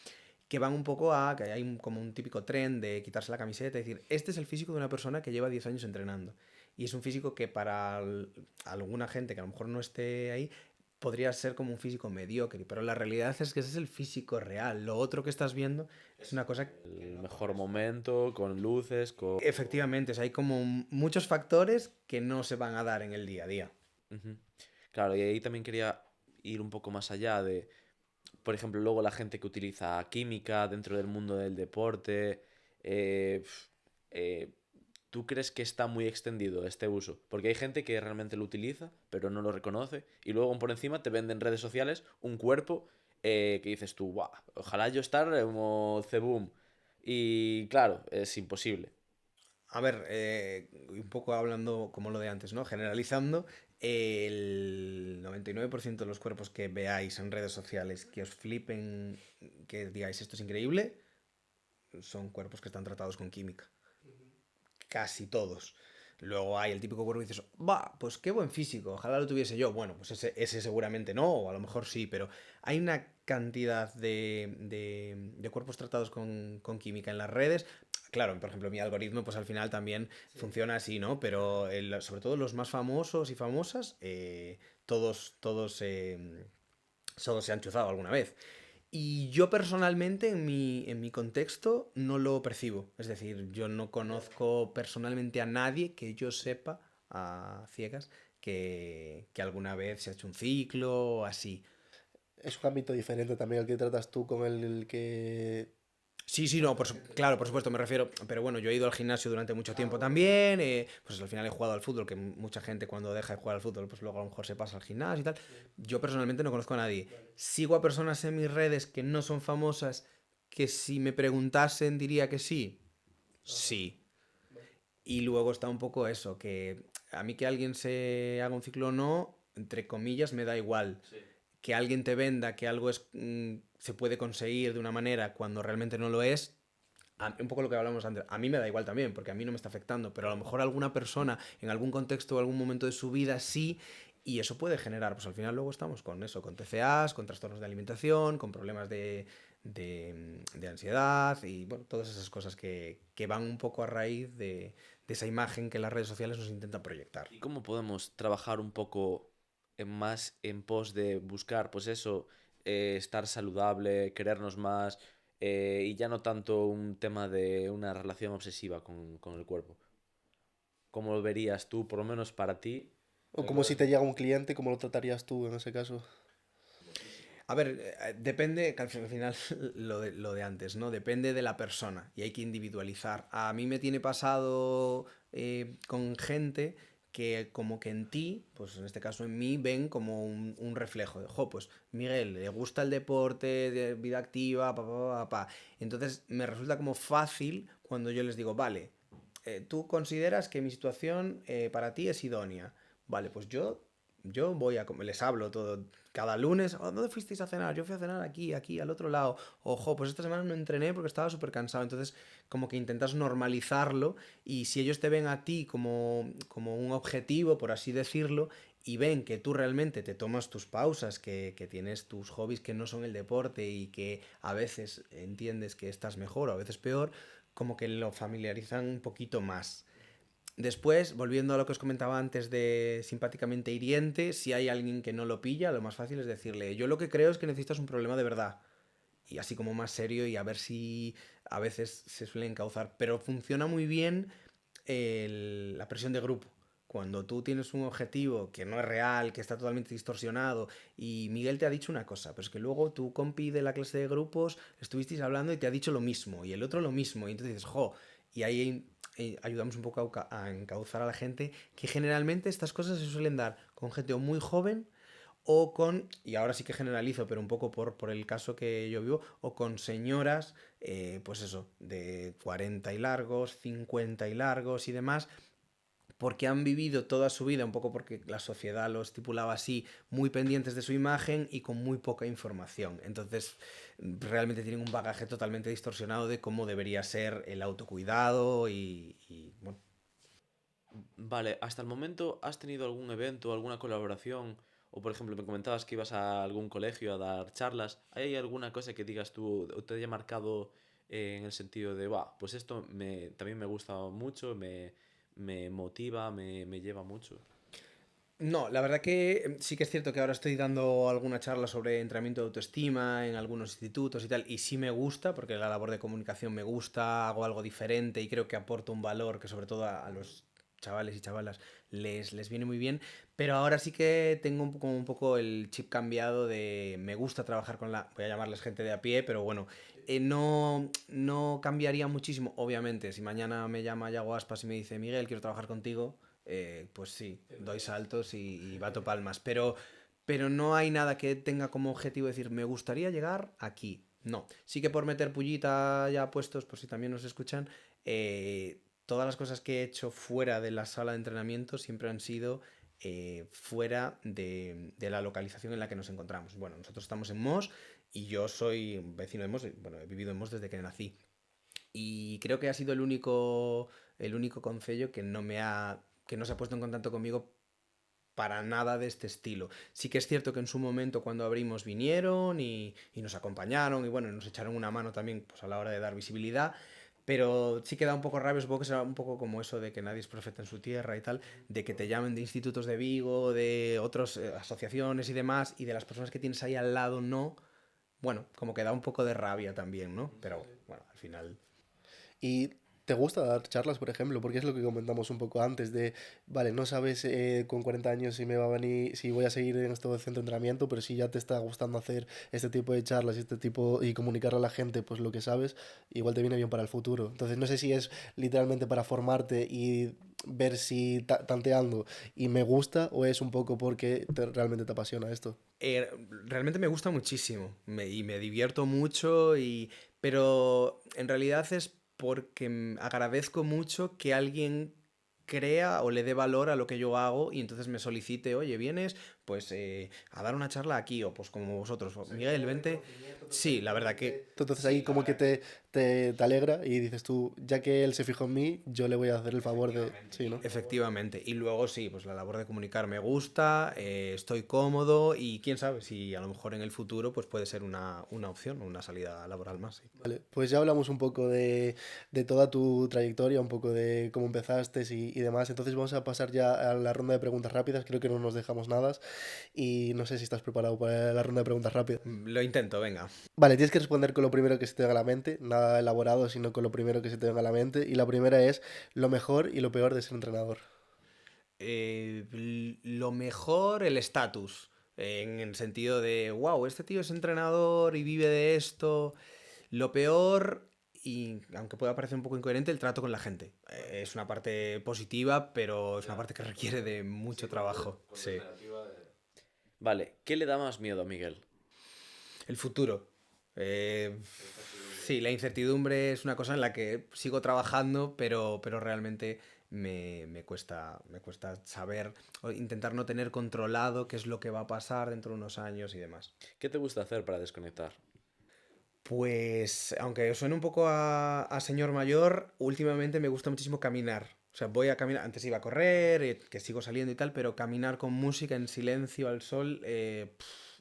S1: van un poco a, que hay como un típico tren de quitarse la camiseta y decir, este es el físico de una persona que lleva 10 años entrenando. Y es un físico que para alguna gente que a lo mejor no esté ahí, podría ser como un físico mediocre, pero la realidad es que ese es el físico real. Lo otro que estás viendo es una cosa.
S2: El mejor momento, con luces, con...
S1: Efectivamente, o sea, hay como muchos factores que no se van a dar en el día a día.
S2: Ujú. Claro, y ahí también quería ir un poco más allá de, por ejemplo, luego la gente que utiliza química dentro del mundo del deporte. eh, pf, eh, ¿Tú crees que está muy extendido este uso? Porque hay gente que realmente lo utiliza, pero no lo reconoce, y luego por encima te venden en redes sociales un cuerpo que dices tú, "Buah, ojalá yo estar como Ceboom". Y claro, es imposible.
S1: A ver, un poco hablando como lo de antes, ¿no? Generalizando, el 99% de los cuerpos que veáis en redes sociales que os flipen, que digáis esto es increíble, son cuerpos que están tratados con química. Casi todos. Luego hay el típico cuerpo que dices, va, pues qué buen físico, ojalá lo tuviese yo. Bueno, pues ese seguramente no, o a lo mejor sí, pero hay una cantidad de cuerpos tratados con química en las redes. Claro, por ejemplo, mi algoritmo, pues al final también funciona así, ¿no? Pero sobre todo los más famosos y famosas, todos se han chuzado alguna vez. Y yo personalmente, en mi contexto, no lo percibo. Es decir, yo no conozco personalmente a nadie que yo sepa, a ciegas, que alguna vez se ha hecho un ciclo o así.
S3: Es un ámbito diferente también el que tratas tú con el que...
S1: Sí, sí, no, claro, por supuesto, me refiero, pero bueno, yo he ido al gimnasio durante mucho tiempo también, pues al final he jugado al fútbol, que mucha gente cuando deja de jugar al fútbol, pues luego a lo mejor se pasa al gimnasio y tal. Yo personalmente no conozco a nadie. Sigo a personas en mis redes que no son famosas, que si me preguntasen diría que sí, sí. Y luego está un poco eso, que a mí que alguien se haga un ciclo o no, entre comillas, me da igual. Que alguien te venda que algo se puede conseguir de una manera cuando realmente no lo es, un poco lo que hablamos antes, a mí me da igual también, porque a mí no me está afectando, pero a lo mejor a alguna persona en algún contexto o algún momento de su vida sí, y eso puede generar, pues al final luego estamos con eso, con TCAs, con trastornos de alimentación, con problemas de ansiedad y bueno, todas esas cosas que van un poco a raíz de esa imagen que las redes sociales nos intentan proyectar.
S2: ¿Y cómo podemos trabajar un poco más en pos de buscar, pues eso, estar saludable, querernos más, y ya no tanto un tema de una relación obsesiva con el cuerpo? cómo lo verías tú, por lo menos para ti?
S3: O como si te llega un cliente, ¿cómo lo tratarías tú en ese caso?
S1: A ver, depende, que al final lo de antes, ¿no? Depende de la persona y hay que individualizar. A mí me tiene pasado con gente que como que en ti, pues en este caso en mí, ven como un reflejo de, jo, pues Miguel, le gusta el deporte, de vida activa, pa, pa, pa, pa. Entonces me resulta como fácil cuando yo les digo, vale, tú consideras que mi situación para ti es idónea. Vale, pues yo voy a les hablo todo cada lunes. "Oh, ¿dónde fuisteis a cenar? Yo fui a cenar aquí, aquí, al otro lado. Ojo, pues esta semana no entrené porque estaba súper cansado. Entonces, como que intentas normalizarlo y si ellos te ven a ti como un objetivo, por así decirlo, y ven que tú realmente te tomas tus pausas, que tienes tus hobbies que no son el deporte y que a veces entiendes que estás mejor o a veces peor, como que lo familiarizan un poquito más. Después, volviendo a lo que os comentaba antes de simpáticamente hiriente, si hay alguien que no lo pilla, lo más fácil es decirle, yo lo que creo es que necesitas un problema de verdad. Y así como más serio y a ver si a veces se suele encauzar. Pero funciona muy bien la presión de grupo. Cuando tú tienes un objetivo que no es real, que está totalmente distorsionado, y Miguel te ha dicho una cosa, pero es que luego tu compi de la clase de grupos estuvisteis hablando y te ha dicho lo mismo, y el otro lo mismo, y entonces dices, jo, y ahí ayudamos un poco a encauzar a la gente, que generalmente estas cosas se suelen dar con gente o muy joven o con, y ahora sí que generalizo, pero un poco por el caso que yo vivo, o con señoras, pues eso, de 40 y largos, 50 y largos y demás, porque han vivido toda su vida, un poco porque la sociedad lo estipulaba así, muy pendientes de su imagen y con muy poca información. Entonces, realmente tienen un bagaje totalmente distorsionado de cómo debería ser el autocuidado bueno.
S2: Vale, hasta el momento, ¿has tenido algún evento, alguna colaboración? O por ejemplo, me comentabas que ibas a algún colegio a dar charlas. ¿Hay alguna cosa que digas tú o te haya marcado en el sentido de, va, pues esto también me gusta mucho, me motiva, me lleva mucho?
S1: No, la verdad que sí que es cierto que ahora estoy dando alguna charla sobre entrenamiento de autoestima en algunos institutos y tal, y sí me gusta, porque la labor de comunicación me gusta, hago algo diferente y creo que aporto un valor que sobre todo a los chavales y chavalas les viene muy bien, pero ahora sí que tengo como un poco el chip cambiado de me gusta trabajar con voy a llamarles gente de a pie, pero bueno, no cambiaría muchísimo, obviamente, si mañana me llama Yago Aspas y me dice, Miguel, quiero trabajar contigo, pues sí, doy saltos y bato palmas. Pero no hay nada que tenga como objetivo decir, me gustaría llegar aquí. No. Sí que por meter pullita ya puestos, por si también nos escuchan, todas las cosas que he hecho fuera de la sala de entrenamiento siempre han sido fuera de la localización en la que nos encontramos. Bueno, nosotros estamos en Mos y yo soy vecino de Mos, bueno, he vivido en Mos desde que nací. Y creo que ha sido el único concello que no se ha puesto en contacto conmigo para nada de este estilo. Sí que es cierto que en su momento cuando abrimos vinieron y nos acompañaron y bueno, nos echaron una mano también pues, a la hora de dar visibilidad, pero sí que da un poco rabia, supongo que será un poco como eso de que nadie es profeta en su tierra y tal, de que te llamen de institutos de Vigo, de otras asociaciones y demás, y de las personas que tienes ahí al lado no, bueno, como que da un poco de rabia también, ¿no? Pero bueno, al final.
S3: ¿Y te gusta dar charlas, por ejemplo? Porque es lo que comentamos un poco antes de, vale, no sabes con 40 años si me va a venir, si voy a seguir en este centro de entrenamiento, pero si ya te está gustando hacer este tipo de charlas y este tipo y comunicar a la gente pues lo que sabes, igual te viene bien para el futuro. Entonces no sé si es literalmente para formarte y ver si tanteando y me gusta o es un poco porque realmente te apasiona esto.
S1: Realmente me gusta muchísimo y me divierto mucho, pero en realidad es porque agradezco mucho que alguien crea o le dé valor a lo que yo hago y entonces me solicite, oye, vienes pues a dar una charla aquí o pues como vosotros, Miguel, vente. Sí, la verdad que
S3: Entonces ahí como que te alegra y dices tú, ya que él se fijó en mí, yo le voy a hacer el favor de... Sí, ¿no?
S1: efectivamente. Y luego sí, pues la labor de comunicar me gusta, estoy cómodo y quién sabe si a lo mejor en el futuro pues puede ser una opción, una salida laboral más. Sí.
S3: Vale, pues ya hablamos un poco de toda tu trayectoria, un poco de cómo empezaste y demás. Entonces vamos a pasar ya a la ronda de preguntas rápidas. Creo que no nos dejamos nada. Y no sé si estás preparado para la ronda de preguntas rápidas.
S1: Lo intento, venga.
S3: Vale, tienes que responder con lo primero que se te venga a la mente, nada elaborado, sino con lo primero que se te venga a la mente. Y la primera es lo mejor y lo peor de ser entrenador.
S1: Lo mejor, el estatus. En el sentido de, wow, este tío es entrenador y vive de esto. Lo peor, y aunque pueda parecer un poco incoherente, el trato con la gente. Es una parte positiva, pero es una parte que requiere de mucho trabajo. Sí.
S2: Vale, ¿qué le da más miedo a Miguel?
S1: El futuro. Eh, sí, la incertidumbre es una cosa en la que sigo trabajando, pero realmente me cuesta saber o intentar no tener controlado qué es lo que va a pasar dentro de unos años y demás.
S2: ¿Qué te gusta hacer para desconectar?
S1: Pues, aunque suene un poco a señor mayor, últimamente me gusta muchísimo caminar. O sea, voy a caminar, antes iba a correr, que sigo saliendo y tal, pero caminar con música en silencio al sol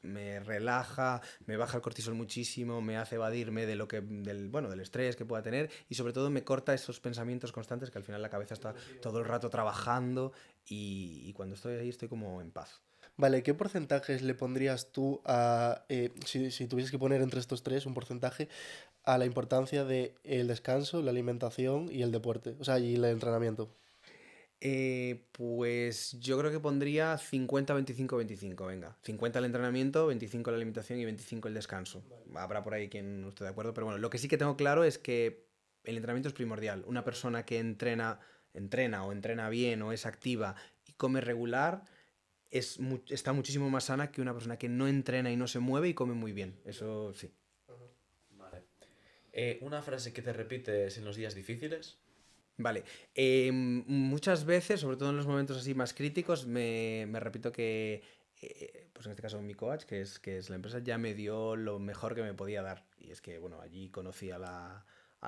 S1: me relaja, me baja el cortisol muchísimo, me hace evadirme de bueno, del estrés que pueda tener y sobre todo me corta esos pensamientos constantes que al final la cabeza está todo el rato trabajando y cuando estoy ahí estoy como en paz.
S3: Vale, ¿qué porcentajes le pondrías tú a, si tuvieses que poner entre estos tres un porcentaje a la importancia de el descanso, la alimentación y el deporte? O sea, y el entrenamiento.
S1: Pues yo creo que pondría 50, 25, 25, venga. 50 el entrenamiento, 25 la alimentación y 25 el descanso. Habrá por ahí quien no esté de acuerdo, pero bueno, lo que sí que tengo claro es que el entrenamiento es primordial. Una persona que entrena o entrena bien o es activa y come regular, está muchísimo más sana que una persona que no entrena y no se mueve y come muy bien. Eso sí.
S2: Vale. ¿Una frase que te repites en los días difíciles?
S1: Vale, muchas veces, sobre todo en los momentos así más críticos, me repito que, pues en este caso mi coach, que es la empresa, ya me dio lo mejor que me podía dar. Y es que, bueno, allí conocí a la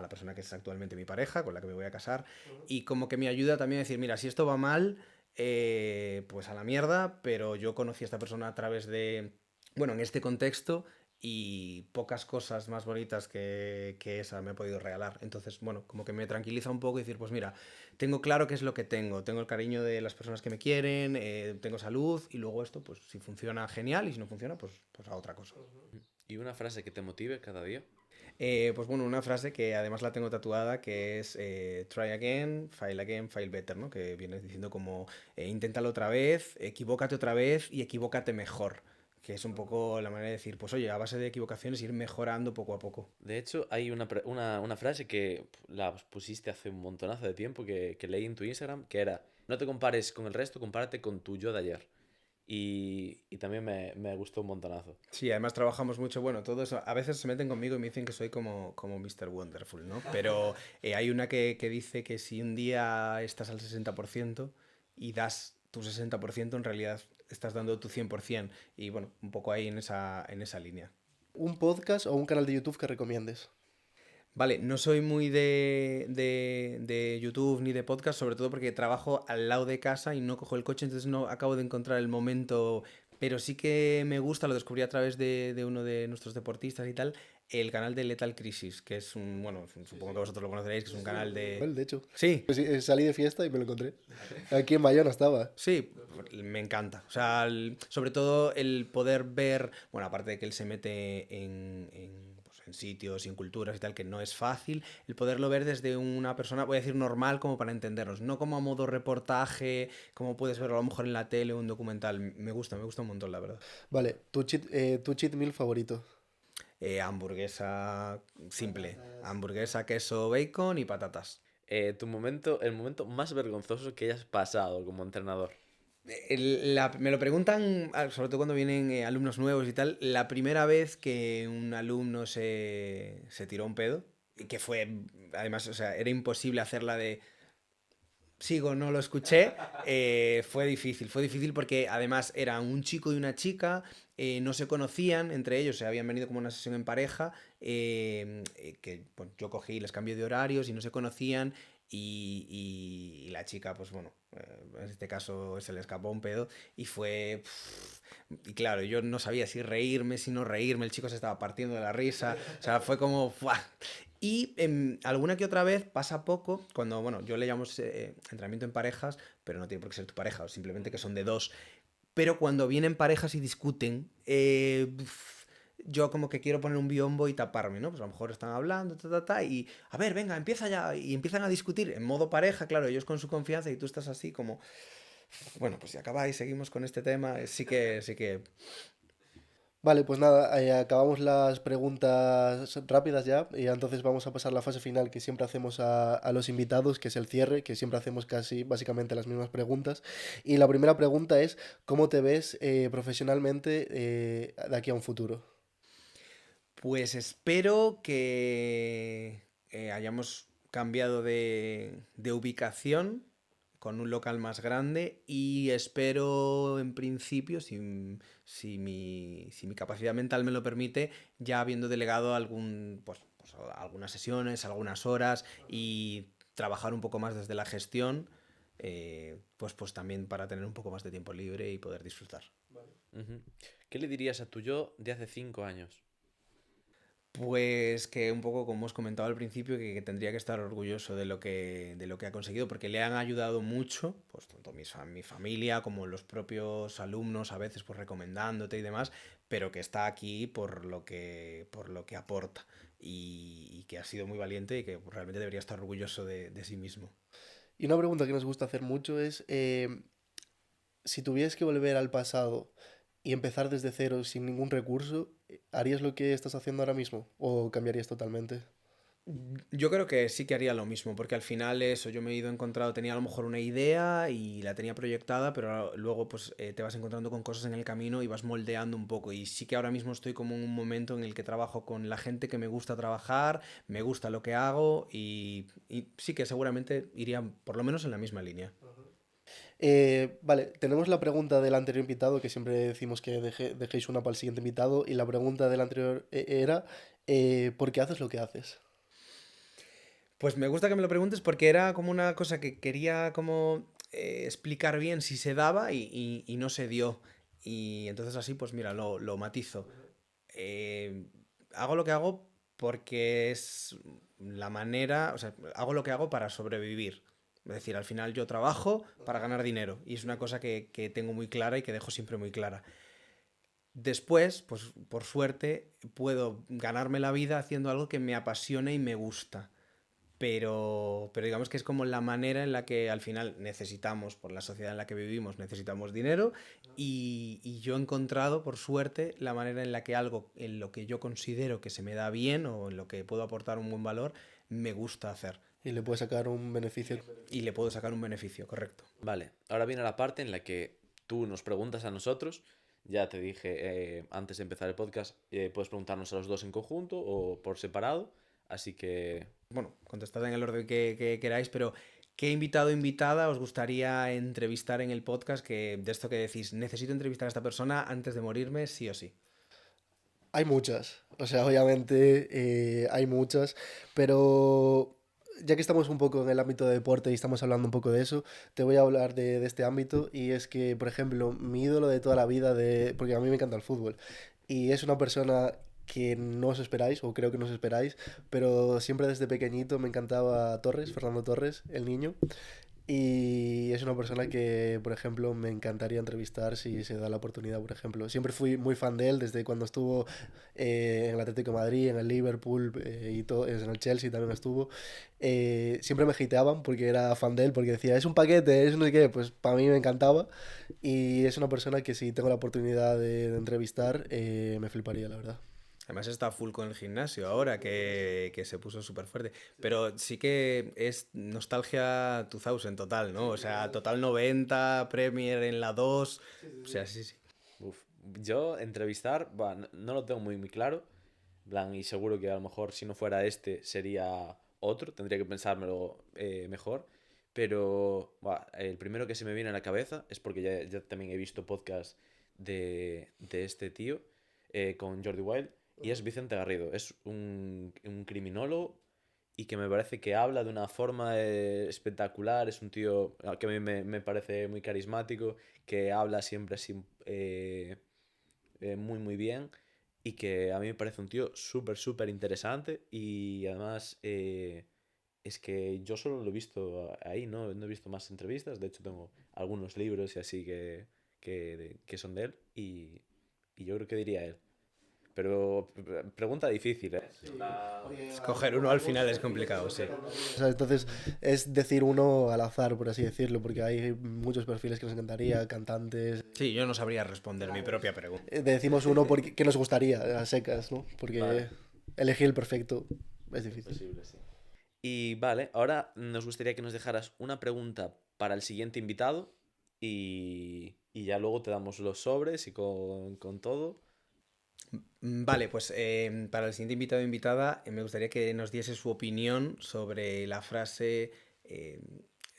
S1: persona que es actualmente mi pareja, con la que me voy a casar, y como que me ayuda también a decir, mira, si esto va mal, pues a la mierda, pero yo conocí a esta persona a través de, bueno, en este contexto y pocas cosas más bonitas que esa me he podido regalar. Entonces, bueno, como que me tranquiliza un poco y decir, pues mira, tengo claro qué es lo que tengo el cariño de las personas que me quieren, tengo salud y luego esto, pues si funciona, genial, y si no funciona, pues a otra cosa.
S2: ¿Y una frase que te motive cada día?
S1: Pues bueno, una frase que además la tengo tatuada que es try again, fail better, ¿no? Que viene diciendo como inténtalo otra vez, equivócate otra vez y equivócate mejor. Que es un poco la manera de decir, pues oye, a base de equivocaciones ir mejorando poco a poco.
S2: De hecho, hay una frase que la pusiste hace un montonazo de tiempo que leí en tu Instagram, que era, no te compares con el resto, compárate con tu yo de ayer. Y también me gustó un montonazo.
S1: Sí, además trabajamos mucho, bueno, todo eso. A veces se meten conmigo y me dicen que soy como Mr. Wonderful, ¿no? Pero hay una que dice que si un día estás al 60% y das tu 60%, en realidad estás dando tu 100%. Y bueno, un poco ahí en esa línea.
S3: ¿Un podcast o un canal de YouTube que recomiendes?
S1: Vale, no soy muy de YouTube ni de podcast, sobre todo porque trabajo al lado de casa y no cojo el coche, entonces no acabo de encontrar el momento, pero sí que me gusta, lo descubrí a través de uno de nuestros deportistas y tal, el canal de Lethal Crisis, que es bueno, supongo que vosotros lo conoceréis, que es un canal de...
S3: Bueno, de hecho.
S1: Sí,
S3: Pues sí, salí de fiesta y me lo encontré. Aquí en Bayona estaba.
S1: sí, me encanta. O sea, sobre todo el poder ver, bueno, aparte de que él se mete pues, en sitios y en culturas y tal, que no es fácil, el poderlo ver desde una persona, voy a decir normal, como para entendernos, no como a modo reportaje, como puedes verlo a lo mejor en la tele o un documental. Me gusta un montón, la verdad.
S3: Vale, tu cheat meal favorito.
S1: Hamburguesa simple, hamburguesa, queso, bacon y patatas.
S2: El momento más vergonzoso que hayas pasado como entrenador.
S1: Me lo preguntan, sobre todo cuando vienen alumnos nuevos y tal, la primera vez que un alumno se tiró un pedo, y que fue, además, o sea, era imposible hacerla de sigo, no lo escuché, fue difícil porque además eran un chico y una chica, no se conocían entre ellos, se habían venido como una sesión en pareja, que pues, yo cogí, les cambié de horarios y no se conocían y la chica, pues bueno, en este caso se le escapó un pedo y fue... y claro, yo no sabía si reírme, si no reírme, el chico se estaba partiendo de la risa, o sea, fue como... ¡fua! Y alguna que otra vez pasa poco, cuando, bueno, yo le llamo entrenamiento en parejas, pero no tiene por qué ser tu pareja, o simplemente que son de dos. pero cuando vienen parejas y discuten, yo como que quiero poner un biombo y taparme, ¿no? Pues a lo mejor están hablando, y a ver, venga, empieza ya, y empiezan a discutir en modo pareja, claro, ellos con su confianza y tú estás así como, bueno, pues si acabáis, seguimos con este tema, sí que.
S3: Vale, pues nada, acabamos las preguntas rápidas ya y entonces vamos a pasar a la fase final que siempre hacemos a los invitados, que es el cierre, que siempre hacemos casi básicamente las mismas preguntas. Y la primera pregunta es, ¿cómo te ves profesionalmente de aquí a un futuro?
S1: Pues espero que hayamos cambiado de ubicación con un local más grande y espero en principio, si mi capacidad mental me lo permite, ya habiendo delegado pues, algunas sesiones, algunas horas y trabajar un poco más desde la gestión, pues también para tener un poco más de tiempo libre y poder disfrutar.
S2: Ujú. ¿Qué le dirías a tu yo de hace 5 años?
S1: Pues que un poco como os comentaba al principio, que tendría que estar orgulloso de lo que ha conseguido, porque le han ayudado mucho, pues tanto mi familia como los propios alumnos, a veces pues recomendándote y demás, pero que está aquí por lo que aporta y que ha sido muy valiente y que realmente debería estar orgulloso de sí mismo.
S3: Y una pregunta que nos gusta hacer mucho es, si tuvieras que volver al pasado y empezar desde cero sin ningún recurso, ¿harías lo que estás haciendo ahora mismo o cambiarías totalmente?
S1: Yo creo que sí que haría lo mismo, porque al final eso, yo me he ido encontrado, tenía a lo mejor una idea y la tenía proyectada, pero luego pues te vas encontrando con cosas en el camino y vas moldeando un poco. Y sí que ahora mismo estoy como en un momento en el que trabajo con la gente que me gusta trabajar, me gusta lo que hago y sí que seguramente iría por lo menos en la misma línea.
S3: Vale, tenemos la pregunta del anterior invitado, que siempre decimos que dejéis una para el siguiente invitado, y la pregunta del anterior era, ¿por qué haces lo que haces?
S1: Pues me gusta que me lo preguntes porque era como una cosa que quería como explicar bien si se daba y no se dio. Y entonces así, pues mira, lo matizo. eh, Hago lo que hago porque es la manera, o sea, hago lo que hago para sobrevivir. Es decir, al final yo trabajo para ganar dinero y es una cosa que tengo muy clara y que dejo siempre muy clara. Después, pues por suerte, puedo ganarme la vida haciendo algo que me apasiona y me gusta. Pero digamos que es como la manera en la que al final necesitamos, por la sociedad en la que vivimos, necesitamos dinero y yo he encontrado, por suerte, la manera en la que algo en lo que yo considero que se me da bien o en lo que puedo aportar un buen valor, me gusta hacer
S3: Y le puedes sacar un beneficio.
S1: y le puedo sacar un beneficio, correcto.
S2: Vale, ahora viene la parte en la que tú nos preguntas a nosotros. Ya te dije antes de empezar el podcast, puedes preguntarnos a los dos en conjunto o por separado. Así que,
S1: Bueno, contestad en el orden que queráis, pero ¿qué invitado o invitada os gustaría entrevistar en el podcast? Que de esto que decís, necesito entrevistar a esta persona antes de morirme, sí o sí.
S3: Hay muchas, o sea, obviamente hay muchas, pero ya que estamos un poco en el ámbito de deporte y estamos hablando un poco de eso, te voy a hablar de este ámbito y es que, por ejemplo, mi ídolo de toda la vida, porque a mí me encanta el fútbol, y es una persona que no os esperáis, o creo que no os esperáis, pero siempre desde pequeñito me encantaba Torres, Fernando Torres, el niño. Y es una persona que, por ejemplo, me encantaría entrevistar si se da la oportunidad, por ejemplo. Siempre fui muy fan de él desde cuando estuvo en el Atlético de Madrid, en el Liverpool y todo, en el Chelsea también estuvo. Siempre me hateaban porque era fan de él, porque decía, es un paquete, es no sé qué. Pues para mí me encantaba. Y es una persona que si tengo la oportunidad de entrevistar, me fliparía, la verdad.
S1: Además está full con el gimnasio ahora, que se puso súper fuerte. Pero sí que es nostalgia 2000 total, ¿no? O sea, total 90, Premier en la 2. O sea, sí, sí.
S2: uf, yo entrevistar, no lo tengo muy claro. En plan, y seguro que a lo mejor si no fuera este sería otro, tendría que pensármelo mejor. Pero el primero que se me viene a la cabeza es porque ya también he visto podcast de este tío con Jordi Wild y es Vicente Garrido. Es un criminólogo y que me parece que habla de una forma espectacular. Es un tío que a mí me parece muy carismático, que habla siempre así muy bien y que a mí me parece un tío súper interesante y además es que yo solo lo he visto ahí, ¿no? No he visto más entrevistas, de hecho tengo algunos libros y así que son de él y yo creo que diría él. Pero pregunta difícil, ¿eh?
S1: Escoger uno al final es complicado, sí.
S3: O sea, entonces es decir uno al azar, por así decirlo, porque hay muchos perfiles que nos encantaría, cantantes.
S1: Sí, yo no sabría responder mi propia pregunta.
S3: Decimos uno porque que nos gustaría, a secas, ¿no? Porque
S2: Vale.
S3: elegir el perfecto es difícil.
S2: Posible, sí. Y vale, ahora nos gustaría que nos dejaras una pregunta para el siguiente invitado y ya luego te damos los sobres y con todo.
S1: Vale, pues para el siguiente invitado o invitada me gustaría que nos diese su opinión sobre la frase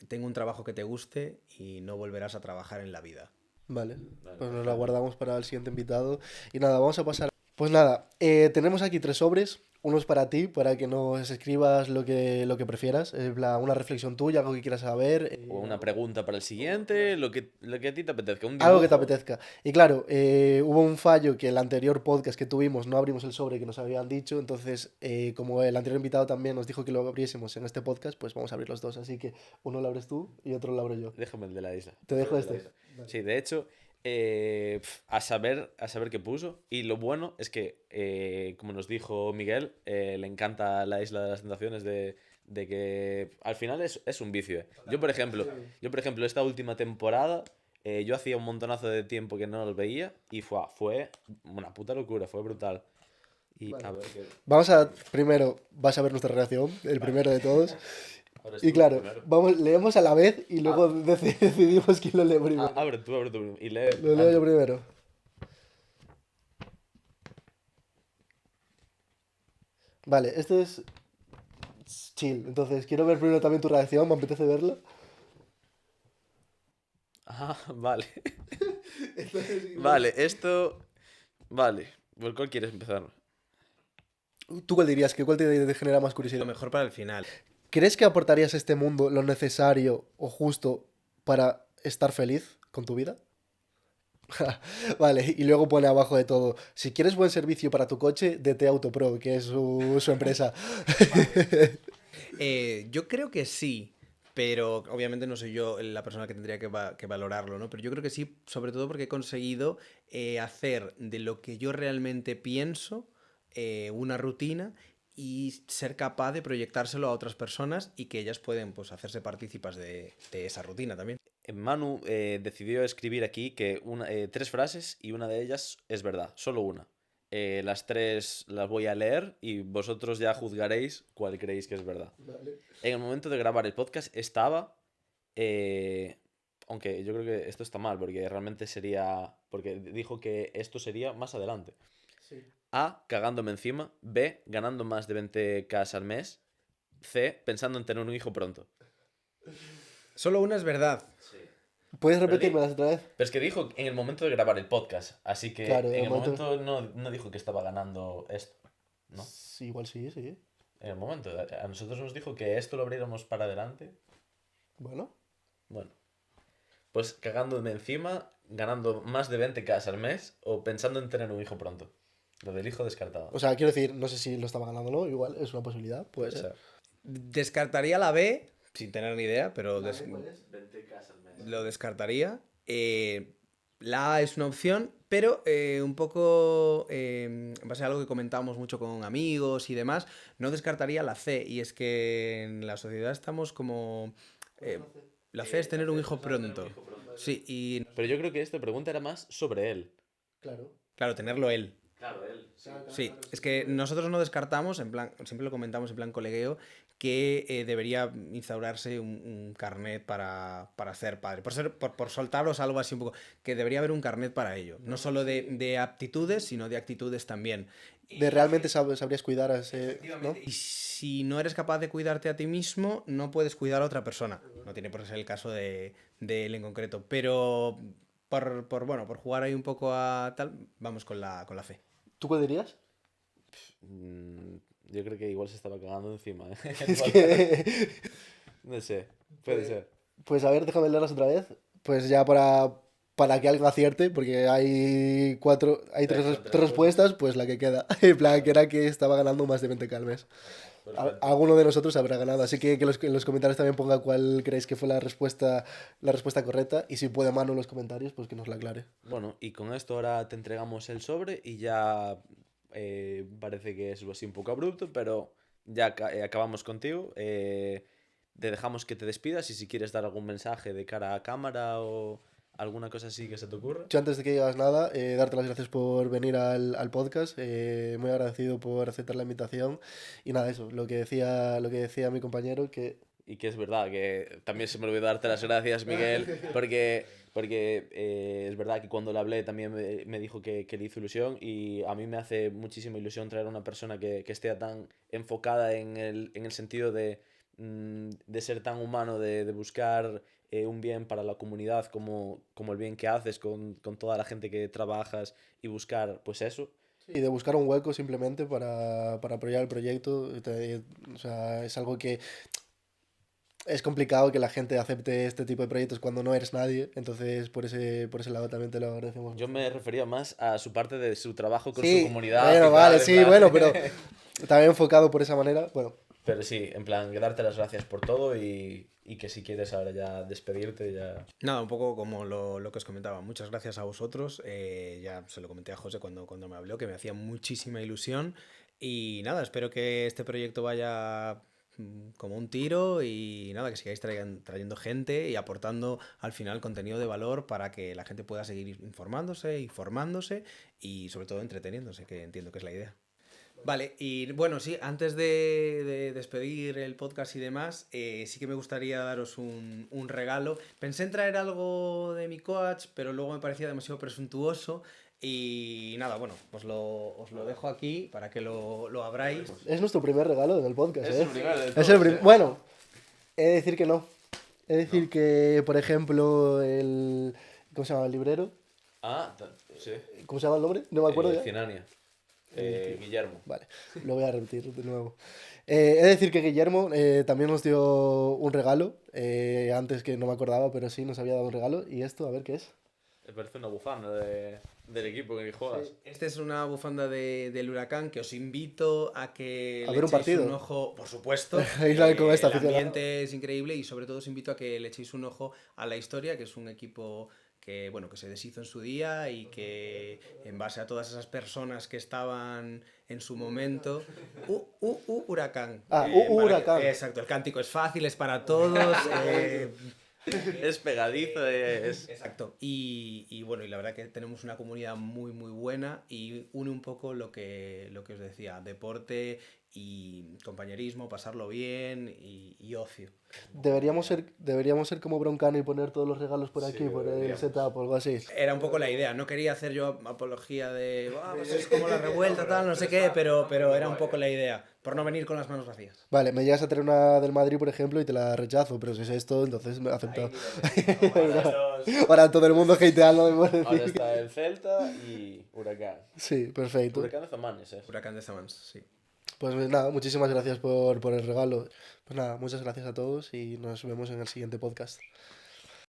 S1: tengo un trabajo que te guste y no volverás a trabajar en la vida.
S3: Vale,
S2: Vale,
S3: pues nos la
S2: perfecto.
S3: guardamos para el siguiente invitado. Y nada, vamos a pasar. Pues nada, tenemos aquí 3 sobres. Uno es para ti, para que nos escribas lo que prefieras. En plan, una reflexión tuya, algo que quieras saber.
S2: O una pregunta para el siguiente, lo que a ti te apetezca. Un
S3: Algo que te
S2: dibujo.
S3: apetezca. Y claro, hubo un fallo que el anterior podcast que tuvimos no abrimos el sobre que nos habían dicho. Entonces, como el anterior invitado también nos dijo que lo abriésemos en este podcast, pues vamos a abrir los dos. Así que uno lo abres tú y otro lo abro yo.
S2: Déjame el de la isla.
S3: Te dejo
S2: El de la
S3: este.
S2: isla. Sí, de hecho, a saber qué puso. Y lo bueno es que, como nos dijo Miguel, le encanta la isla de las tentaciones de que al final es un vicio. Yo, por ejemplo, esta última temporada, yo hacía un montonazo de tiempo que no los veía y fue una puta locura, fue brutal. Y
S3: Vale.
S2: a ver qué.
S3: Vamos a, primero, vas a ver nuestra reacción, el primero de todos.
S2: Ahora es
S3: Y
S2: tú
S3: claro,
S2: primero.
S3: leemos a la vez y luego decidimos quién lo lee primero.
S2: Abre tú primero. Y lee.
S3: Lo leo yo primero. Vale, este es chill. Entonces, quiero ver primero también tu reacción, me apetece verlo.
S2: Ah, vale. Vale, esto. Vale. ¿Por cuál quieres empezar?
S3: ¿Tú cuál dirías? ¿Cuál te genera más
S1: Lo
S3: curiosidad?
S1: mejor para el final.
S3: ¿Crees que aportarías a este mundo lo necesario o justo para estar feliz con tu vida? Vale, y luego pone abajo de todo, si quieres buen servicio para tu coche, DT Autopro, que es su empresa.
S1: Yo creo que sí, pero obviamente no soy yo la persona que tendría que valorarlo, ¿no? Pero yo creo que sí, sobre todo porque he conseguido hacer de lo que yo realmente pienso una rutina y ser capaz de proyectárselo a otras personas y que ellas pueden pues hacerse partícipas de esa rutina también.
S2: Manu decidió escribir aquí que 3 frases y una de ellas es verdad, solo una. Las 3 las voy a leer y vosotros ya juzgaréis cuál creéis que es verdad. En el momento de grabar el podcast estaba, aunque yo creo que esto está mal porque realmente sería, porque dijo que esto sería más adelante. A, cagándome encima. B, ganando más de 20K al mes. C, pensando en tener un hijo pronto.
S1: Solo una es verdad.
S3: ¿Puedes
S2: Pero
S3: repetírmelas otra vez?
S2: Pero es que dijo en el momento de grabar el podcast, así que
S3: Claro,
S2: en
S3: en
S2: el
S3: el momento-
S2: momento no dijo que estaba ganando esto, ¿no?
S3: Sí, igual sí, sí.
S2: En el momento, a nosotros nos dijo que esto lo abriéramos para adelante.
S3: Bueno,
S2: Bueno, pues cagándome encima, ganando más de 20K al mes o pensando en tener un hijo pronto. Lo del hijo descartado.
S3: o sea, quiero decir, no sé si lo estaba ganando o no, igual es una posibilidad, puede
S2: Puede
S3: ser.
S2: ser.
S1: Descartaría la B, sin tener ni idea, pero
S2: 20K al mes.
S1: lo descartaría. La A es una opción, pero un poco en base a algo que comentábamos mucho con amigos y demás, no descartaría la C. Y es que en la sociedad estamos como... la C es tener un hijo pronto. Sí, y
S2: Pero yo creo que esta pregunta era más sobre él.
S3: Claro.
S1: claro, tenerlo él.
S2: Claro, él.
S1: Sí, es que nosotros no descartamos, en plan, siempre lo comentamos en plan colegueo, que debería instaurarse un carnet para ser padre. Por soltaros algo así un poco, que debería haber un carnet para ello. No solo de aptitudes, sino de actitudes también.
S3: De realmente sabrías cuidar a ese, ¿no?
S1: Y si no eres capaz de cuidarte a ti mismo, no puedes cuidar a otra persona. No tiene por qué ser el caso de él en concreto. Pero bueno, por jugar ahí un poco a tal, vamos con la C.
S3: ¿Tú cuál dirías?
S2: Yo creo que igual se estaba cagando encima.
S3: Es que...
S2: No sé, puede ser.
S3: Pues a ver, déjame leerlas otra vez. Pues ya para que alguien acierte, porque hay tres respuestas, pues la que queda. En plan, que era que estaba ganando más de 20K al mes. Alguno de nosotros habrá ganado. Así que en los comentarios también ponga cuál creéis que fue la respuesta correcta. Y si puede Manu en los comentarios, pues que nos la aclare.
S2: Bueno, y con esto ahora te entregamos el sobre y ya parece que es así un poco abrupto, pero ya acabamos contigo. Te dejamos que te despidas y si quieres dar algún mensaje de cara a cámara o alguna cosa así que se te ocurra.
S3: Yo antes de que digas nada, darte las gracias por venir al podcast. Muy agradecido por aceptar la invitación. Y nada, eso, lo que decía mi compañero, que
S2: Y que es verdad, que también se me olvidó darte las gracias, Miguel, porque es verdad que cuando le hablé también me dijo que le hizo ilusión y a mí me hace muchísima ilusión traer a una persona que esté tan enfocada en el sentido de ser tan humano, de buscar un bien para la comunidad como el bien que haces con toda la gente que trabajas y buscar pues eso.
S3: y de buscar un hueco simplemente para apoyar el proyecto. O sea, es algo que es complicado que la gente acepte este tipo de proyectos cuando no eres nadie. Entonces, por ese lado también te lo agradecemos.
S2: Yo me refería más a su parte de su trabajo con su
S3: Sí,
S2: comunidad.
S3: bueno,
S2: y
S3: vale,
S2: tal, en
S3: sí,
S2: plan.
S3: bueno, pero también enfocado por esa manera. Bueno,
S2: Pero sí, en plan, darte las gracias por todo y que si quieres ahora ya despedirte, ya...
S1: Nada, un poco como lo que os comentaba. Muchas gracias a vosotros. Ya se lo comenté a José cuando me habló, que me hacía muchísima ilusión. Y nada, espero que este proyecto vaya como un tiro y nada, que sigáis trayendo gente y aportando al final contenido de valor para que la gente pueda seguir informándose y formándose y sobre todo entreteniéndose, que entiendo que es la idea. Vale, y bueno, sí, antes de despedir el podcast y demás, sí que me gustaría daros un regalo. Pensé en traer algo de mi coach, pero luego me parecía demasiado presuntuoso. Y nada, bueno, os lo dejo aquí para que lo abráis.
S3: es nuestro primer regalo en el podcast,
S2: Es
S3: ¿eh?
S2: el primero de
S3: Es
S2: todos,
S3: el
S2: ¿eh?
S3: Bueno, he de decir que no. He de decir que, por ejemplo, el... ¿Cómo se llama el librero?
S2: Ah, sí.
S3: ¿Cómo se llama el nombre? No me acuerdo ya.
S2: Cienania. Guillermo.
S3: Vale, lo voy a repetir de nuevo. He de decir que Guillermo también nos dio un regalo. Antes que no me acordaba, pero sí nos había dado un regalo. ¿Y esto? A ver qué es.
S2: Me parece una bufanda del equipo en el que juegas.
S1: Esta es una bufanda del Huracán que os invito a que
S3: A
S1: le
S3: ver un
S1: echéis
S3: partido.
S1: un ojo, por supuesto.
S3: Ahí sale con esta
S1: El
S3: aficionada.
S1: ambiente es increíble y sobre todo os invito a que le echéis un ojo a la historia, que es un equipo que, bueno, que se deshizo en su día y que en base a todas esas personas que estaban en su momento... Huracán.
S3: Ah, Huracán.
S1: Exacto, el cántico es fácil, es para todos.
S2: Es pegadizo, es...
S1: Exacto. Y bueno, y la verdad que tenemos una comunidad muy, muy buena y une un poco lo que os decía, deporte y compañerismo, pasarlo bien y ocio.
S3: Deberíamos ser como Broncano y poner todos los regalos por aquí, por el
S2: deberíamos.
S3: setup o algo así.
S1: Era un poco la idea, no quería hacer yo apología de, pues es como la revuelta, tal, no sé qué, pero era un poco la idea, por no venir con las manos vacías.
S3: Vale, me llegas a traer una del Madrid, por ejemplo, y te la rechazo, pero si es esto, entonces me he aceptado. Ahora todo el mundo hateando me puede
S2: Ahora
S3: decir.
S2: está el Celta y Huracán.
S3: Sí, perfecto.
S2: Huracán de Zamanes,
S1: Huracán de Zamans, sí.
S3: Pues nada, muchísimas gracias por el regalo. Pues nada, muchas gracias a todos y nos vemos en el siguiente podcast.